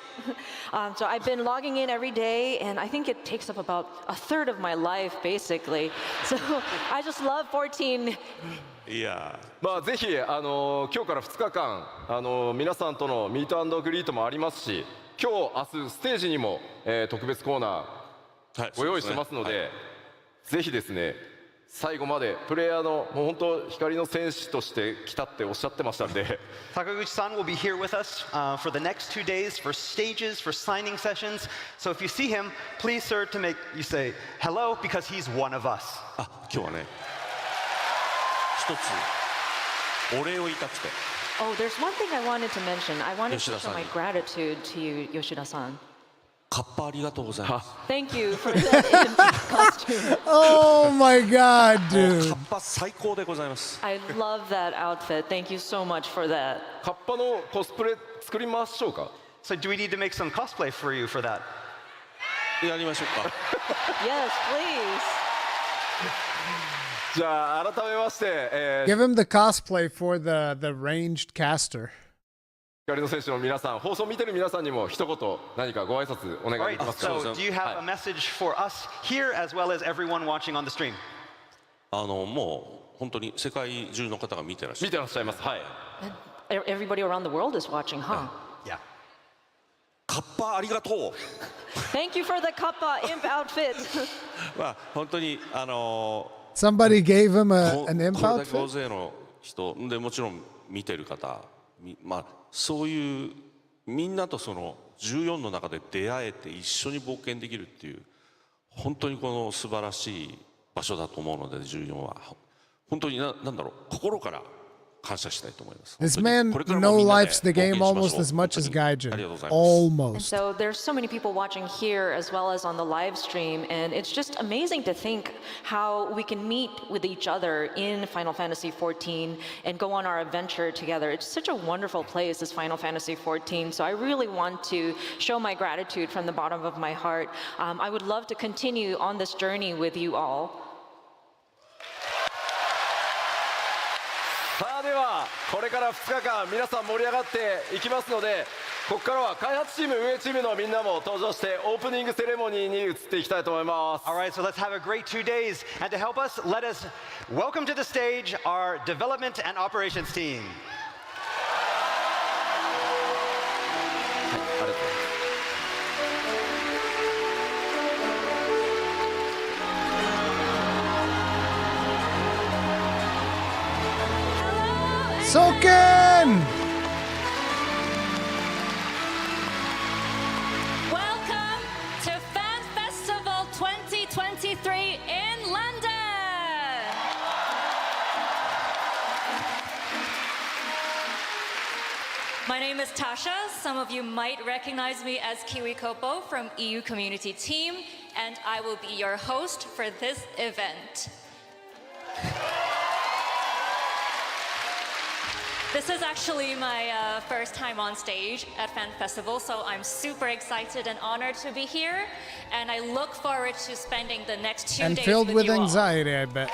So I've been logging in every day, and I think it takes up about a third of my life, basically. So I just love 14. いやまあぜひ今日から2日間皆さんとのミート&グリートもありますし、今日明日ステージにも、特別コーナーはいご用意してますので、はいぜひですね最後までプレイヤーのもう本当光の戦士として来たっておっしゃってましたんでSakaguchi-san will be here with us for the next 2 days for stages, for signing sessions. So if you see him, please, sir, to make you say hello because he's one of us. あ今日はね一つお礼を言いたくて Oh, there's one thing I wanted to mention. I wanted to show Yoshida-san. my gratitude to you, Yoshida-san. カッパありがとうございます Thank you for that costume. Oh my god, もう dude. カッパ最高でございます I love that outfit. Thank you so much for that. カッパのコスプレ作りましょうか。 So do we need to make some cosplay for you for that? やりましょうか Yes, please. じゃあ改めまして、 Give him the cosplay for the ranged caster. 光の戦士の皆さん、放送見てる皆さんにも一言何かご挨拶お願 All い right, できますか。 so do you have a message for us here as well as everyone watching on the stream? もう本当に世界中の方が見てらっしゃる見てらっしゃいます。はい。 Everybody around the world is watching, huh? Yeah. カッパありがとう Thank you for the kappa imp outfit. まあ本当にSomebody gave him こ an imp これだけ大 outfit? 勢の人でもちろん見てる方まあそういうみんなとその14の中で出会えて一緒に冒険できるっていう本当にこの素晴らしい場所だと思うので14は本当になんだろう心から感謝したいと思います。 This 本当に man これから no もみんなで lifes the 冒険 game しましょう almost as much as 本当にありがとう Gaijin. ございます。 Almost. So there's so many people watching here as well as on the live stream, and it's just amazing to think how we can meet with each other in Final Fantasy XIV and go on our adventure together. It's such a wonderful place, this Final Fantasy XIV. So I really want to show my gratitude from the bottom of my heart. I would love to continue on this journey with you all. さあではこれから2日間皆さん盛り上がっていきますので、ここからは開発チーム運営チームのみんなも登場してオープニングセレモニーに移っていきたいと思います。 All right, so let's have a great 2 days. And to help us, let us welcome to the stage our development and operations team. ありがとうございます。 Soken! Welcome to Fan Festival 2023 in London. name is Tasha. Some of you might recognize me as Kiwi Kopo from EU Community Team, and I will be your host for this event. This is actually my first time on stage at Fan Festival, so I'm super excited and honored to be here, and I look forward to spending the next 2 And days filled with you all. anxiety, I bet.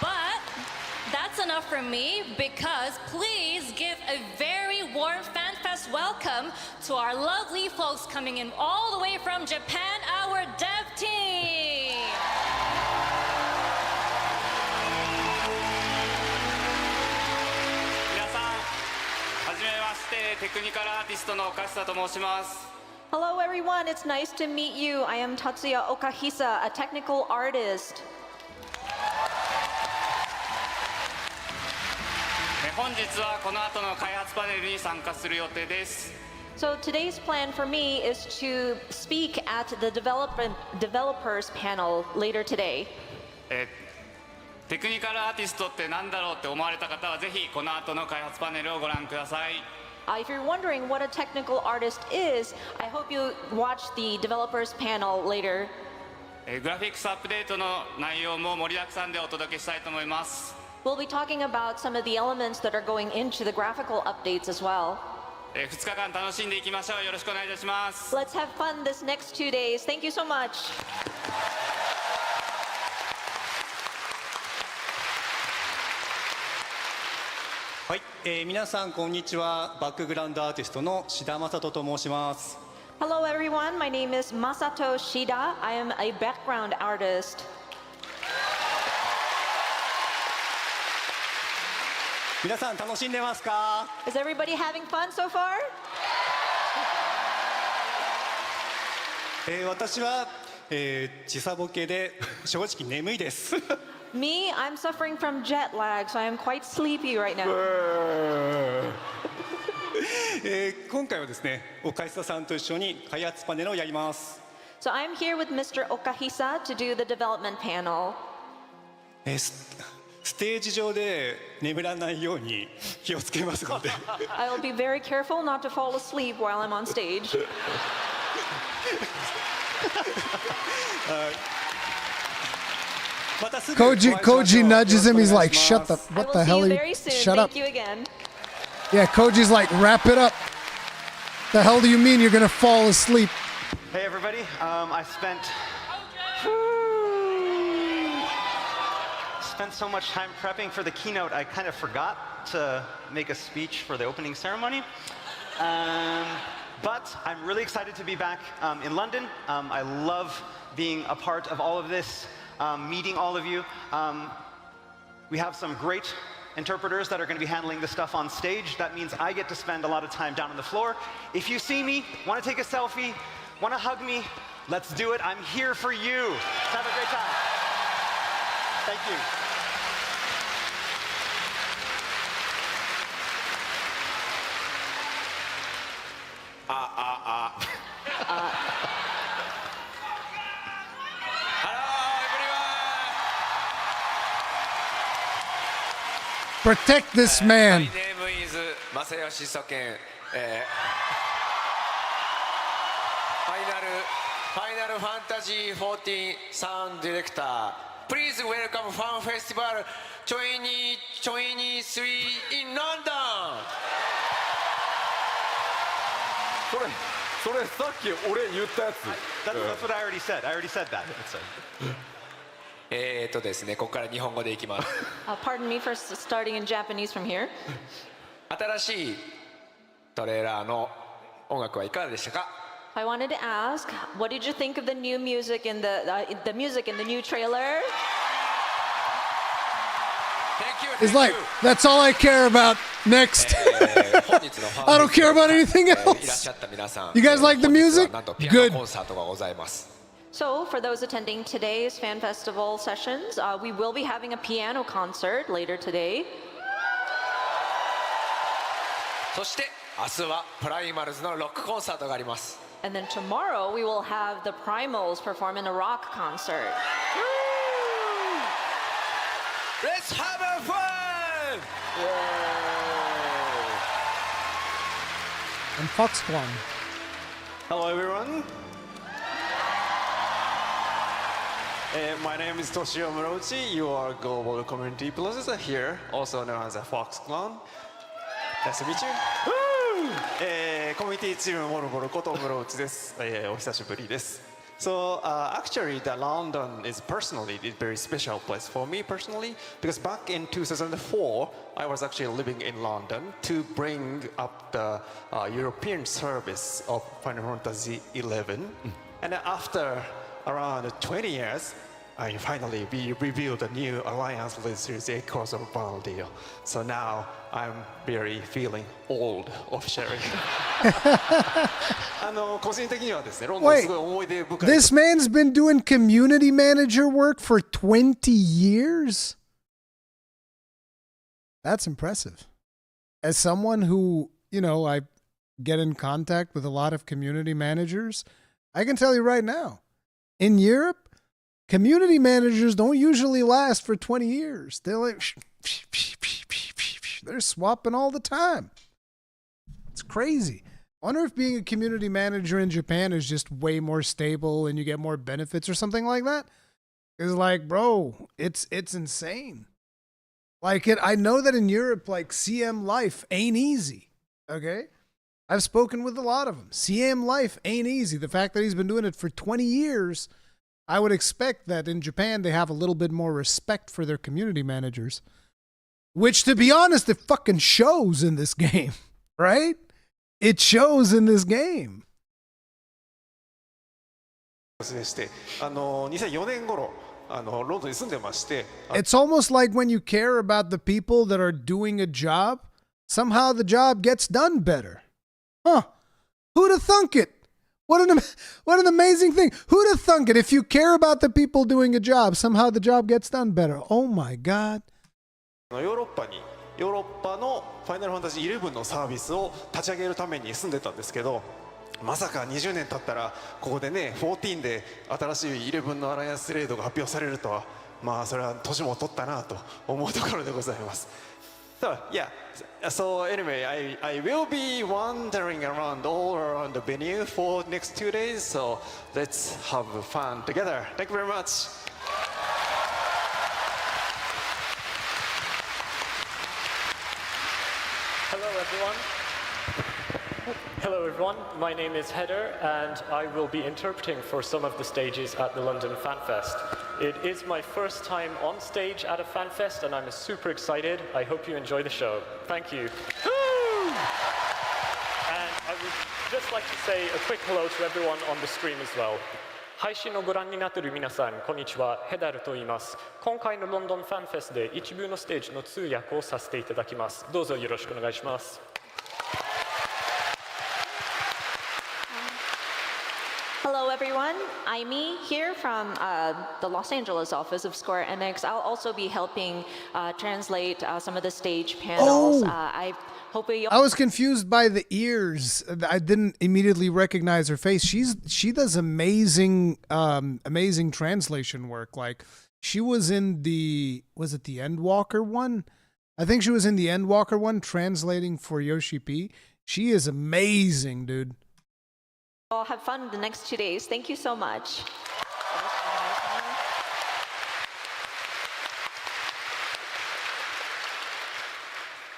But that's enough from me, because please give a very warm FanFest welcome to our lovely folks coming in all the way from Japan, our dev team. 皆さん、はじめまして、テクニカルアーティストの岡下と申します。 Hello, everyone. It's nice to meet you. I am Tatsuya Okahisa, a technical artist. 本日はこの後の開発パネルに参加する予定です。 So today's plan for me is to speak at the developers panel later today. テクニカルアーティストって何だろうって思われた方はぜひこの後の開発パネルをご覧ください。 If you're wondering what a technical artist is, I hope you watch the developers panel later. グラフィックスアップデートの内容も盛りだくさんでお届けしたいと思います。 We'll be talking about some of the elements that are going into the graphical updates as well. 2日間楽しんでいきましょう。よろしくお願いいたします。 Let's have fun this next 2 days. Thank you so much. はい、皆さんこんにちは。バックグラウンドアーティストの志田正人と申します。 Hello, everyone. My name is Masato Shida. I am a background artist. 皆さん楽しんでますか？ Is everybody having fun so far? 私は、時差ボケで正直眠いです。 Me, I'm suffering from jet lag, so I am quite sleepy right now. 今回はですね、岡久さんと一緒に開発パネルをやります。 So I'm here with Mr. Okahisa to do the development panel. ステージ上で眠らないように気をつけますので。I will be very careful not to fall asleep while I'm on stage. またすぐお会いしましょう。 Koji nudges him. He's like, よろしくお願いし shut the, ます I what will the see hell you are you? very soon. Shut up. Thank you again. Yeah, Koji's like, wrap it up. The hell do you mean you're gonna fall asleep? Hey everybody, I spent so much time prepping for the keynote, I kind of forgot to make a speech for the opening ceremony. But I'm really excited to be back in London. I love being a part of all of this, meeting all of you. We have some great interpreters that are going to be handling the stuff on stage. That means I get to spend a lot of time down on the floor. If you see me, want to take a selfie, want to hug me, let's do it. I'm here for you. Let's have a great time. Thank you. Protect this man. My name is Masayoshi Soken. Final Fantasy 14 Sound Director. Please welcome Fan Festival 2023 in London. それさっき俺言ったやつ。That's what I already said. I already said that. ですね、ここから日本語でいきます。Pardon me for starting in Japanese from here. 新しいトレーラーの音楽はいかがでしたか？ I wanted to ask, what did you think of the new music in the music in the new trailer? He's like, that's all I care about. Next. I don't care about anything else. You guys like the music? Good. So, for those attending today's Fan Festival sessions, we will be having a piano concert later today. そして明日はプライマルズのロックコンサートがあります。 And then tomorrow, we will have the Primals perform in a rock concert. Let's have a fun! ありがとうございます。 Let's have a fun! ありがとうございます。 Let's have a fun! ありがとうございます。 Let's have a fun! ありがとうございます。 Let's have a fun! ありがとうございます。 Let's have a fun! ありがとうございます。 Let's have a fun! And FFXIV. Hello, everyone. My name is Toshio Morochi. You are global community processor here, also known as a FFXIV. Nice to meet you. コミュニティチームモルボルことムロウチです。お久しぶりです。So actually, the London is personally a very special place for me personally because back in 2004, I was actually living in London to bring up the European service of Final Fantasy XI, and after around 20 years, I finally revealed a new alliance with Series 8 crossover bundle deal. So now I'm very feeling old officially. 個人的にはですね、ロンドンすごい思い出深い。This man's been doing community manager work for 20 years? That's impressive. As someone who, you know, I get in contact with a lot of community managers, I can tell you right now, in Europe, community managers don't usually last for 20 years. They're like, they're swapping all the time. It's crazy. I wonder if being a community manager in Japan is just way more stable and you get more benefits or something like that. It's like, bro, it's insane. Like I know that in Europe, like CM life ain't easy. Okay? I've spoken with a lot of them. CM life ain't easy. The fact that he's been doing it for 20 years, I would expect that in Japan they have a little bit more respect for their community managers. Which, to be honest, it fucking shows in this game, right? It shows in this game. 2004年頃ロンドンに住んでまして。It's almost like when you care about the people that are doing a job, somehow the job gets done better. Huh? Who'd have thunk it? What an amazing thing. Who'd have thunk it? If you care about the people doing a job, somehow the job gets done better. Oh my God. ヨーロッパのファイナルファンタジー11のサービスを立ち上げるために住んでたんですけど、まさか20年経ったらここでね14で新しい11のアライアンスレードが発表されるとは、まあそれは年も取ったなと思うところでございます。So yeah, so anyway, I will be wandering around all around the venue for next 2 days. So let's have fun together. Thank you very much. Hello everyone, my name is Heather and I will be interpreting for some of the stages at the London Fan Fest. It is my first time on stage at a fan fest and I'm super excited. I hope you enjoy the show. Thank you. And I would just like to say a quick hello to everyone on the stream as well. 配信をご覧になっている皆さん、こんにちは。ヘダルと言います。今回のロンドンファンフェスで一部のステージの通訳をさせていただきます。どうぞよろしくお願いします。Hello everyone, I'm Me here from the Los Angeles office of Square Enix. I'll also be helping translate some of the stage panels. I was confused by the ears. I didn't immediately recognize her face. She does amazing translation work. Like she was in the Endwalker one? I think she was in the Endwalker one translating for Yoshi P. She is amazing, dude. I'll have fun the next 2 days. Thank you so much.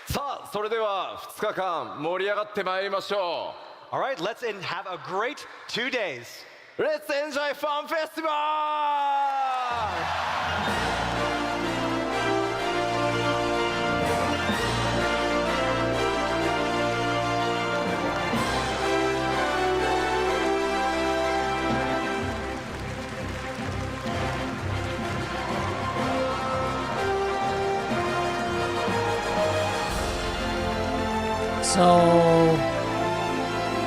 さあ、それでは2日間盛り上がってまいりましょう。All right, let's have a great 2 days. Let's enjoy Fun Festival! So,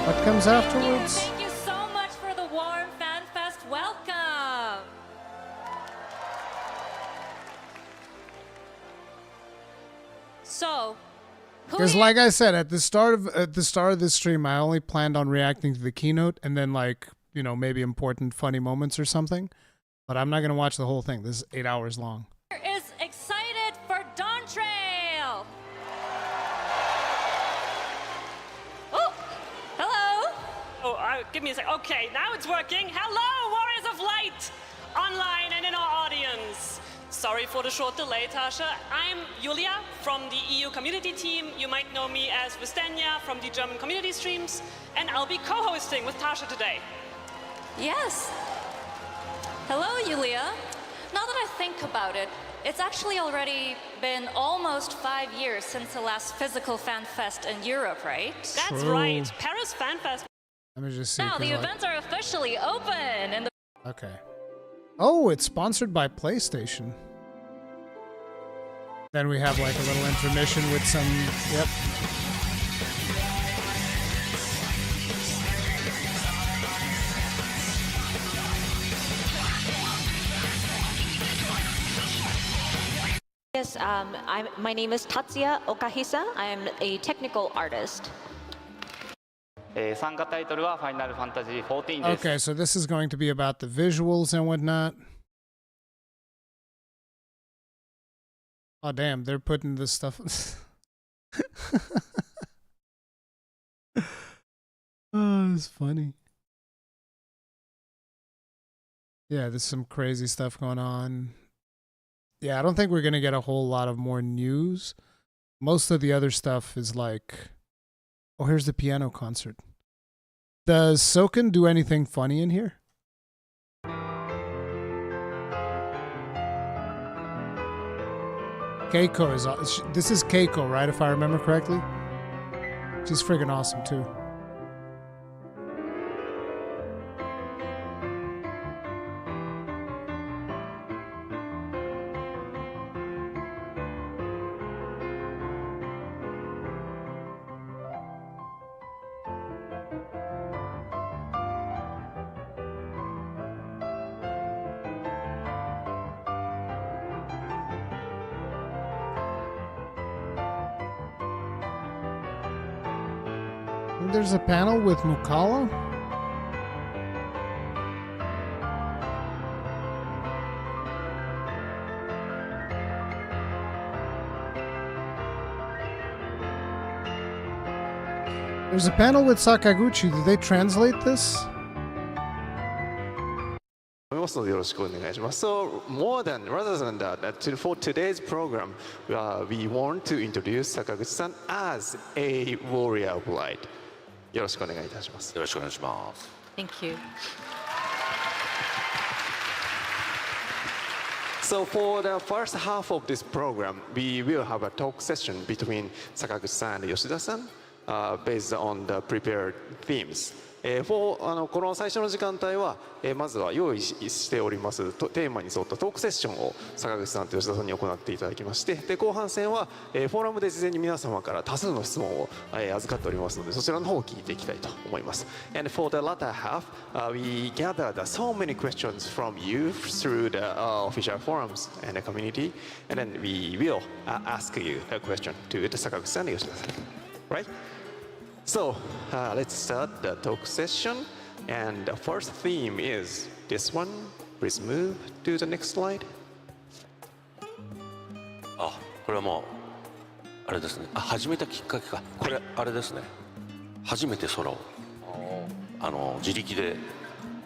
what comes afterwards? Thank you so much for the warm Fan Fest welcome. So, because like I said at the start of this stream, I only planned on reacting to the keynote and then like, you know, maybe important funny moments or something. But I'm not gonna watch the whole thing. This is 8 hours long. Is excited for Dawntrail. Oh, Give me a sec. Okay, now it's working. Hello, Warriors of Light, online and in our audience. Sorry for the short delay, Tasha. I'm Julia from the EU community team. You might know me as Vistenya from the German community streams, and I'll be co-hosting with Tasha today. Yes. Hello, Yulia. Now that I think about it, it's actually already been almost 5 years since the last physical fan fest in Europe, right? That's True. right. Paris Fan Fest. Let me just see. Now 'cause, the like- events are officially open, and Okay. Oh, it's sponsored by PlayStation. Then we have like a little intermission with some. Yep. Yes, my name is Tatsuya Okahisa. I am a technical artist. 参加タイトルはファイナルファンタジー14です。 Okay, so this is going to be about the visuals and whatnot. Oh damn, they're putting this stuff. Oh, it's funny. Yeah, there's some crazy stuff going on. Yeah, I don't think we're gonna get a whole lot of more news. Most of the other stuff is like, oh, here's the piano concert. Does Soken do anything funny in here? Keiko is, this is Keiko, right? If I remember correctly. She's friggin' awesome too. There's a panel with Mukala. There's a panel with Sakaguchi. Did they translate this? So more than rather than that, for today's program, we want to introduce Sakaguchi-san as a warrior of light. よろしくお願いいたします。よろしくお願いします。Thank you. So for the first half of this program, we will have a talk session between Sakaguchi-san and Yoshida-san based on the prepared themes. この最初の時間帯は、まずは用意しておりますテーマに沿ったトークセッションを坂口さんと吉田さんに行っていただきまして、で後半戦は、フォーラムで事前に皆様から多数の質問を、預かっておりますので、そちらの方を聞いていきたいと思います。And for the latter half, we gathered so many questions from you through the official forums and the community, and then we will ask you a question to the 坂口さんand Yoshidaさん. Right? So let's start the talk session, and the first theme is this one. Please move to the next slide. あ、これはもうあれですね。あ、始めたきっかけか。これあれですね。初めて空を自力で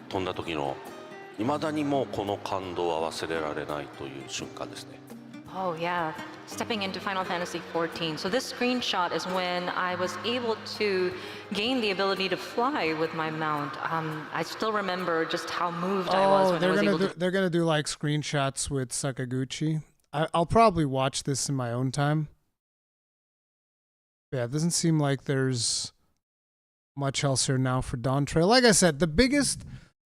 飛んだ時の未だにもうこの感動は忘れられないという瞬間ですね。Oh yeah, stepping into Final Fantasy XIV. So this screenshot is when I was able to gain the ability to fly with my mount. I still remember just how moved I was when I was able to. They're gonna do like screenshots with Sakaguchi. I'll probably watch this in my own time. Yeah, it doesn't seem like there's much else here now for Dawntrail. Like I said, the biggest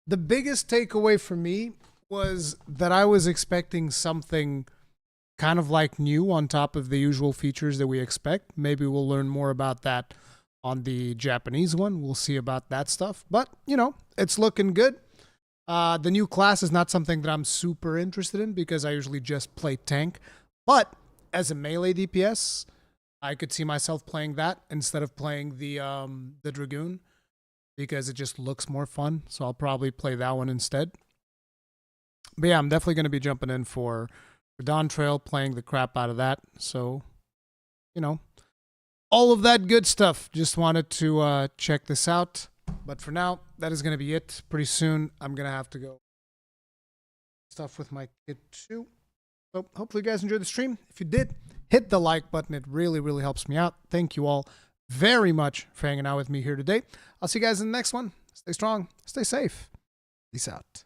takeaway for me was that I was expecting something kind of like new on top of the usual features that we expect. Maybe we'll learn more about that on the Japanese one. We'll see about that stuff. But, you know, it's looking good. The new class is not something that I'm super interested in because I usually just play tank. But as a melee DPS, I could see myself playing that instead of playing the Dragoon because it just looks more fun. So I'll probably play that one instead. But yeah, I'm definitely going to be jumping in for Dawntrail, playing the crap out of that. So, you know, all of that good stuff. Just wanted to check this out. But for now, that is going to be it. Pretty soon, I'm going to have to go stuff with my kid too. So hopefully you guys enjoyed the stream. If you did, hit the like button. It really, really helps me out. Thank you all very much for hanging out with me here today. I'll see you guys in the next one. Stay strong. Stay safe. Peace out.